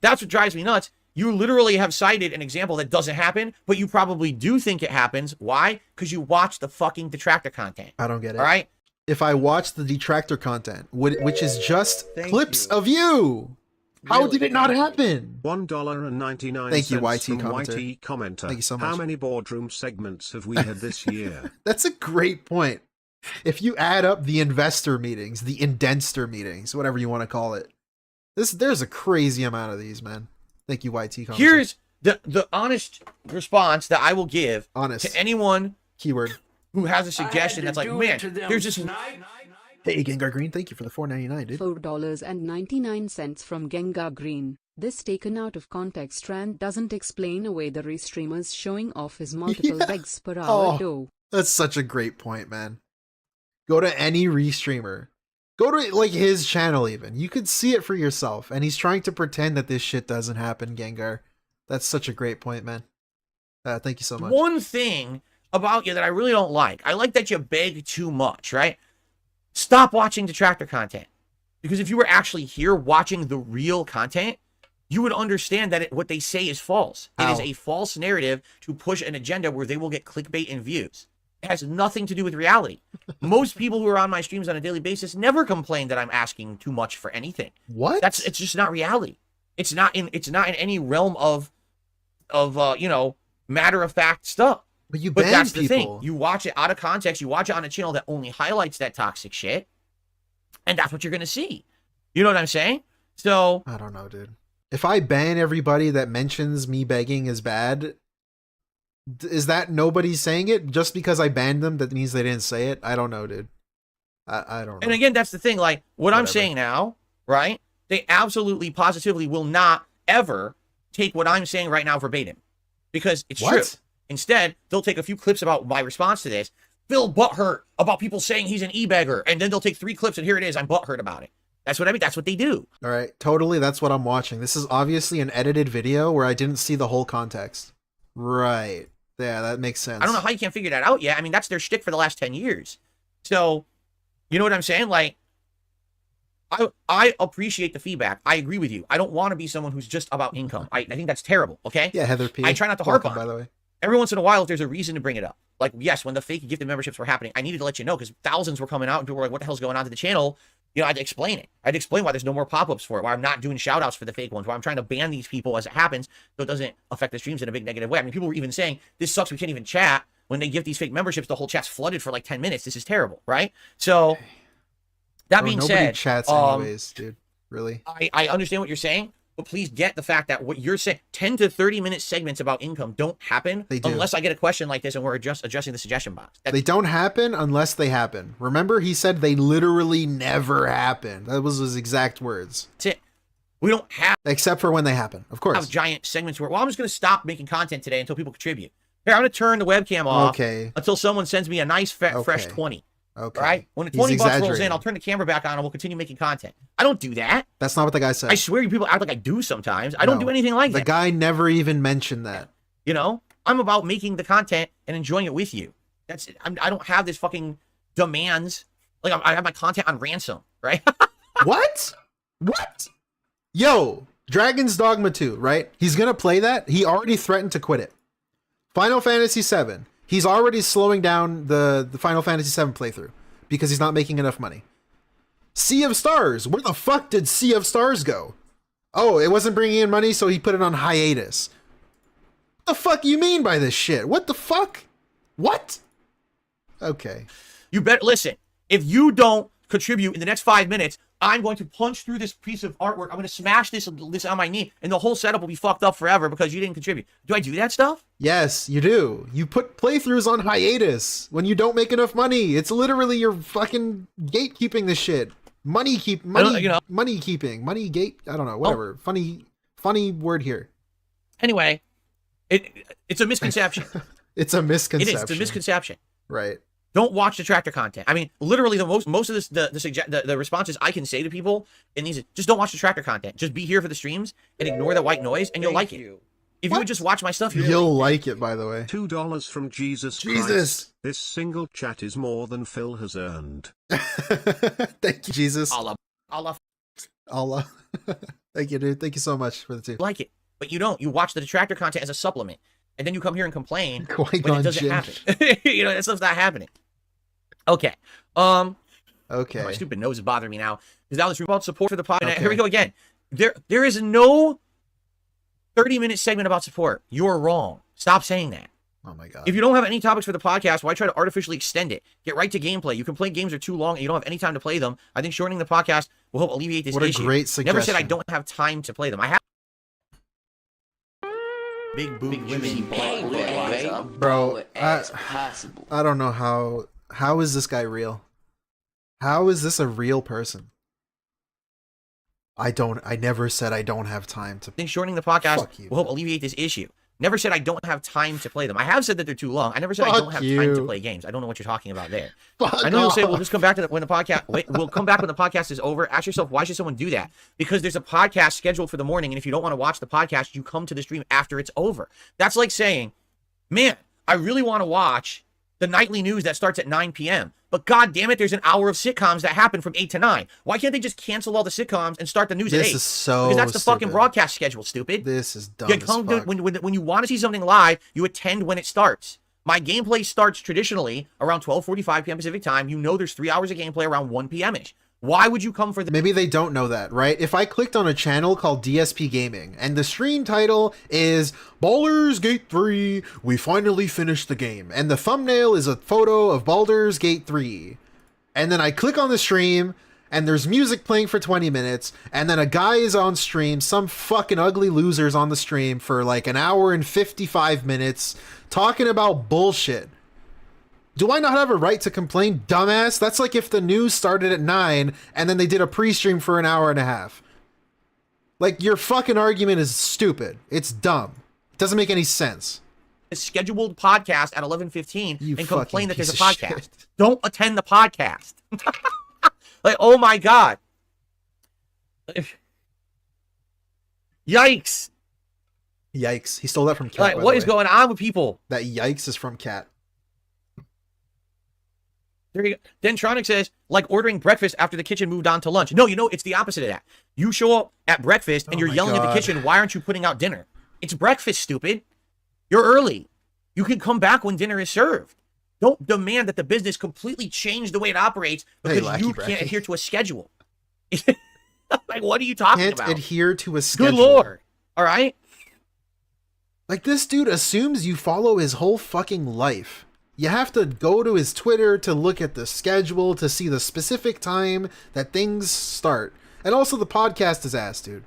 That's what drives me nuts. You literally have cited an example that doesn't happen, but you probably do think it happens. Why? Because you watch the fucking detractor content. I don't get it. All right? If I watch the detractor content, which is just Thank clips you. of you, how Really, did it not happen? $1.99. Thank you, YT from commenter. YT commenter. Thank you so How much. many boardroom segments have we had this year? That's a great point. If you add up the investor meetings, the indenster meetings, whatever you want to call it, there's a crazy amount of these, man. Thank you, YT commenter. Here's the honest response that I will give honest to anyone keyword. who has a I suggestion had that's to like, do it man, to them there's this. tonight. Hey, Gengar Green, thank you for the $4.99, dude. $4.99 from Gengar Green. This taken out of context rant doesn't explain away the restreamers showing off his multiple Yeah. begs per hour Oh. though. That's such a great point, man. Go to any restreamer. Go to like his channel even. You could see it for yourself. And he's trying to pretend that this shit doesn't happen, Gengar. That's such a great point, man. Thank you so much. One thing about you that I really don't like. I like that you beg too much, right? Stop watching detractor content. Because if you were actually here watching the real content, you would understand that what they say is false. It is Ow. a false narrative to push an agenda where they will get clickbait and views. It has nothing to do with reality. Most people who are on my streams on a daily basis never complain that I'm asking too much for anything. What? It's just not reality. It's not in any realm of matter of fact stuff. But you But ban that's the people. thing. You watch it out of context. You watch it on a channel that only highlights that toxic shit, and that's what you're gonna see. You know what I'm saying? So I don't know, dude. If I ban everybody that mentions me begging is bad, is that nobody saying it? Just because I banned them, that means they didn't say it? I don't know, dude. I don't know. and again, that's the thing. Like what I'm Whatever. saying now, right? They absolutely, positively will not ever take what I'm saying right now verbatim, because it's What? true. Instead, they'll take a few clips about my response to this. Phil butthurt about people saying he's an e-beggar, and then they'll take 3 clips, and here it is. I'm butthurt about it. That's what I mean. That's what they do. All right, totally. That's what I'm watching. This is obviously an edited video where I didn't see the whole context. Right. Yeah, that makes sense. I don't know how you can't figure that out yet. I mean, that's their shtick for the last 10 years. So, you know what I'm saying? Like, I appreciate the feedback. I agree with you. I don't want to be someone who's just about income. I think that's terrible, okay? Yeah, Heather P. I try not to harp Welcome, on by it. the way. Every once in a while, if there's a reason to bring it up. Like, yes, when the fake gifted memberships were happening, I needed to let you know because thousands were coming out and people were like, what the hell's going on to the channel? You know, I'd explain it. I'd explain why there's no more pop-ups for it, why I'm not doing shout-outs for the fake ones, why I'm trying to ban these people as it happens so it doesn't affect the streams in a big negative way. I mean, people were even saying, this sucks, we can't even chat. When they give these fake memberships, the whole chat's flooded for like 10 minutes. This is terrible, right? So, that being Nobody said, chats anyways, dude. Really? I understand what you're saying, but please get the fact that what you're saying, 10 to 30 minute segments about income don't happen They do. unless I get a question like this and we're just addressing the suggestion box. They don't happen unless they happen. Remember, he said they literally never happen. That was his exact words. That's it. We don't have Except for when they happen, of course. giant segments where, well, I'm just going to stop making content today until people contribute. Here, I'm going to turn the webcam off Okay. until someone sends me a nice, fresh Okay. 20. Okay. All right? When the He's 20 bucks rolls in, exaggerating. I'll turn the camera back on and we'll continue making content. I don't do that. That's not what the guy said. I swear you people act like I do sometimes. I don't No. do anything like The that. guy never even mentioned that. You know, I'm about making the content and enjoying it with you. That's it. I don't have this fucking demands. Like I have my content on ransom, right? What? What? Yo, Dragon's Dogma 2, right? He's gonna play that. He already threatened to quit it. Final Fantasy 7. He's already slowing down the Final Fantasy 7 playthrough because he's not making enough money. Sea of Stars. Where the fuck did Sea of Stars go? Oh, it wasn't bringing in money, so he put it on hiatus. What the fuck you mean by this shit? What the fuck? What? Okay. You better listen. If you don't contribute in the next 5 minutes, I'm going to punch through this piece of artwork. I'm going to smash this on my knee, and the whole setup will be fucked up forever because you didn't contribute. Do I do that stuff? Yes, you do. You put playthroughs on hiatus when you don't make enough money. It's literally you're fucking gatekeeping this shit. Money keeping. I don't know. Whatever. Funny word here. Anyway, it's a misconception. It's a It misconception. is. It's a misconception. Right. Don't watch detractor content. I mean, literally, most of this, the responses I can say to people in these, just don't watch detractor content. Just be here for the streams and ignore the white noise, and you'll like it. If you would just watch my stuff, you'd You'll like it, by the way. $2 from Jesus Jesus. Christ. This single chat is more than Phil has earned. Thank you, Jesus. Allah Allah. Thank you, dude. Thank you so much for the 2. like it, but you don't. You watch the detractor content as a supplement, and then you come here and complain when Qui-Gon it doesn't Jinn. happen. You know, that stuff's not happening. Okay. Okay. My stupid nose is bothering me now. Because now this about support for the podcast. Okay. Here we go again. There is no 30-minute segment about support. You're wrong. Stop saying that. Oh my god. If you don't have any topics for the podcast, why try to artificially extend it? Get right to gameplay. You complain games are too long and you don't have any time to play them. I think shortening the podcast will help alleviate this What a issue. great suggestion. Never said I don't have time to play them. I have big boob women. Bro, I don't know how is this guy real? How is this a real person? I never said I don't have time to. I think shortening the podcast Fuck you. will help alleviate this issue. Never said I don't have time to play them. I have said that they're too long. I never said I Fuck don't have time you. to play games. I don't know what you're talking about there. Fuck I know you'll say off. we'll just come back to that when the podcast. Wait, we'll come back when the podcast is over. Ask yourself, why should someone do that? Because there's a podcast scheduled for the morning, and if you don't want to watch the podcast, you come to the stream after it's over. That's like saying, man, I really want to watch the nightly news that starts at 9 p.m. But god damn it, there's an hour of sitcoms that happen from 8 to 9. Why can't they just cancel all the sitcoms and start the news at 8? This is so Because that's the fucking stupid. broadcast schedule, stupid. This is dumb You as come to, fuck. when you want to see something live, you attend when it starts. My gameplay starts traditionally around 12:45 p.m. Pacific time. You know there's 3 hours of gameplay around 1 p.m.-ish. Why would you come for the... Maybe they don't know that, right? If I clicked on a channel called DSP Gaming and the stream title is Baldur's Gate 3, we finally finished the game, and the thumbnail is a photo of Baldur's Gate 3, and then I click on the stream and there's music playing for 20 minutes, and then a guy is on stream, some fucking ugly loser's on the stream for like an hour and 55 minutes talking about bullshit. Do I not have a right to complain, dumbass? That's like if the news started at 9 and then they did a pre-stream for an hour and a half. Like, your fucking argument is stupid. It's dumb. It doesn't make any sense. scheduled podcast at 11:15 You and complain that fucking there's a piece of podcast? shit. Don't attend the podcast. Like, oh my God. Yikes. Yikes. He stole that from Cat, Like, by what the is way. going on with people? That yikes is from Cat. There you go. Dentronic says, like ordering breakfast after the kitchen moved on to lunch. No, you know, it's the opposite of that. You show up at breakfast and Oh you're my yelling at the God. kitchen, why aren't you putting out dinner? It's breakfast, stupid. You're early. You can come back when dinner is served. Don't demand that the business completely change the way it operates because Hey, you Lackey can't Bracky. adhere to a schedule. Like, what are you talking Can't about? adhere to a schedule. Good Lord. All right? Like, this dude assumes you follow his whole fucking life. You have to go to his Twitter to look at the schedule to see the specific time that things start. And also the podcast is ass, dude.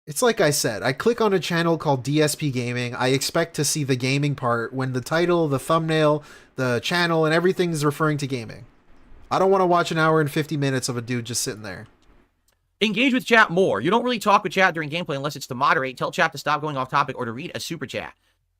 It's like I said, I click on a channel called DSP Gaming. I expect to see the gaming part when the title, the thumbnail, the channel, and everything is referring to gaming. I don't want to watch an hour and 50 minutes of a dude just sitting there. Engage with chat more. You don't really talk with chat during gameplay unless it's to moderate, tell chat to stop going off topic, or to read a super chat.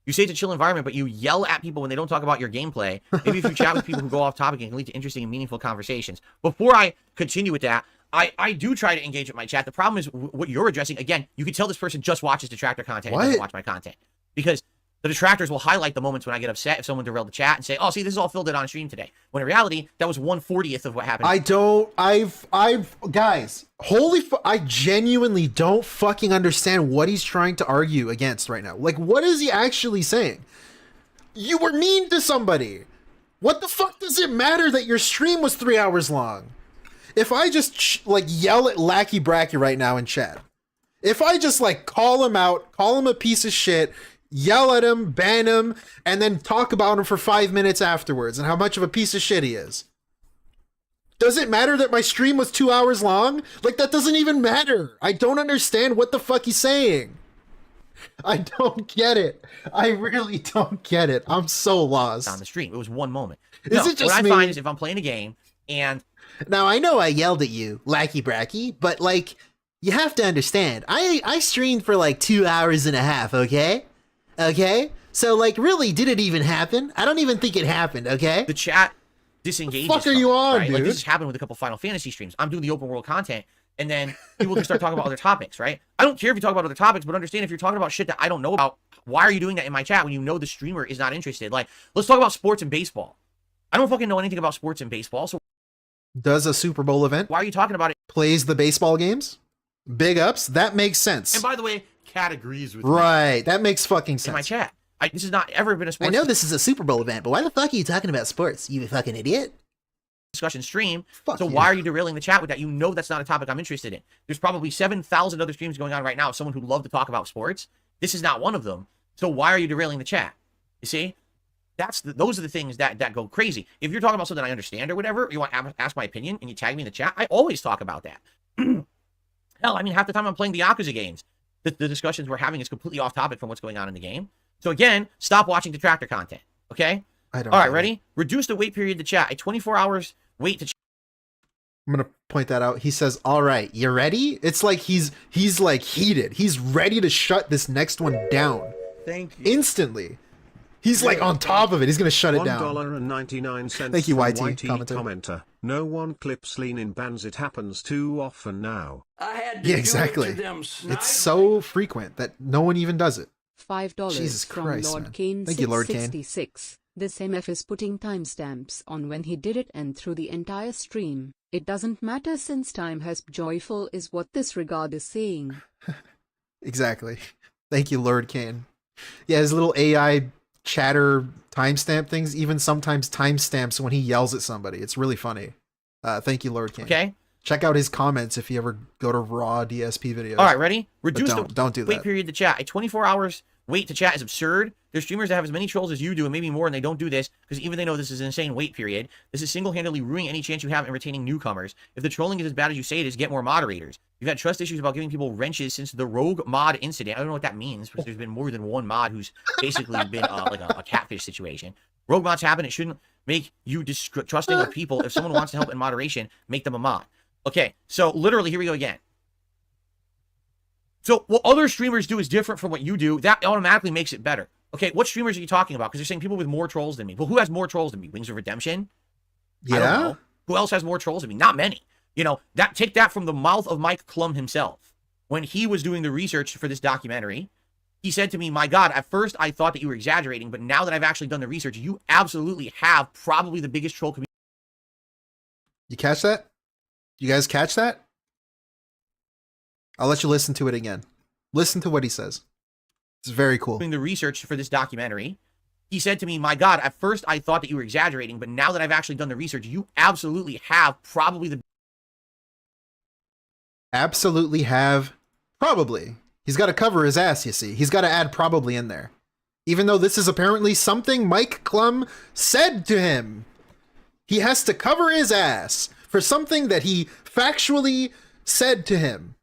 You say it's a chill environment, but you yell at people when they don't talk about your gameplay. Maybe if you chat with people who go off topic, it can lead to interesting and meaningful conversations. Before I continue with that, I do try to engage with my chat. The problem is what you're addressing. Again, you can tell this person just watches detractor content and doesn't What? watch my content. Because the detractors will highlight the moments when I get upset if someone derailed the chat and say, oh, see, this is all Phil did on stream today. When in reality, that was 1/40th of what happened. Guys, I genuinely don't fucking understand what he's trying to argue against right now. Like, what is he actually saying? You were mean to somebody. What the fuck does it matter that your stream was 3 hours long? If I just, yell at Lackey Bracky right now in chat, if I just, call him out, call him a piece of shit, yell at him, ban him, and then talk about him for 5 minutes afterwards and how much of a piece of shit he is. Does it matter that my stream was 2 hours long? That doesn't even matter. I don't understand what the fuck he's saying. I don't get it. I really don't get it. I'm so lost. on the stream. It was one moment. Is it just what I me? find is if I'm playing a game and Now, I know I yelled at you, Lackey Bracky, but, you have to understand. I streamed for, 2 hours and a half, okay? Okay? So, really, did it even happen? I don't even think it happened, okay? the chat disengages. What the fuck are from you it, on, right? dude? Like, this has happened with a couple Final Fantasy streams. I'm doing the open world content. and then people just start talking about other topics, right? I don't care if you talk about other topics, but understand if you're talking about shit that I don't know about, why are you doing that in my chat when you know the streamer is not interested? Like, let's talk about sports and baseball. I don't fucking know anything about sports and baseball, so Does a Super Bowl event, why are you talking about it? plays the baseball games, big ups, that makes sense. And by the way, Cat agrees with me Right, that makes fucking in my sense. chat. This has not ever been a I sports know this is a Super Bowl event, but why the fuck are you talking about sports, you fucking idiot? discussion stream. Fuck So you. why are you derailing the chat with that? You know that's not a topic I'm interested in. There's probably 7,000 other streams going on right now of someone who'd love to talk about sports. This is not one of them. So why are you derailing the chat? You see? Those are the things that go crazy. If you're talking about something I understand or whatever, you want to ask my opinion and you tag me in the chat, I always talk about that. Hell, I mean, half the time I'm playing the Yakuza games, the discussions we're having is completely off topic from what's going on in the game. So again, stop watching detractor content. Okay? I don't All right, get it. ready? Reduce the wait period to chat. A 24 hours wait to chat. I'm gonna point that out. He says, "All right, you ready?" It's like he's like heated. He's ready to shut this next one down Thank you. instantly. He's like on top of it. He's gonna shut it down. $1.99 Thank you, from YT commenter. commenter. No one clips lean in bans. It happens too often now. I had to Yeah, do exactly. it to them snide. It's so frequent that no one even does it. $5 Jesus from Christ, Lord man. Kane Thank you, Lord Kane. 666. This MF is putting timestamps on when he did it and through the entire stream. It doesn't matter since time has joyful is what this regard is saying. Exactly. Thank you, Lord Kane. Yeah, his little AI chatter timestamp things even sometimes timestamps when he yells at somebody. It's really funny. Thank you, Lord Kane. Okay? Check out his comments if you ever go to raw DSP videos. All right, ready? But Reduce don't do the wait that. period to chat. A 24 hours wait to chat is absurd. There's streamers that have as many trolls as you do and maybe more, and they don't do this because even they know this is an insane wait period. This is single-handedly ruining any chance you have in retaining newcomers. If the trolling is as bad as you say it is, get more moderators. You've had trust issues about giving people wrenches since the rogue mod incident. I don't know what that means because there's been more than one mod who's basically been like a catfish situation. Rogue mods happen. It shouldn't make you distrusting of people. If someone wants to help in moderation, make them a mod. Okay, so literally, here we go again. So what other streamers do is different from what you do. That automatically makes it better. Okay, what streamers are you talking about? Because you're saying people with more trolls than me. Well, who has more trolls than me? Wings of Redemption? I don't Yeah? know. Who else has more trolls than me? Not many. You know, take that from the mouth of Mike Klum himself. When he was doing the research for this documentary, he said to me, my God, at first I thought that you were exaggerating, but now that I've actually done the research, you absolutely have probably the biggest troll community. You catch that? You guys catch that? I'll let you listen to it again. Listen to what he says. It's very cool. Doing the research for this documentary, he said to me, my God, at first I thought that you were exaggerating, but now that I've actually done the research, you absolutely have probably the Absolutely have probably. He's got to cover his ass, you see. He's got to add probably in there. Even though this is apparently something Mike Klum said to him. He has to cover his ass for something that he factually said to him.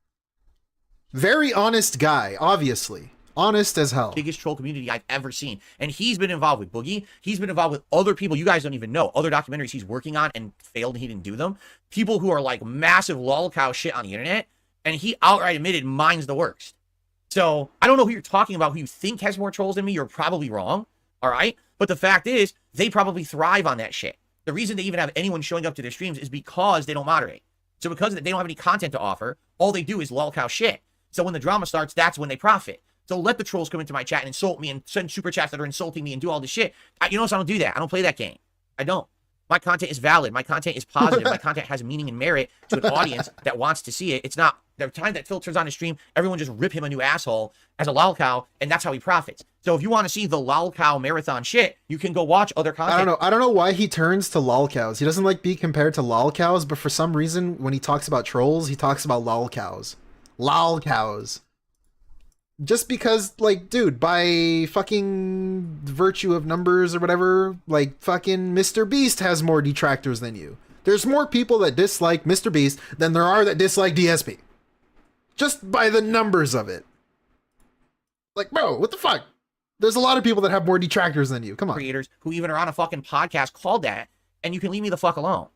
Very honest guy, obviously. Honest as hell. biggest troll community I've ever seen. And he's been involved with Boogie. He's been involved with other people you guys don't even know. Other documentaries he's working on and failed and he didn't do them. People who are like massive lolcow shit on the internet. And he outright admitted mine's the worst. So I don't know who you're talking about, who you think has more trolls than me. You're probably wrong. All right. But the fact is, they probably thrive on that shit. The reason they even have anyone showing up to their streams is because they don't moderate. So because they don't have any content to offer, all they do is lolcow shit. So when the drama starts, that's when they profit. So let the trolls come into my chat and insult me and send super chats that are insulting me and do all this shit. You notice I don't do that. I don't play that game. I don't. My content is valid. My content is positive. My content has meaning and merit to an audience that wants to see it. It's not the time that Phil turns on his stream, everyone just rip him a new asshole as a lolcow, and that's how he profits. So if you want to see the lolcow marathon shit, you can go watch other content. I don't know why he turns to lolcows. He doesn't like being compared to lolcows, but for some reason, when he talks about trolls, he talks about lolcows. Lolcows. Just because, like, dude, by fucking virtue of numbers or whatever, like, fucking Mr. Beast has more detractors than you. There's more people that dislike Mr. Beast than there are that dislike DSP. Just by the numbers of it. Like, bro, what the fuck? There's a lot of people that have more detractors than you. Come on. Creators who even are on a fucking podcast called that, and you can leave me the fuck alone.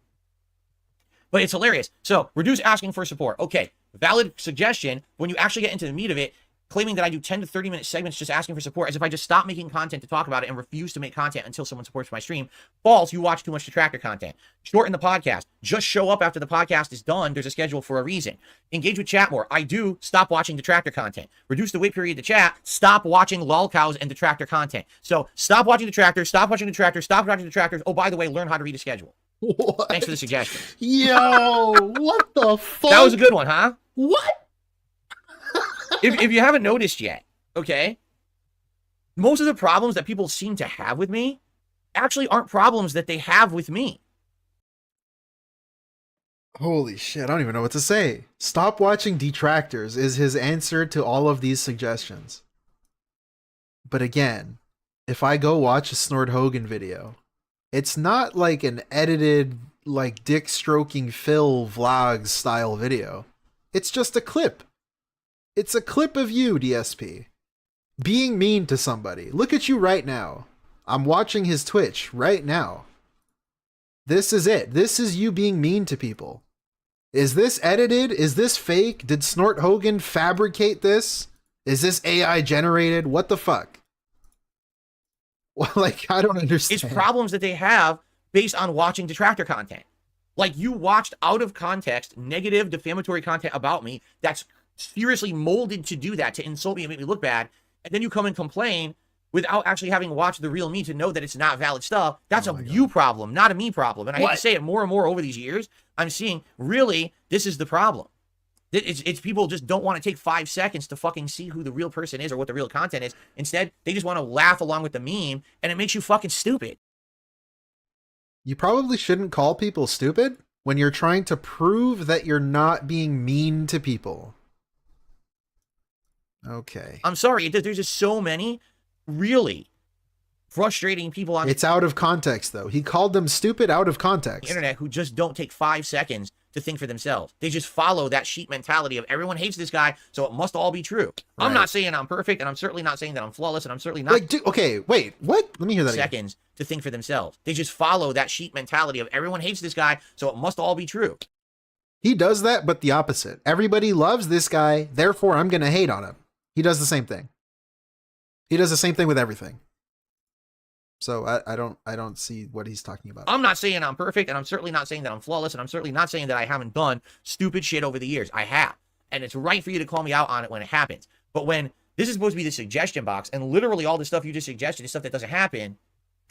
But it's hilarious. So reduce asking for support. Okay, valid suggestion. When you actually get into the meat of it, claiming that I do 10 to 30 minute segments just asking for support as if I just stop making content to talk about it and refuse to make content until someone supports my stream. False, you watch too much detractor content. Shorten the podcast. Just show up after the podcast is done. There's a schedule for a reason. Engage with chat more. I do. Stop watching detractor content. Reduce the wait period to chat. Stop watching lolcows and detractor content. So stop watching detractors. Stop watching detractors. Stop watching detractors. Oh, by the way, learn how to read a schedule. What? Thanks for the suggestion. Yo, what the fuck? That was a good one, huh? What? If you haven't noticed yet, okay, most of the problems that people seem to have with me actually aren't problems that they have with me. Holy shit, I don't even know what to say. Stop watching detractors is his answer to all of these suggestions. But again, if I go watch a Snort Hogan video, it's not like an edited, like dick stroking Phil vlogs style video. It's just a clip. It's a clip of you, DSP, being mean to somebody. Look at you right now. I'm watching his Twitch right now. This is it. This is you being mean to people. Is this edited? Is this fake? Did Snort Hogan fabricate this? Is this AI generated? What the fuck? Well, like, I don't understand. It's problems that they have based on watching detractor content. Like, you watched out of context, negative, defamatory content about me that's seriously molded to do that, to insult me and make me look bad, and then you come and complain without actually having watched the real me to know that it's not valid stuff. That's a you problem, not a me problem. And I hate to say it, more and more over these years, I'm seeing, really, this is the problem. It's people just don't want to take 5 seconds to fucking see who the real person is or what the real content is. Instead, they just want to laugh along with the meme, and it makes you fucking stupid. You probably shouldn't call people stupid when you're trying to prove that you're not being mean to people. Okay. I'm sorry, there's just so many really frustrating people on It's out of context, though. He called them stupid out of context. the internet who just don't take 5 seconds to think for themselves. They just follow that sheep mentality of everyone hates this guy, so it must all be true. I'm not saying I'm perfect, and I'm certainly not saying that I'm flawless, and I'm certainly not Like, okay, wait, what? Let me hear that again. seconds to think for themselves. They just follow that sheep mentality of everyone hates this guy, so it must all be true. He does that, but the opposite. Everybody loves this guy, therefore I'm gonna hate on him. He does the same thing. He does the same thing with everything. So I don't see what he's talking about. I'm not saying I'm perfect, and I'm certainly not saying that I'm flawless, and I'm certainly not saying that I haven't done stupid shit over the years. I have. And it's right for you to call me out on it when it happens. But when this is supposed to be the suggestion box, and literally all the stuff you just suggested is stuff that doesn't happen,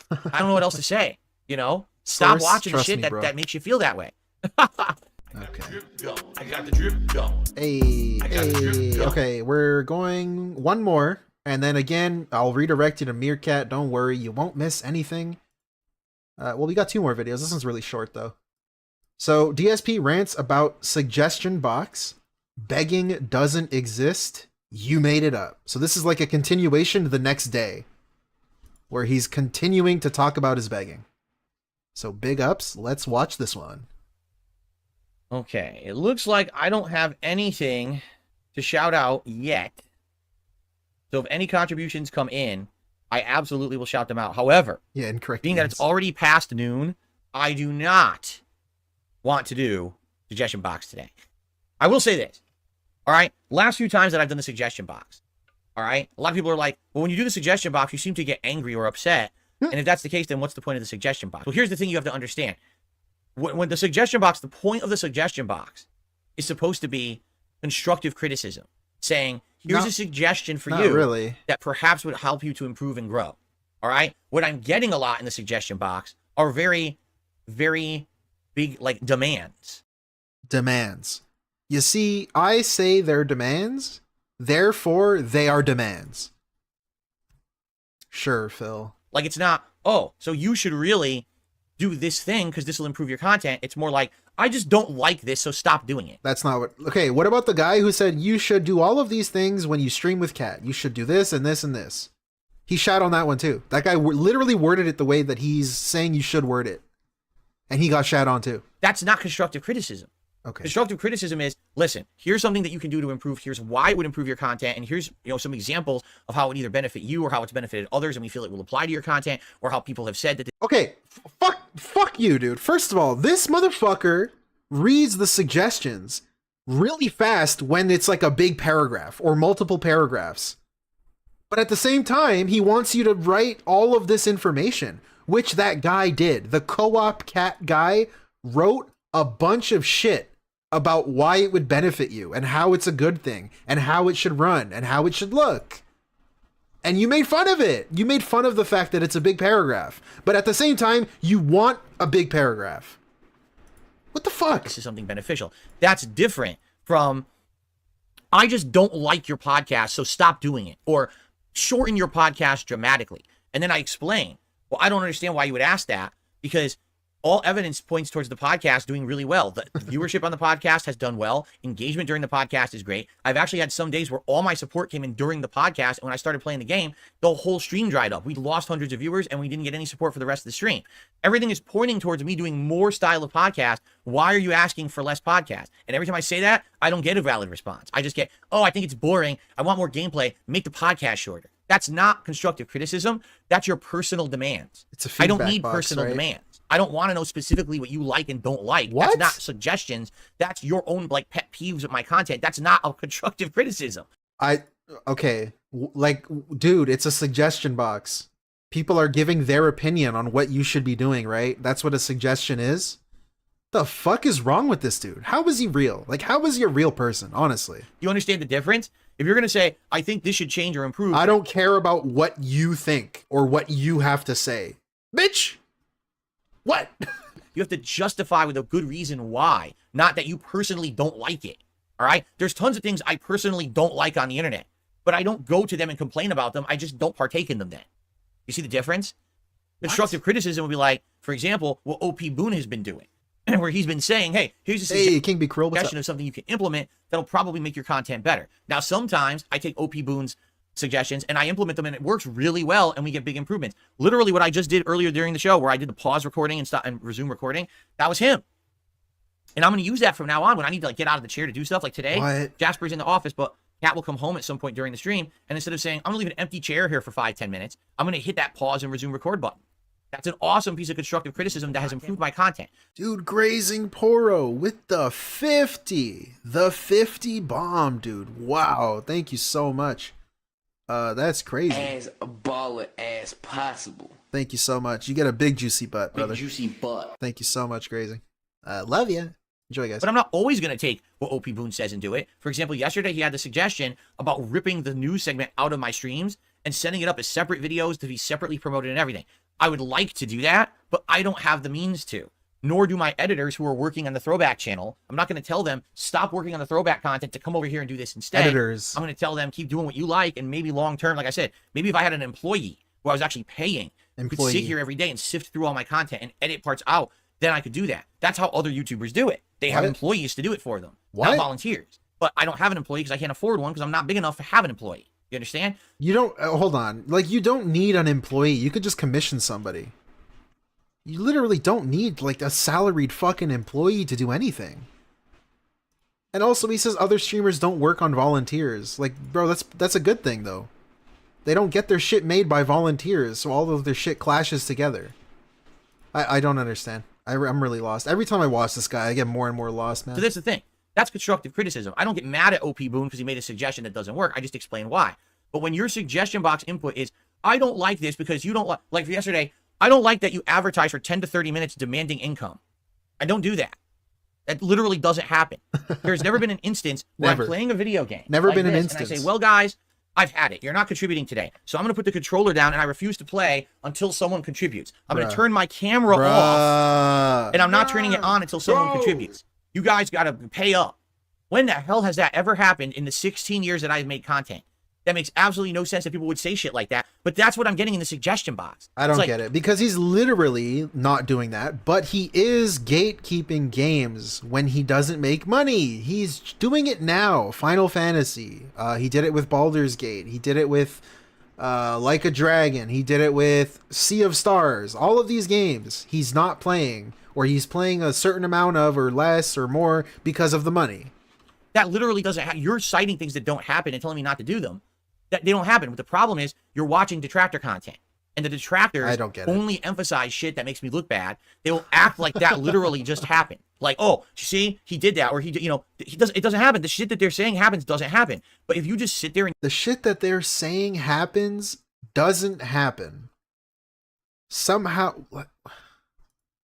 I don't know what else to say. You know? Stop watching the shit that makes you feel that way. Okay. I got the drip going. Okay, we're going one more, and then again, I'll redirect you to Meerkat. Don't worry, you won't miss anything. Well, we got 2 more videos. This one's really short, though. So, DSP rants about suggestion box. Begging doesn't exist. You made it up. So this is like a continuation the next day, where he's continuing to talk about his begging. So big ups. Let's watch this one. Okay, it looks like I don't have anything to shout out yet. So if any contributions come in, I absolutely will shout them out. However, Yeah, incorrect. being that it's already past noon, I do not want to do suggestion box today. I will say this. All right, last few times that I've done the suggestion box, all right, a lot of people are like, well, when you do the suggestion box, you seem to get angry or upset. And if that's the case, then what's the point of the suggestion box? Well, here's the thing you have to understand. When the suggestion box, the point of the suggestion box is supposed to be constructive criticism, saying, here's a suggestion for you really. that perhaps would help you to improve and grow. All right. What I'm getting a lot in the suggestion box are very, very big, like, demands. Demands. You see, I say they're demands, therefore they are demands. Sure, Phil. Like, it's not, oh, so you should really do this thing because this will improve your content. It's more like, I just don't like this, so stop doing it. That's not what... Okay, what about the guy who said you should do all of these things when you stream with Cat? You should do this and this and this. He shat on that one too. That guy literally worded it the way that he's saying you should word it. And he got shat on too. That's not constructive criticism. Okay. Constructive criticism is, listen, here's something that you can do to improve. Here's why it would improve your content. And here's, some examples of how it would either benefit you or how it's benefited others. And we feel it will apply to your content, or how people have said that. Okay. Fuck you, dude. First of all, this motherfucker reads the suggestions really fast when it's like a big paragraph or multiple paragraphs. But at the same time, he wants you to write all of this information, which that guy did. The co-op cat guy wrote a bunch of shit about why it would benefit you and how it's a good thing and how it should run and how it should look. And you made fun of it. You made fun of the fact that it's a big paragraph. But at the same time, you want a big paragraph. What the fuck? This is something beneficial. That's different from, I just don't like your podcast, so stop doing it. Or shorten your podcast dramatically. And then I explain, well, I don't understand why you would ask that, because all evidence points towards the podcast doing really well. The viewership on the podcast has done well. Engagement during the podcast is great. I've actually had some days where all my support came in during the podcast. And when I started playing the game, the whole stream dried up. We lost hundreds of viewers and we didn't get any support for the rest of the stream. Everything is pointing towards me doing more style of podcast. Why are you asking for less podcast? And every time I say that, I don't get a valid response. I just get, oh, I think it's boring. I want more gameplay. Make the podcast shorter. That's not constructive criticism. That's your personal demands. It's a feedback I don't need box, personal right? demands. I don't want to know specifically what you like and don't like. What? That's not suggestions. That's your own like pet peeves with my content. That's not a constructive criticism. Okay, like, dude, it's a suggestion box. People are giving their opinion on what you should be doing, right? That's what a suggestion is. The fuck is wrong with this dude? How is he real? Like, how is he a real person, honestly? You understand the difference? If you're going to say, I think this should change or improve. I don't care about what you think or what you have to say. Bitch! What? You have to justify with a good reason why, not that you personally don't like it. All right? There's tons of things I personally don't like on the internet, but I don't go to them and complain about them. I just don't partake in them then. You see the difference? Constructive criticism would be like, for example, what OP Boone has been doing, where he's been saying, hey, here's a Hey, King Be Cruel, what's up? suggestion of something you can implement that'll probably make your content better. Now, sometimes I take OP Boone's suggestions and I implement them and it works really well and we get big improvements. Literally what I just did earlier during the show where I did the pause recording and stop and resume recording, that was him. And I'm going to use that from now on when I need to like get out of the chair to do stuff. Like today, What? Jasper's in the office, but Kat will come home at some point during the stream, and instead of saying, I'm going to leave an empty chair here for 5-10 minutes, I'm going to hit that pause and resume record button. That's an awesome piece of constructive criticism that has improved my content. Dude, Grazing Poro with the 50. The 50 bomb, dude. Wow, thank you so much. That's crazy. As a baller as possible. Thank you so much. You get a big juicy butt, brother. Big juicy butt. Thank you so much, Grazing. Love ya. Enjoy, guys. But I'm not always going to take what OP Boone says and do it. For example, yesterday he had the suggestion about ripping the news segment out of my streams and setting it up as separate videos to be separately promoted and everything. I would like to do that, but I don't have the means to. Nor do my editors who are working on the throwback channel. I'm not going to tell them, stop working on the throwback content to come over here and do this instead. Editors. I'm going to tell them, keep doing what you like, and maybe long term, like I said, maybe if I had an employee who I was actually paying, who could sit here every day and sift through all my content and edit parts out, then I could do that. That's how other YouTubers do it. They have What? employees to do it for them, What? not volunteers. But I don't have an employee because I can't afford one because I'm not big enough to have an employee. You understand? You don't, hold on. Like, you don't need an employee. You could just commission somebody. You literally don't need, like, a salaried fucking employee to do anything. And also, he says other streamers don't work on volunteers. Like, bro, that's a good thing, though. They don't get their shit made by volunteers, so all of their shit clashes together. I don't understand. I'm really lost. Every time I watch this guy, I get more and more lost, man. So that's the thing. That's constructive criticism. I don't get mad at OP Boone because he made a suggestion that doesn't work. I just explain why. But when your suggestion box input is, I don't like this because you don't like yesterday, I don't like that you advertise for 10 to 30 minutes demanding income. I don't do that. That literally doesn't happen. There's never been an instance where Never. I'm playing a video game. Never like been an this, instance. And I say, well, guys, I've had it. You're not contributing today. So I'm going to put the controller down and I refuse to play until someone contributes. I'm going Bruh. to turn my camera off and I'm not turning it on until someone Bro. contributes. You guys got to pay up. When the hell has that ever happened in the 16 years that I've made content? That makes absolutely no sense that people would say shit like that. But that's what I'm getting in the suggestion box. I don't It's like, get it, because he's literally not doing that, but he is gatekeeping games when he doesn't make money. He's doing it now. Final Fantasy. He did it with Baldur's Gate. He did it with Like a Dragon. He did it with Sea of Stars. All of these games he's not playing, or he's playing a certain amount of, or less, or more because of the money. That literally doesn't happen. You're citing things that don't happen and telling me not to do them. That they don't happen. But the problem is you're watching detractor content. and the detractors I don't get it. only emphasize shit that makes me look bad. They will act like that literally just happened. Like, oh, see, he did that, or he doesn't. It doesn't happen. The shit that they're saying happens doesn't happen. But if you just sit there and The shit that they're saying happens doesn't happen. Somehow,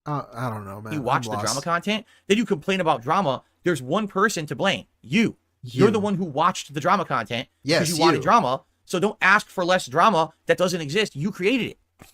I don't know, man. you watch the drama content, then you complain about drama, there's one person to blame. You. You're the one who watched the drama content because Yes, you wanted you. drama. So don't ask for less drama that doesn't exist. You created it.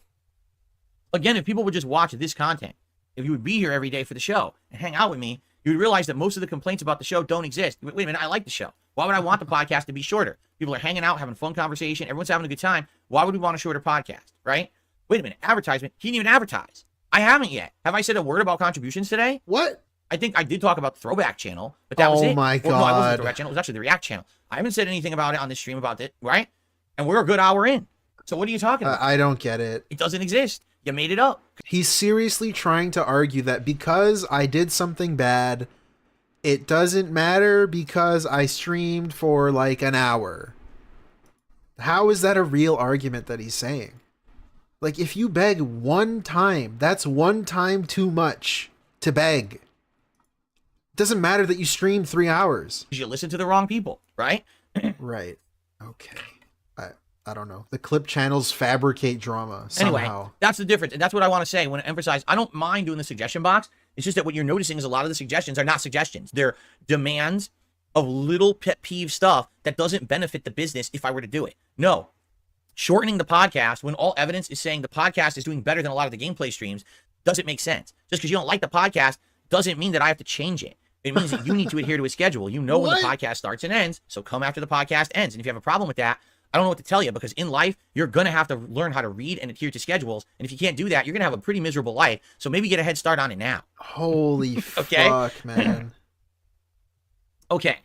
Again, if people would just watch this content, if you would be here every day for the show and hang out with me, you would realize that most of the complaints about the show don't exist. Wait a minute, I like the show. Why would I want the podcast to be shorter? People are hanging out, having a fun conversation. Everyone's having a good time. Why would we want a shorter podcast, right? Wait a minute, advertisement. He didn't even advertise. I haven't yet. Have I said a word about contributions today? What? I think I did talk about the Throwback channel, but that was it. Oh my Well, no, I wasn't the God. Throwback channel. It was actually the React channel. I haven't said anything about it on this stream about it, right? And we're a good hour in. So what are you talking about? I don't get it. It doesn't exist. You made it up. He's seriously trying to argue that because I did something bad, it doesn't matter because I streamed for like an hour. How is that a real argument that he's saying? Like, if you beg one time, that's one time too much to beg. It doesn't matter that you streamed 3 hours. Because you listen to the wrong people, right? Right. Okay. I don't know. The clip channels fabricate drama somehow. Anyway, that's the difference. And that's what I want to say when I emphasize, I don't mind doing the suggestion box. It's just that what you're noticing is a lot of the suggestions are not suggestions. They're demands of little pet peeve stuff that doesn't benefit the business if I were to do it. No. Shortening the podcast when all evidence is saying the podcast is doing better than a lot of the gameplay streams doesn't make sense. Just because you don't like the podcast doesn't mean that I have to change it. It means that you need to adhere to a schedule. You know when the podcast starts and ends, so come after the podcast ends. And if you have a problem with that, I don't know what to tell you, because in life, you're going to have to learn how to read and adhere to schedules. And if you can't do that, you're going to have a pretty miserable life. So maybe get a head start on it now. Holy Okay. fuck, man. Okay.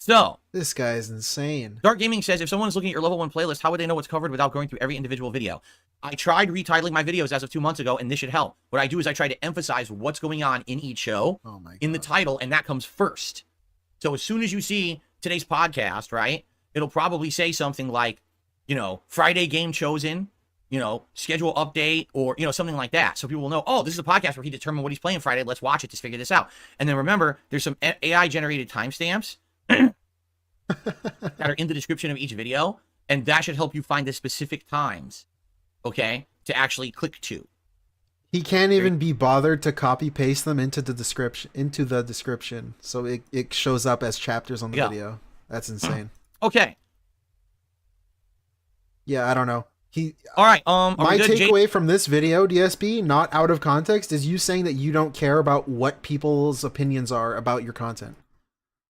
So, This guy is insane. Dark Gaming says, if someone's looking at your level 1 playlist, how would they know what's covered without going through every individual video? I tried retitling my videos as of 2 months ago, and this should help. What I do is I try to emphasize what's going on in each show Oh my God. in the title, and that comes first. So as soon as you see today's podcast, right, it'll probably say something like, Friday game chosen, schedule update, or, something like that. So people will know, oh, this is a podcast where he determined what he's playing Friday. Let's watch it to figure this out. And then remember, there's some AI-generated timestamps that are in the description of each video, and that should help you find the specific times, okay, to actually click to. He can't even be bothered to copy paste them into the description, so it shows up as chapters on the video. That's insane. Okay. Yeah, I don't know. All right. Are My we good, Jake? takeaway from this video, DSP, not out of context, is you saying that you don't care about what people's opinions are about your content.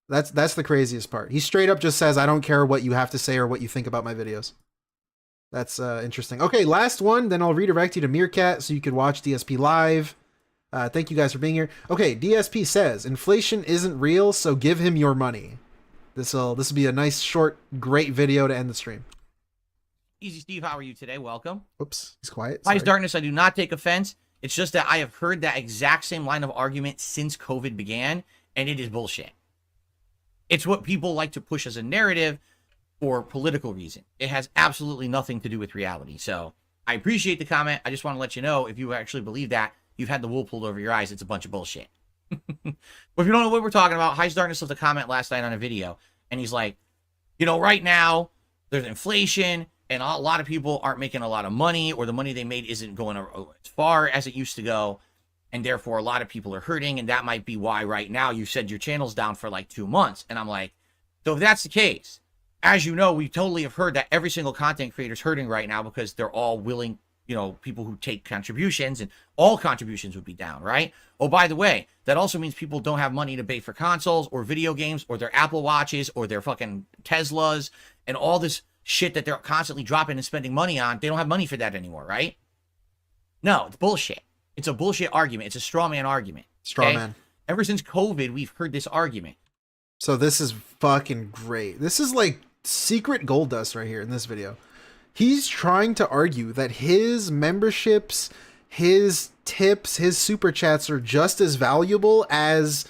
That's the craziest part. He straight up just says, I don't care what you have to say or what you think about my videos. That's interesting. Okay, last one, then I'll redirect you to Meerkat so you can watch DSP live. Thank you guys for being here. Okay, DSP says, inflation isn't real, so give him your money. This'll be a nice, short, great video to end the stream. Easy Steve, how are you today? Welcome. Oops, he's quiet. Hi, Sorry. Darkness, I do not take offense. It's just that I have heard that exact same line of argument since COVID began, and it is bullshit. It's what people like to push as a narrative for political reason. It has absolutely nothing to do with reality. So I appreciate the comment. I just want to let you know, if you actually believe that, you've had the wool pulled over your eyes. It's a bunch of bullshit. But if you don't know what we're talking about, High's Darkness left a comment last night on a video, and he's like, right now there's inflation, and a lot of people aren't making a lot of money, or the money they made isn't going as far as it used to go, and therefore a lot of people are hurting, and that might be why right now you said your channel's down for like 2 months. And I'm like, so if that's the case, as you know, we totally have heard that every single content creator is hurting right now because they're all willing, people who take contributions, and all contributions would be down, right? Oh, by the way, that also means people don't have money to pay for consoles or video games or their Apple Watches or their fucking Teslas and all this shit that they're constantly dropping and spending money on. They don't have money for that anymore, right? No, it's bullshit. It's a bullshit argument. It's a straw man argument. Straw man. Ever since COVID, we've heard this argument. So this is fucking great. This is like secret gold dust right here in this video. He's trying to argue that his memberships, his tips, his super chats are just as valuable as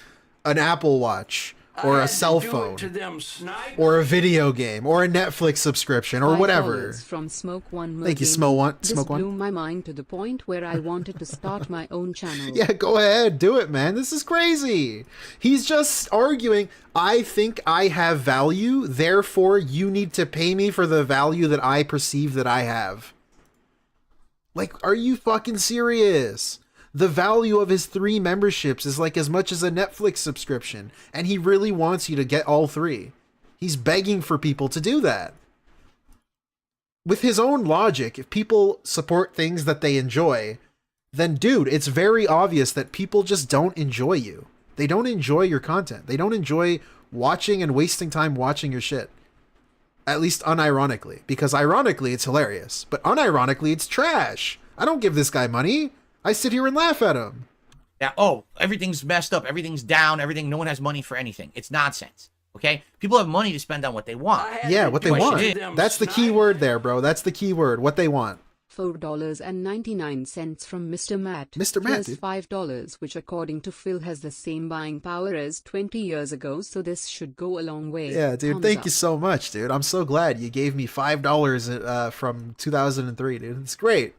an Apple Watch or I a had cell to do phone it to them snipers. or a video game or a Netflix subscription or whatever. $5 from Smoke One. Thank you, Gaming. Smoke One. This Smoke One. blew my mind to the point where I wanted to start my own channel. Yeah, go ahead, do it, man. This is crazy. He's just arguing, I think I have value, therefore you need to pay me for the value that I perceive that I have. Like, are you fucking serious? The value of his 3 memberships is like as much as a Netflix subscription, and he really wants you to get all 3. He's begging for people to do that. With his own logic, if people support things that they enjoy, then dude, it's very obvious that people just don't enjoy you. They don't enjoy your content. They don't enjoy watching and wasting time watching your shit. At least unironically, because ironically it's hilarious, but unironically it's trash. I don't give this guy money. I sit here and laugh at him. Now, oh, everything's messed up, everything's down, no one has money for anything. It's nonsense. Okay? People have money to spend on what they want. Yeah, what they want. That's the key word there, bro. That's the key word. What they want. $4.99 from Mr. Matt. Mr. Matt, Plus dude. $5, which according to Phil has the same buying power as 20 years ago, so this should go a long way. Yeah, dude. Thumbs Thank up. you so much, dude. I'm so glad you gave me $5 from 2003, dude. It's great.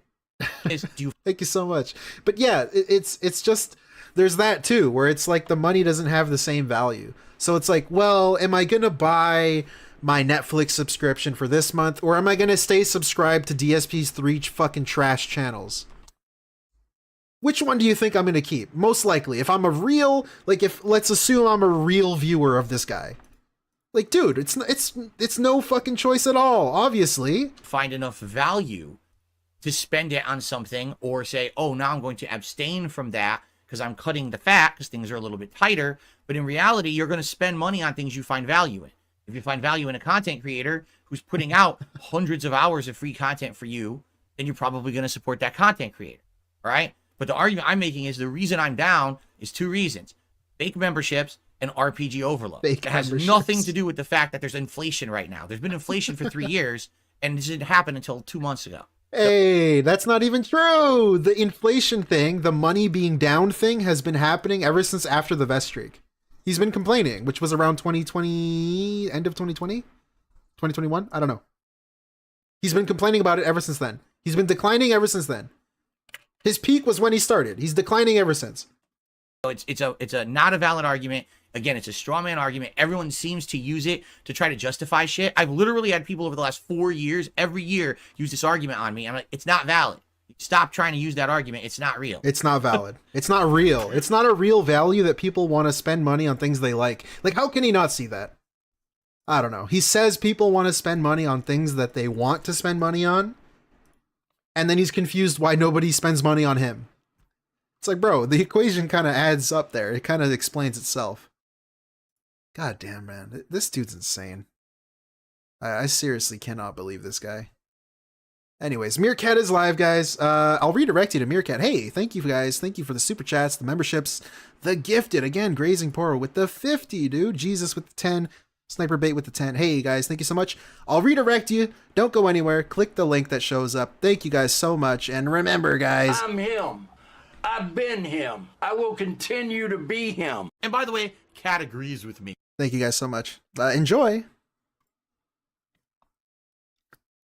Thank you so much. But yeah, it's just, there's that too, where it's like the money doesn't have the same value. So it's like, well, am I gonna buy my Netflix subscription for this month, or am I gonna stay subscribed to DSP's 3 fucking trash channels? Which one do you think I'm gonna keep? Most likely, if I'm a real, like, if let's assume I'm a real viewer of this guy. Like, dude, it's no fucking choice at all, obviously. Find enough value to spend it on something, or say, oh, now I'm going to abstain from that because I'm cutting the fat because things are a little bit tighter. But in reality, you're going to spend money on things you find value in. If you find value in a content creator who's putting out hundreds of hours of free content for you, then you're probably going to support that content creator. All right? But the argument I'm making is the reason I'm down is 2 reasons. Fake memberships and RPG overload. Fake It has memberships. nothing to do with the fact that there's inflation right now. There's been inflation for 3 years, and this didn't happen until 2 months ago. Hey, that's not even true. The inflation thing, the money being down thing, has been happening ever since after the vest streak. He's been complaining, which was around 2020, end of 2020? 2021? I don't know. He's been complaining about it ever since then. He's been declining ever since then. His peak was when he started. He's declining ever since. So it's a not a valid argument. Again, it's a straw man argument. Everyone seems to use it to try to justify shit. I've literally had people over the last 4 years, every year, use this argument on me. I'm like, it's not valid. Stop trying to use that argument. It's not real. It's not valid. It's not real. It's not a real value that people want to spend money on things they like. Like, how can he not see that? I don't know. He says people want to spend money on things that they want to spend money on. And then he's confused why nobody spends money on him. It's like, bro, the equation kind of adds up there. It kind of explains itself. God damn, man. This dude's insane. I seriously cannot believe this guy. Anyways, Meerkat is live, guys. I'll redirect you to Meerkat. Hey, thank you, guys. Thank you for the super chats, the memberships, the gifted. Again, Grazing Poro with the 50, dude. Jesus with the 10. Sniper Bait with the 10. Hey, guys, thank you so much. I'll redirect you. Don't go anywhere. Click the link that shows up. Thank you guys so much. And remember, guys. I'm him. I've been him. I will continue to be him. And by the way, Kat agrees with me. Thank you guys so much. Enjoy.